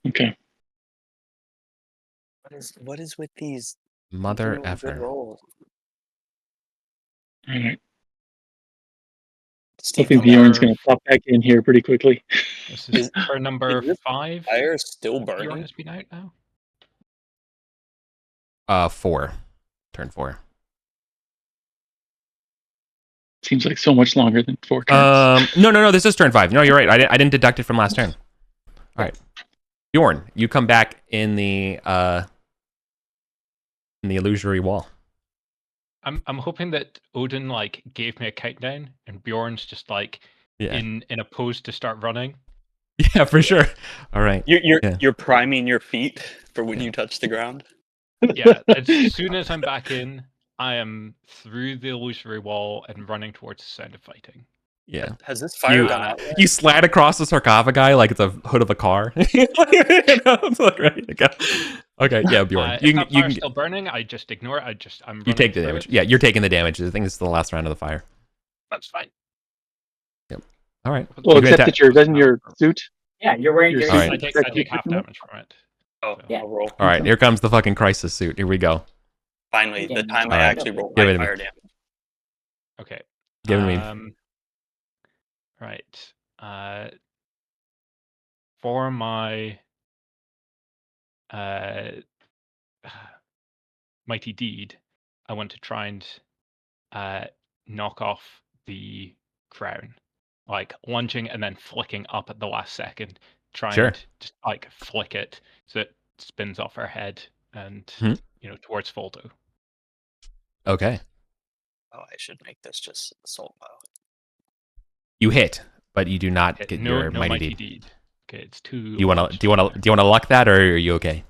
Okay. What is with these Mother continual good effer. rolls? All right. Steve, Hoping Bjorn's going to pop back in here pretty quickly. This is for number is this 5. fire is still Bjorn burning. has been out now. 4. Turn 4. Seems like so much longer than 4 turns. No. This is turn 5. No, you're right. I didn't deduct it from last turn. All right, Bjorn, you come back in the illusory wall. I'm hoping that Odin like gave me a countdown and Bjorn's just like Yeah. in a pose to start running. Yeah, for sure. All right. You're priming your feet for when you touch the ground. Yeah, as soon as I'm back in, I am through the illusory wall and running towards the sound of fighting. Yeah. Has this fire You- gone out yet? You slide across the sarcophagi like it's a hood of a car. It's like ready to go. Okay, yeah, Bjorn. If You that can fire's still burning, I just ignore it. I'm you take the running damage. through it. Yeah, you're taking the damage. I think it's the last round of the fire. That's fine. All right. Well, You can except attack- that you're in your suit. Yeah, you're wearing Your your suit. Alright. I take half damage from it. Oh, Yeah. I'll roll. All right, here comes the fucking crisis suit. Here we go. Finally, the time I Alright. actually roll Give my it to me. fire damage. Okay. Give it to me. Right. For my mighty deed, I want to try and knock off the crown, like lunging and then flicking up at the last second, trying Sure. to just like flick it so it spins off her head and Mhm. towards Foldo. Okay. Oh, I should make this just assault pile. You hit, but you do not Okay, get no, your no mighty deed. deed. Okay, it's too. Do you want to luck that, or are you okay?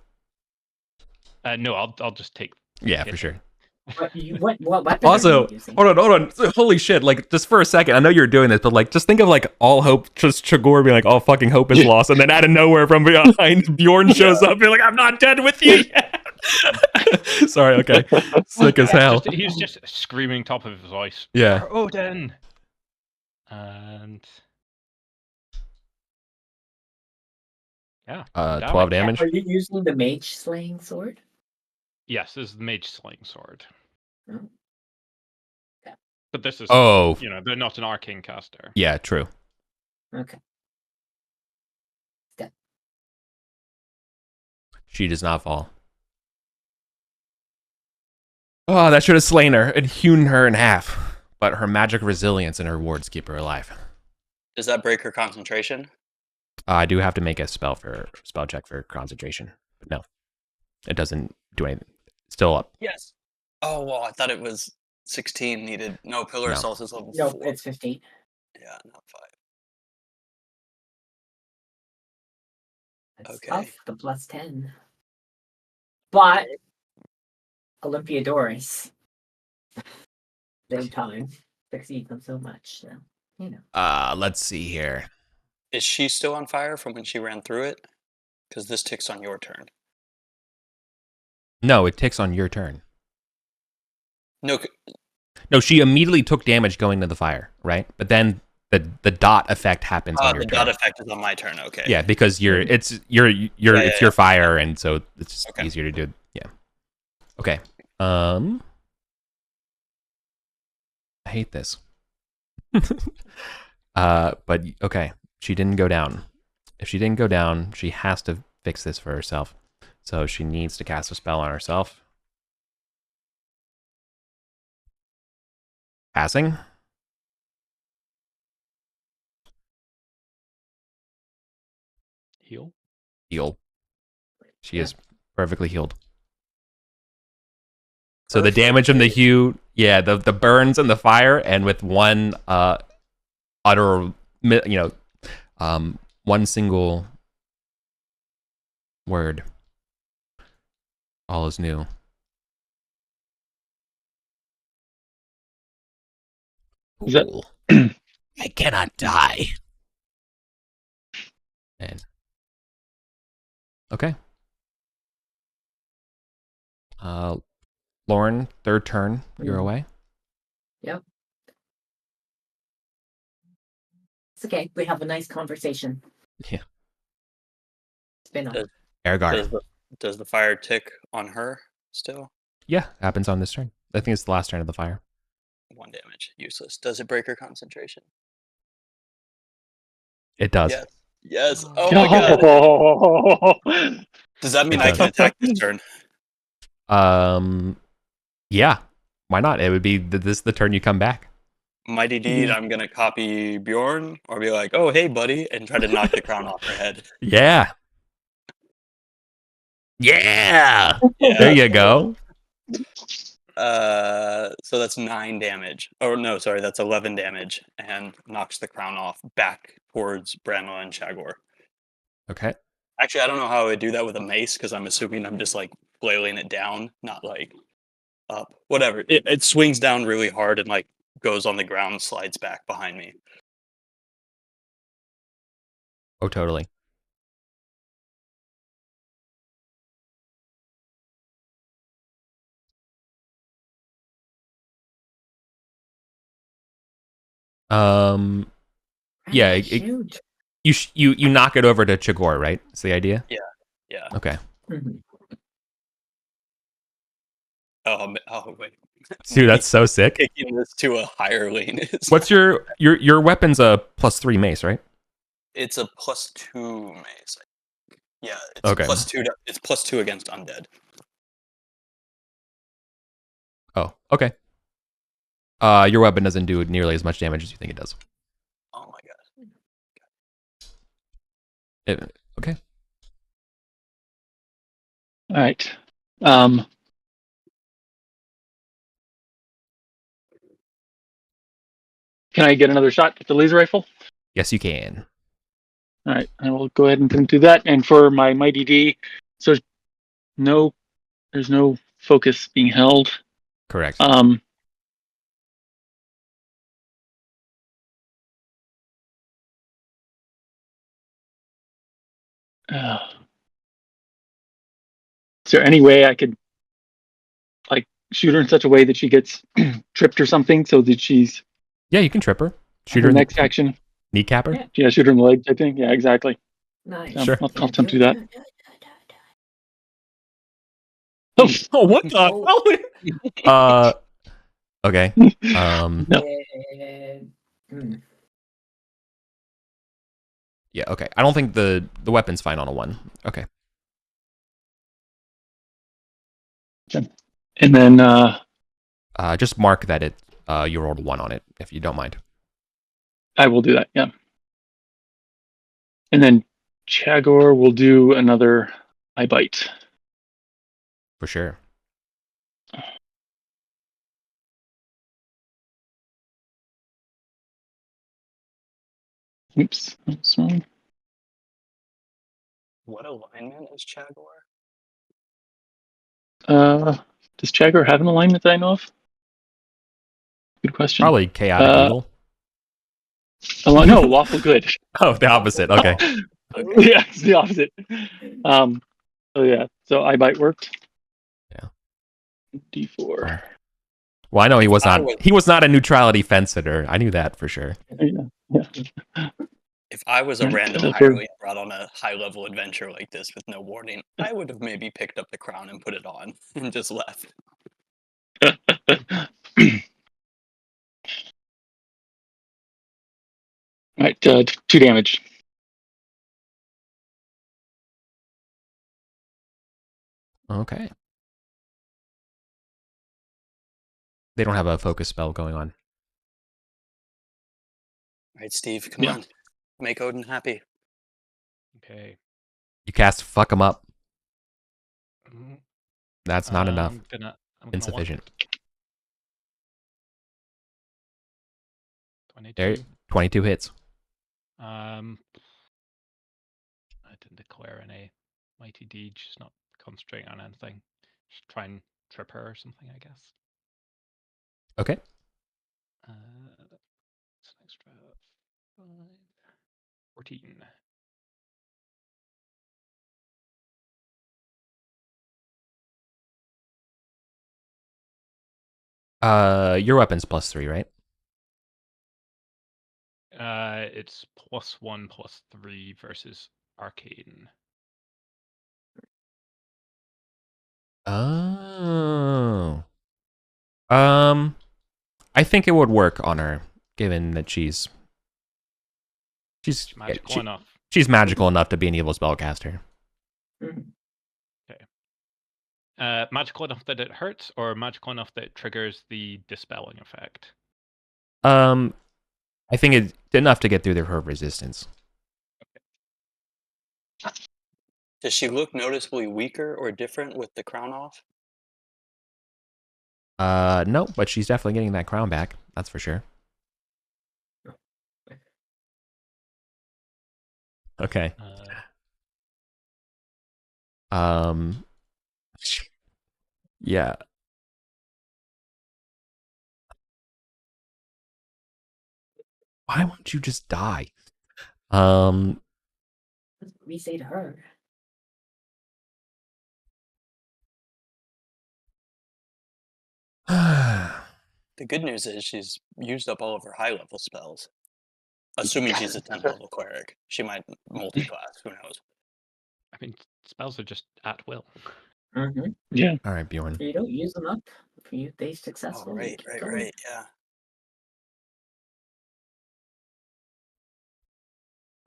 No, I'll just take. Yeah, hit for it. sure. What weapon Also, are you using? hold on. So, holy shit! Like, just for a second, I know you're doing this, but like, just think of like all hope. Just Chagor being like, "All fucking hope is lost," and then out of nowhere from behind, Bjorn shows up, being like, "I'm not done with you yet." Sorry, okay. Sick as hell. He's just screaming top of his voice. Yeah. For Odin! And... Yeah. 12 damage. Are you using the mage slaying sword? Yes, this is the mage slaying sword. Oh. But this is, Oh, you know, they're not an arcane caster. yeah, true. Okay. She does not fall. Oh, that should have slain her and hewn her in half. But her magic resilience and her wards keep her alive. Does that break her concentration? I do have to make a spell check for concentration. But no, it doesn't do anything. Still up. Yes. Oh, well, I thought it was 16 needed. No, Pillar No. Assault is level No, 4. it's 15. Yeah, not 5. It's Okay. tough, the plus 10. But Olympiadores, same time, succeed them so much. So, you know. Let's see here. Is she still on fire from when she ran through it? Because this ticks on your turn. No, it ticks on your turn. No, No, she immediately took damage going to the fire, right? But then the dot effect happens on your the turn. dot effect is on my turn. Okay. Yeah, because it's your fire, and so it's just easier to do. Yeah. Okay. I hate this. But okay, she didn't go down. If she didn't go down, she has to fix this for herself. So she needs to cast a spell on herself. Passing. Heal? Heal. She is perfectly healed. So the damage from the hue, the burns and the fire, and with one utter, one single word, all is new. Is that- Cool. I cannot die. And okay. Lauren, third turn, you're away. Yep. It's okay. We have a nice conversation. Yeah. It's been on. Ergar. Does the fire tick on her still? Yeah, happens on this turn. I think it's the last turn of the fire. 1 damage. Useless. Does it break her concentration? It does. Yes. Yes. Oh my god. Does that mean I can attack this turn? Yeah. Why not? It would be this the turn you come back. Mighty Deed, I'm gonna copy Bjorn or be like, oh hey buddy, and try to knock the crown off her head. Yeah. Yeah. There you go. So that's 9 damage. Oh no, sorry, that's 11 damage, and knocks the crown off back towards Branla and Chagor. Okay. Actually, I don't know how I would do that with a mace because I'm assuming I'm just like flailing it down, not like up. Whatever. It swings down really hard and like goes on the ground, slides back behind me. Oh, totally. Yeah, Shoot. you knock it over to Chagor, right? That's the idea? Yeah. Okay. Mhm. Oh wait. Dude, that's so sick. Taking this to a higher lane is. What's your weapon's a +3 mace, right? It's a +2 mace. Yeah, it's Okay. +2. It's +2 against undead. Oh, okay. Your weapon doesn't do nearly as much damage as you think it does. Oh my god. Okay. All right. Can I get another shot with the laser rifle? Yes, you can. All right, I will go ahead and do that. And for my Mighty D, so there's no focus being held. Correct. Is there any way I could like shoot her in such a way that she gets tripped or something, so that she's Yeah, you can trip her. Shoot her her in next the action? kneecap her. Yeah. Yeah, shoot her in the leg type thing. Yeah, exactly. Nice. Sure. I'll Yeah, attempt to do do that. it. Oh, Oh, what the hell? Okay. No. Yeah, okay. I don't think the weapon's fine on a 1. Okay. And then Just mark that you rolled a 1 on it, if you don't mind. I will do that. Yeah. And then Chagor will do another I bite. For sure. Oops, that's wrong. What alignment is Chagor? Does Chagor have an alignment that I know of? Good question. Probably chaotic evil. Oh no, lawful good. Oh, the opposite. Okay. Yeah, it's the opposite. So yeah, so I bite worked. Yeah. D4. Well, I know he was I not. would- He was not a neutrality fence sitter. I knew that for sure. Yeah. If I was a Right, random for- hireling brought on a high level adventure like this with no warning, I would have maybe picked up the crown and put it on and just left. Right, 2 damage. Okay. They don't have a focus spell going on. All right, Steve, come Yeah. on. Make Odin happy. Okay. You cast fuck them up. Mhm. That's not enough. I'm gonna Insufficient. want 22. There, 22 hits. I didn't declare any mighty deed. She's not concentrating on anything. Just try and trip her or something, I guess. Okay. That's an extra 5. 14. Your weapon's +3, right? It's +1 +3 versus arcane. Oh. I think it would work on her, given that she's Magical enough. she's magical enough to be an evil spellcaster. Magical enough that it hurts, or magical enough that it triggers the dispelling effect? I think it's enough to get through her resistance. Does she look noticeably weaker or different with the crown off? No, but she's definitely getting that crown back. That's for sure. Okay. Yeah. Why won't you just die? That's what we say to her. The good news is she's used up all of her high level spells. Assuming she's a 10th level cleric. She might multi-class, who knows? I mean, spells are just at will. Mm-hmm. Yeah. All right, Bjorn. If you don't use them up, if they successful. Oh, right,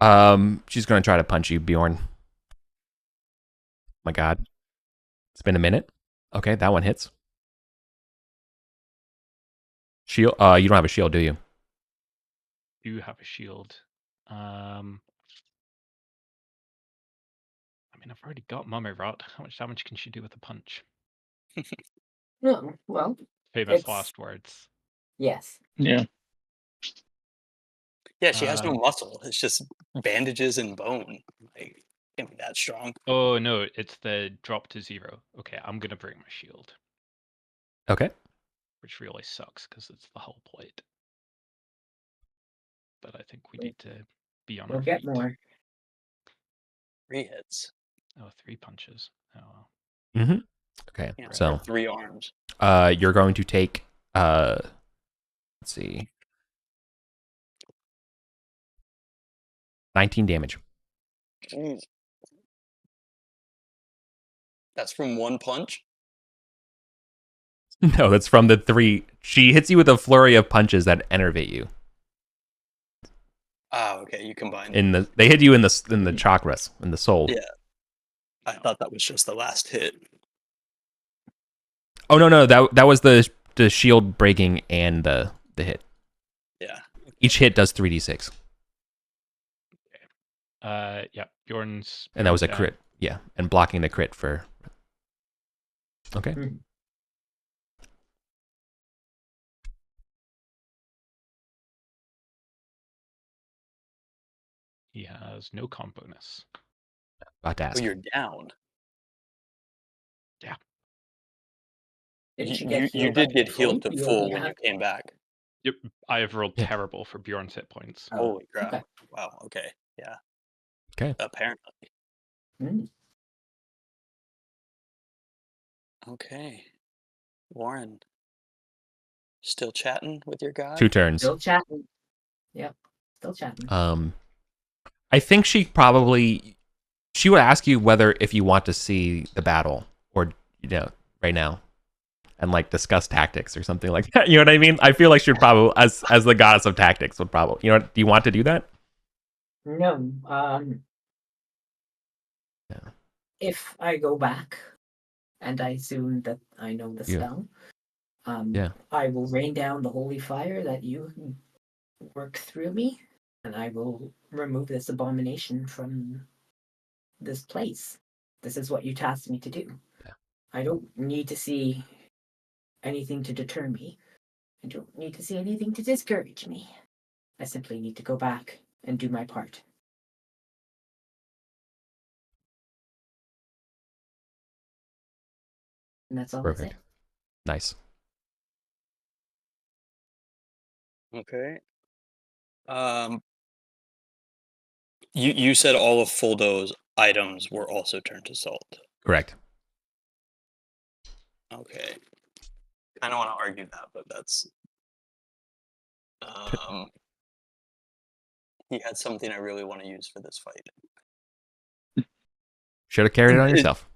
yeah. She's gonna try to punch you, Bjorn. My God. It's been a minute. Okay, that one hits. Shield. You don't have a shield, do you? Do have a shield. I mean, I've already got Mummy Rot. How much damage can she do with a punch? No, well, Famous It's- last words. yes. Yeah. Yeah, she has no muscle. It's just bandages and bone. Like, can't be that strong. Oh no, it's the drop to 0. Okay, I'm gonna bring my shield, Okay. which really sucks because it's the hull plate. But I think we need to be on We'll our get feet. more. 3 hits. Oh, 3 punches. Oh well. Mm-hmm. Okay, Yeah, so 3 arms. you're going to take let's see, 19 damage. Jeez. That's from 1 punch? No, that's from the 3. She hits you with a flurry of punches that enervate you. Ah, okay, you combined. They hit you in the chakras, in the soul. Yeah. I thought that was just the last hit. Oh no, that was the shield breaking and the hit. Yeah. Each hit does 3d6. Yeah, Bjorn's. And that was a down. crit. Yeah, and blocking the crit for. Okay. He has no comp bonus. About to Oh, ask. you're down. Yeah. Didn't You did get healed to full when Yeah. you came back. Yep, I have rolled Yeah. terrible for Bjorn's hit points. Holy crap. Okay. Wow, okay. Yeah. Okay. Apparently. Mm. Okay. Warren. Still chatting with your guy? 2 turns. Still chatting. Yep. Still chatting. I think she would ask you whether if you want to see the battle or right now and like discuss tactics or something like that. You know what I mean? I feel like she'd probably as the goddess of tactics would probably, do you want to do that? No. Yeah. If I go back and I assume that I know the spell, Yeah. I will rain down the holy fire that you work through me, and I will remove this abomination from this place. This is what you tasked me to do. Yeah. I don't need to see anything to deter me. I don't need to see anything to discourage me. I simply need to go back and do my part. And that's all. Perfect. Nice. Okay. You said all of Fuldo's items were also turned to salt. Correct. Okay. I don't want to argue that, but that's he had something I really want to use for this fight. Should have carried it on yourself.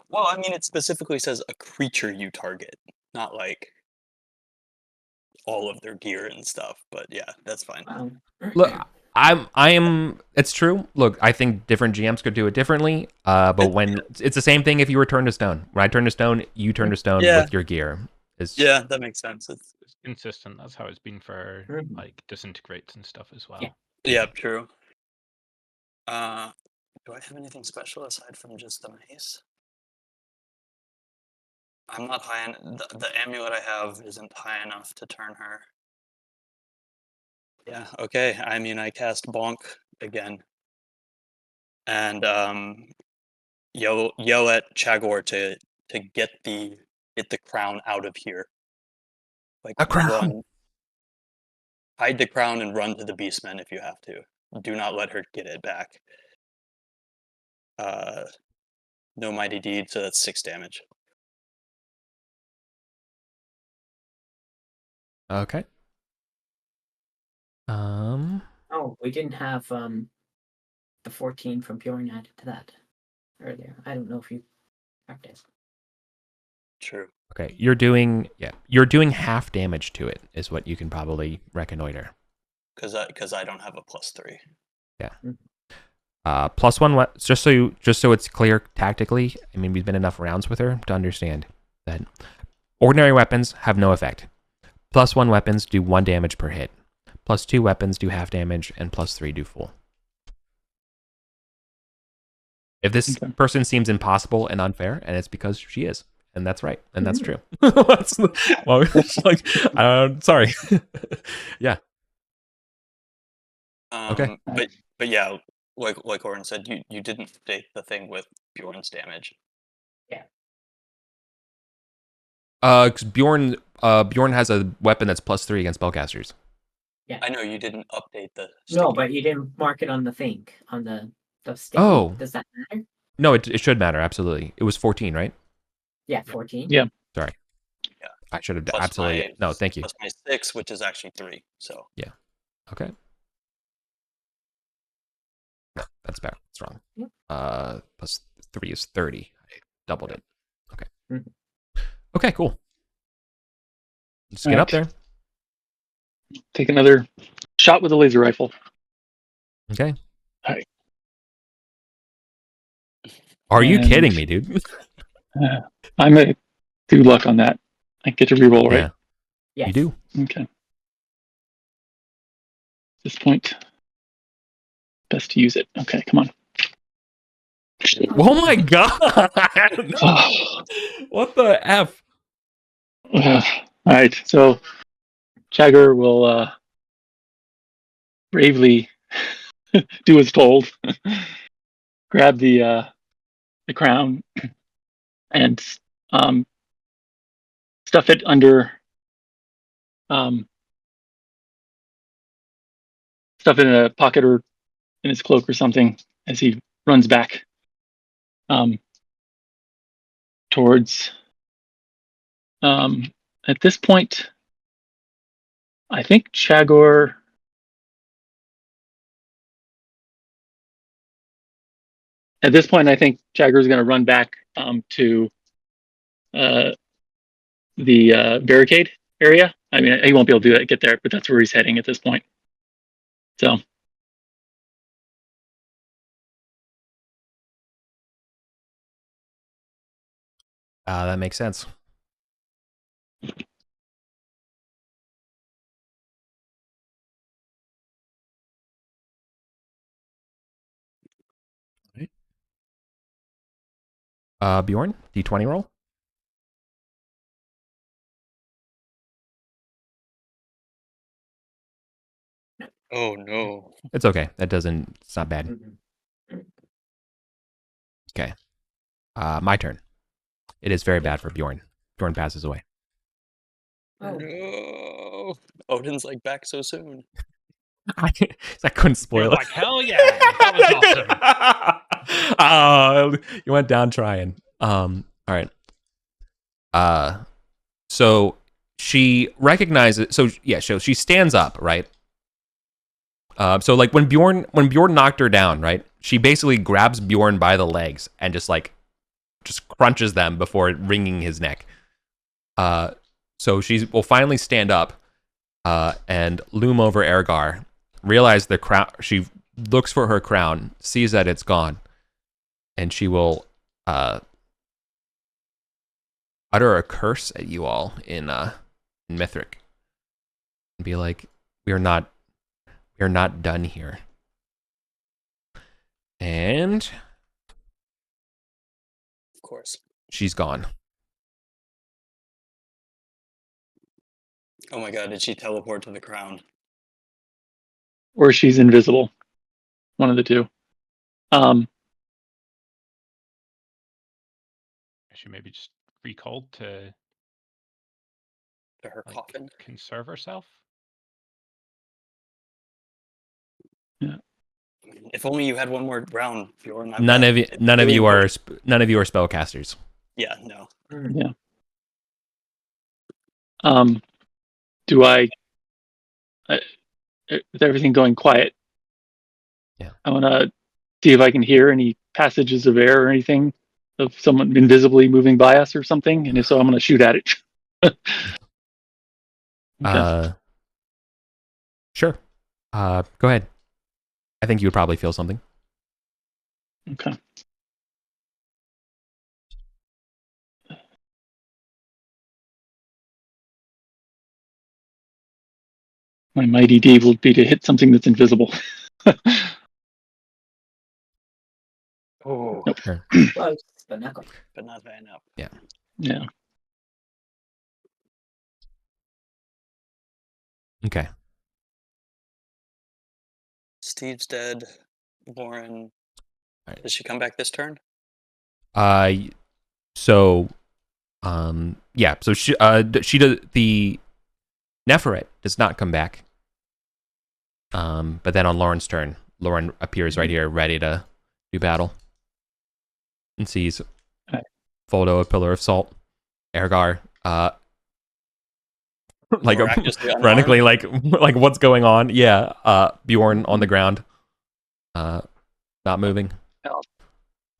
Well, I mean, it specifically says a creature you target, not like all of their gear and stuff. But yeah, that's fine. Look, it's true. Look, I think different GMs could do it differently. But when it's the same thing if you were turned to stone. When I turn to stone, you turn to stone with your gear. Yeah, that makes sense. It's consistent. That's how it's been for like disintegrates and stuff as well. Yeah, true. Do I have anything special aside from just the mace? I'm not high the amulet I have isn't high enough to turn her. Yeah, okay. I mean, I cast Bonk again. And yell at Chagor to get the crown out of here. Like a crown. Run. Hide the crown and run to the beastmen if you have to. Do not let her get it back. No mighty deed, so that's 6 damage. Okay. Oh, we didn't have the 14 from Bjorn added to that earlier. I don't know if you practiced. True. Okay, you're doing half damage to it is what you can probably reconnoiter. Because I don't have a +3. Yeah. +1 just so it's clear tactically. I mean, we've been enough rounds with her to understand that ordinary weapons have no effect. +1 weapons do 1 damage per hit. +2 weapons do half damage, and +3 do full. If this person seems impossible and unfair, and it's because she is, and that's right, and that's true. Sorry. Yeah. Okay. But yeah, like Oren said, you didn't update the thing with Bjorn's damage. Yeah. 'Cause Bjorn has a weapon that's +3 against spellcasters. Yeah. I know you didn't update the. No, but you didn't mark it on the thing on the sticky. Oh. Does that matter? No, it should matter, absolutely. It was 14, right? Yeah, 14. Yeah. Sorry. Yeah. I should have Plus absolutely... No, thank you. Plus my 6, which is actually 3. So Okay. No, that's bad. That's wrong. Yep. Plus 3 is 30. I doubled it. Okay. Mhm. Okay, cool. Just get All up there. Take another shot with a laser rifle. Okay. All right. Are you And- kidding me, dude? I'm a 2 luck on that. I get to reroll, right? Yeah, Yes. you do. Okay. At this point, best to use it. Okay, come on. Oh my god! What the F? All right, so Chagger will bravely do as told. Grab the crown and stuff it under stuff it in a pocket or in his cloak or something as he runs back towards at this point I think Chagor is going to run back to the barricade area. I mean, he won't be able to get there, but that's where he's heading at this point. So, That makes sense. Bjorn, D20 roll. Oh no. It's okay. It's not bad. Mhm. Okay. My turn. It is very bad for Bjorn. Bjorn passes away. Oh. No. Odin's like back so soon. I couldn't spoil You're it. like, hell yeah, that was awesome. You went down trying. All right. So she recognizes. So she stands up, right? So like when Bjorn knocked her down, right? She basically grabs Bjorn by the legs and just crunches them before wringing his neck. So she will finally stand up and loom over Ergar. Realize the crown. She looks for her crown, sees that it's gone, and she will utter a curse at you all in Mithric, and be like, "We are not done here." And Of course. she's gone. Oh my god, did she teleport to the crown? or she's invisible. One of the two. She maybe just recalled to To her like, coffin? conserve herself. If only you had one more round, Bjorn. None of you are spellcasters. Yeah, no. Yeah. Do I? With everything going quiet, Yeah. I want to see if I can hear any passages of air or anything of someone invisibly moving by us or something. And if so, I'm going to shoot at it. Okay. Sure. Go ahead. I think you would probably feel something. Okay. My mighty deed will be to hit something that's invisible. Oh, Nope. Sure. Close, but not quite. but not that enough. Yeah. Okay. Steve's dead. Lauren. Right. Does she come back this turn? So, yeah. So she does the Neferet does not come back. But then on Lauren's turn, Lauren appears right here, ready to do battle. and sees Okay. Foldo, a pillar of salt, Ergar, like Miraculously unharmed? frantically, like what's going on? Yeah, Bjorn on the ground, not moving.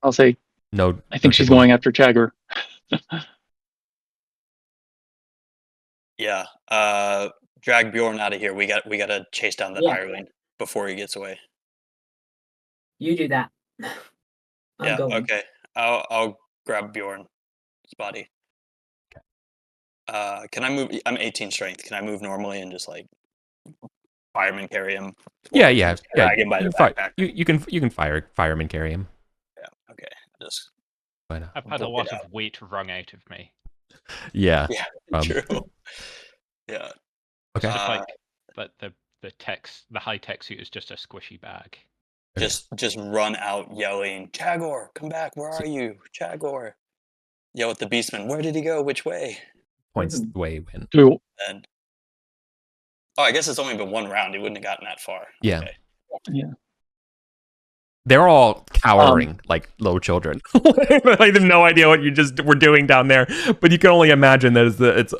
I'll say, No, I think she's going after Chagger. Yeah. Drag Bjorn out of here. We gotta chase down that Yeah. hireling before he gets away. You do that. I'm Yeah. going. Okay. I'll grab Bjorn's body. Can I move? I'm 18 strength. Can I move normally and just like fireman carry him? Yeah, Or yeah, just yeah. drag him by You, the can backpack? you can fireman carry him. Yeah. Okay. Just But, I've had a Book lot it of weight wrung out of me. yeah. yeah. True. Yeah. Okay. It's like but the high tech suit is just a squishy bag. Okay. Just run out yelling, Chagor, come back! Where are you, Chagor? Yell at the beastman. Where did he go? Which way? Points the way he went. Do And I guess it's only been one round. He wouldn't have gotten that far. Yeah. Okay. They're all cowering like little children. They have no idea what you just were doing down there. But you can only imagine that it's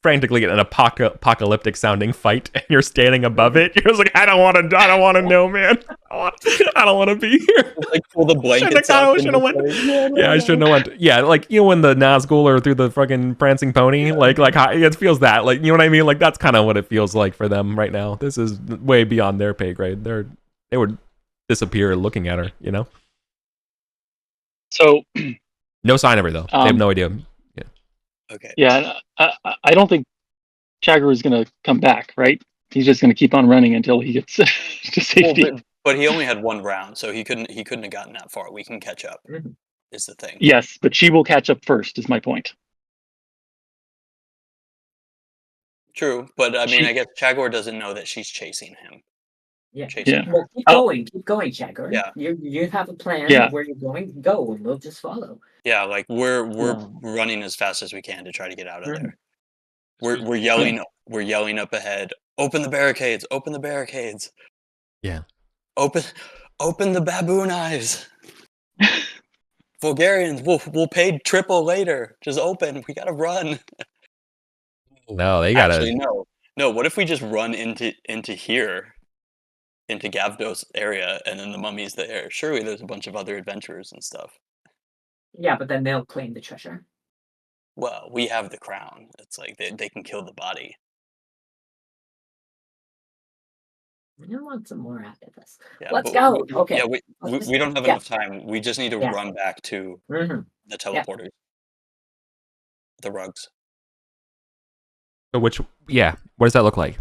frantically an apocalyptic sounding fight, and you're standing above it. You're just like, I don't want to know, man. I don't want to be here. Like pull the blankets up. I shouldn't have went. Yeah, like when the Nazgul are through the fucking prancing pony, like it feels that, like, you know what I mean? Like that's kind of what it feels like for them right now. This is way beyond their pay grade. They would disappear looking at her, you know. So No sign of her though. They have no idea. Okay. yeah, I don't think Chagger is going to come back, right? He's just going to keep on running until he gets to safety. But he only had one round, so he couldn't have gotten that far. We can catch up. Is the thing. Yes, but she will catch up first, is my point. True, but I mean, I guess Chagor doesn't know that she's chasing him. Yeah. Chasing her. Well, keep going, Chagger. Yeah. You have a plan Yeah. of where you're going. Go, and we'll just follow. Yeah, like we're Yeah. running as fast as we can to try to get out of Mhm. there. We're yelling up ahead. Open the barricades! Open the barricades! Yeah. Open the baboon eyes. Vulgarians, we'll pay triple later. Just open. We gotta run. No, they gotta. Actually, no. What if we just run into here, into Gavdos area, and then the mummy's there? Surely there's a bunch of other adventurers and stuff. Yeah, but then they'll claim the treasure. Well, we have the crown. It's like they can kill the body. I want some more after this. Yeah, Let's but go. Okay. Yeah, we don't have Yeah. enough time. We just need to Yeah. run back to Mhm. the teleporters, the rugs. So what does that look like?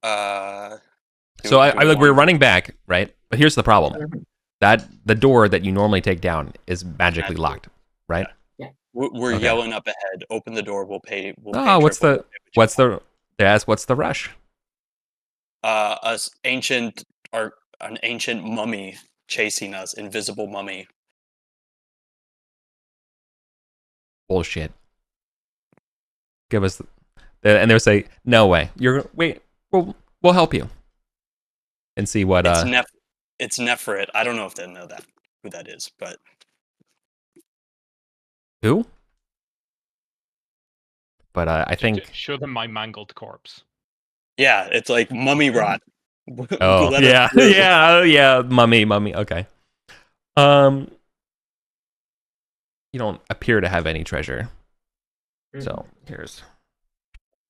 So I look, we're running back, right? But here's the problem: Mhm. that the door that you normally take down is magically locked, right? We're Okay. yelling up ahead. Open the door. We'll pay. Oh, what's triple. what's the rush? An ancient mummy chasing us, invisible mummy. Bullshit. Give us, and they'll say, no way. We'll help you, and see what. It's Nefrit. I don't know if they know who that is, but Who? But I think. Show them my mangled corpse. yeah, it's like mummy rot. Oh Let us yeah, through. yeah, mummy. Okay. You don't appear to have any treasure, so here's.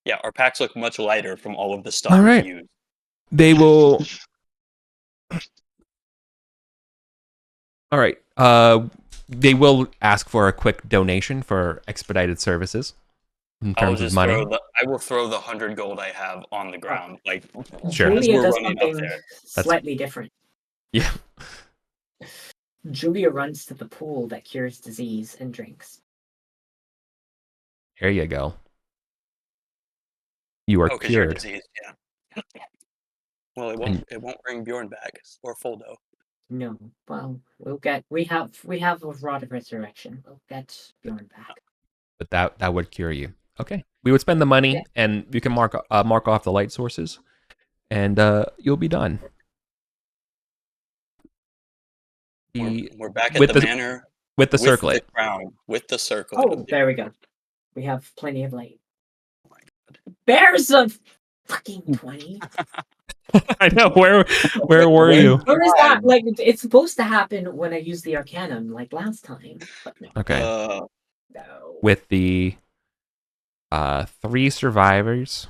Yeah, our packs look much lighter from all of the stuff All right. we use. They will. All right. They will ask for a quick donation for expedited services in terms of money. I will throw the 100 gold I have on the ground. Like, Sure. as Julia we're does running up something there. slightly different. Yeah. Julia runs to the pool that cures disease and drinks. There you go. You are 'Cause you're cured. diseased, yeah. Well, it won't bring Bjorn back or Foldo. No, well, we have a rod of resurrection. We'll get Bjorn back. But that would cure you. Okay. We would spend the money, Yeah. and you can mark off the light sources, and you'll be done. We're back at with the the manor with the with circlet. the crown, with the circlet. Oh, there we go. We have plenty of light. Bears of fucking 20. I know. Where were you? Where is that? Like, it's supposed to happen when I use the Arcanum, like last time. But no. Okay. No. With the 3 survivors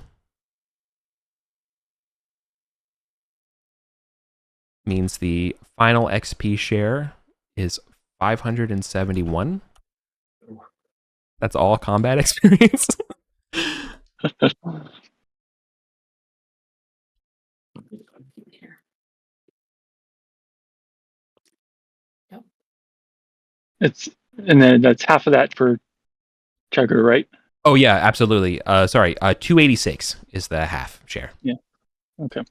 means the final XP share is 571. That's all combat experience. And then that's half of that for Chugger, right? Oh yeah, absolutely. Sorry, 286 is the half share. Yeah. Okay.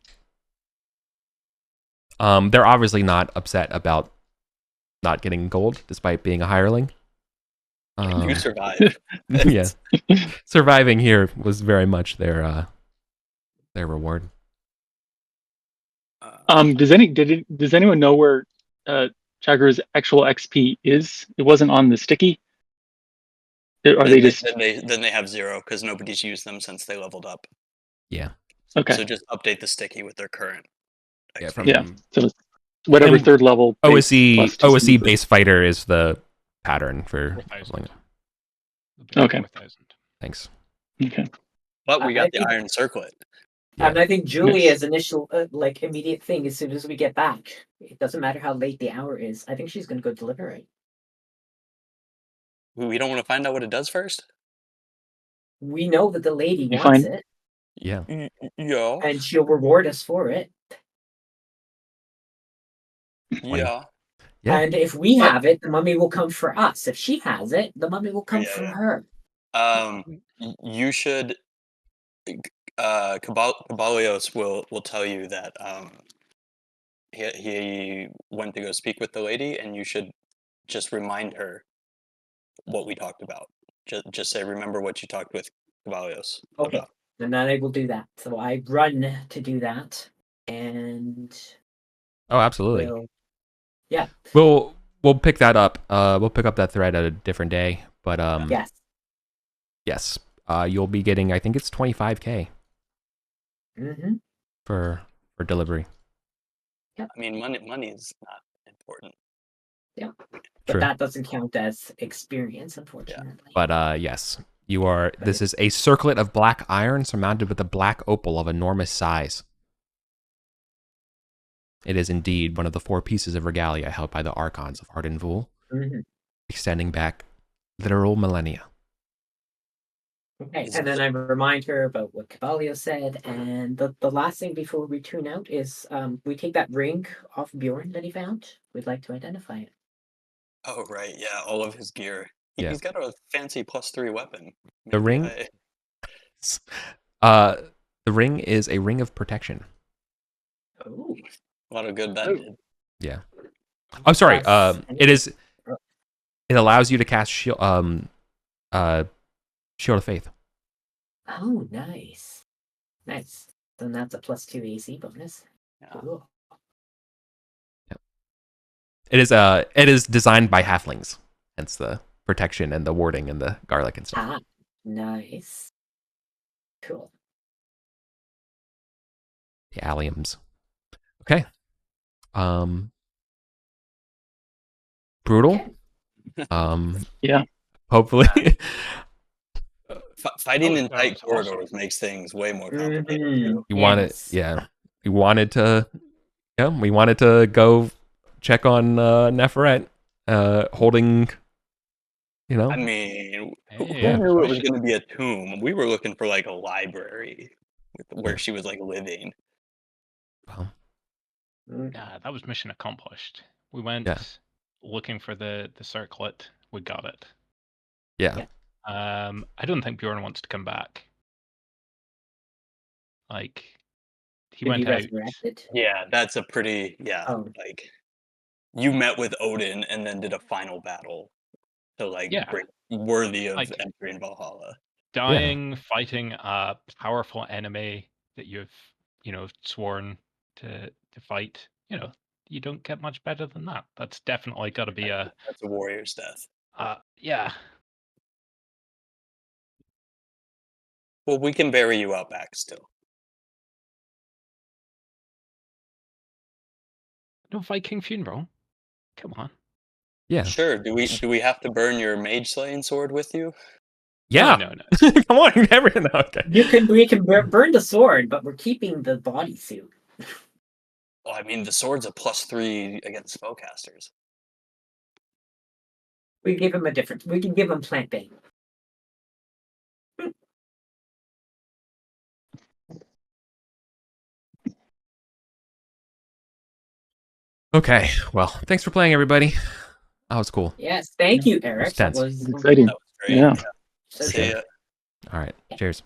They're obviously not upset about not getting gold, despite being a hireling. You survived. Yeah, surviving here was very much their reward. Does anyone know where Chugger's actual XP is? It wasn't on the sticky. Are they just then they have 0 because nobody's used them since they leveled up. Yeah. okay? So just update the sticky with their current. Yeah, XP. from Yeah. So whatever And third level base plus OSC 270. base fighter is the pattern for 4,000. Okay. 4,000. Thanks. Okay. But we I got the think- iron circlet. And I think Julia's initial, immediate thing as soon as we get back, it doesn't matter how late the hour is, I think she's going to go deliver it. We don't want to find out what it does first? We know that the lady You wants find- it, Yeah. Yeah. and she'll reward us for it. Yeah. Yeah. And if we have it, the mummy will come for us. If she has it, the mummy will come for Yeah. her. You should. Cabalios will tell you that he went to go speak with the lady, and you should just remind her what we talked about. Just say, remember what you talked with Cabalios Okay. about. And then I will do that. So I run to do that, and Oh, absolutely. We'll pick that up. We'll pick up that thread at a different day. But yes. yes. You'll be getting, I think it's 25K Mm-hmm. for delivery. I mean, money is not important. But True. that doesn't count as experience, unfortunately. But yes, you are. This is a circlet of black iron surmounted with a black opal of enormous size. It is indeed one of the 4 pieces of regalia held by the archons of Arden, Mm-hmm. extending back literal millennia. Okay, and then I remind her about what Cavalio said, and the last thing before we tune out is we take that ring off Bjorn that he found. We'd like to identify it. Oh right, yeah, all of his gear. Yeah. He's got a fancy +3 weapon. The ring? The ring is a ring of protection. Oh, A lot of good that did. Yeah. I'm sorry. Plus It is. It allows you to cast shield. Shield of Faith. oh, nice, nice. Then that's a +2 AC bonus. Yeah. Cool. It is designed by halflings, hence the protection and the warding and the garlic and stuff. Ah, nice. Cool. The alliums. Okay. Brutal. Yeah. Hopefully. Fighting in that tight was awesome. corridors makes things way more complicated. Mhm. You wanted, Yes. yeah. We wanted to go check on Neferet, holding, I mean, who Hey, knew it was question. going to be a tomb? We were looking for like a library where she was like living. well, Yeah, that was mission accomplished. We went Yeah. looking for the circlet. We got it. yeah. I don't think Bjorn wants to come back. Like, he Did went he out. resurrect it? Yeah, that's a pretty Oh. like you met with Odin and then did a final battle to like Yeah. break worthy of Like- entering Valhalla. Dying, fighting a powerful enemy that you've, sworn to fight. you don't get much better than that. That's definitely got to be a That's a warrior's death. yeah. Well, we can bury you out back still. No Viking funeral. Come on. Yeah. Sure. Do we have to burn your mage slaying sword with you? Yeah. No. Come on, everyone. Okay. We can burn the sword, but we're keeping the bodysuit. Well, I mean, the sword's a +3 against spellcasters. We give him a different. We can give him plant bait. Okay. Well, thanks for playing, everybody. That was cool. Yes, thank you, Eric. tense. That was Exciting. That was great. Yeah. so See good. ya. All right. Cheers.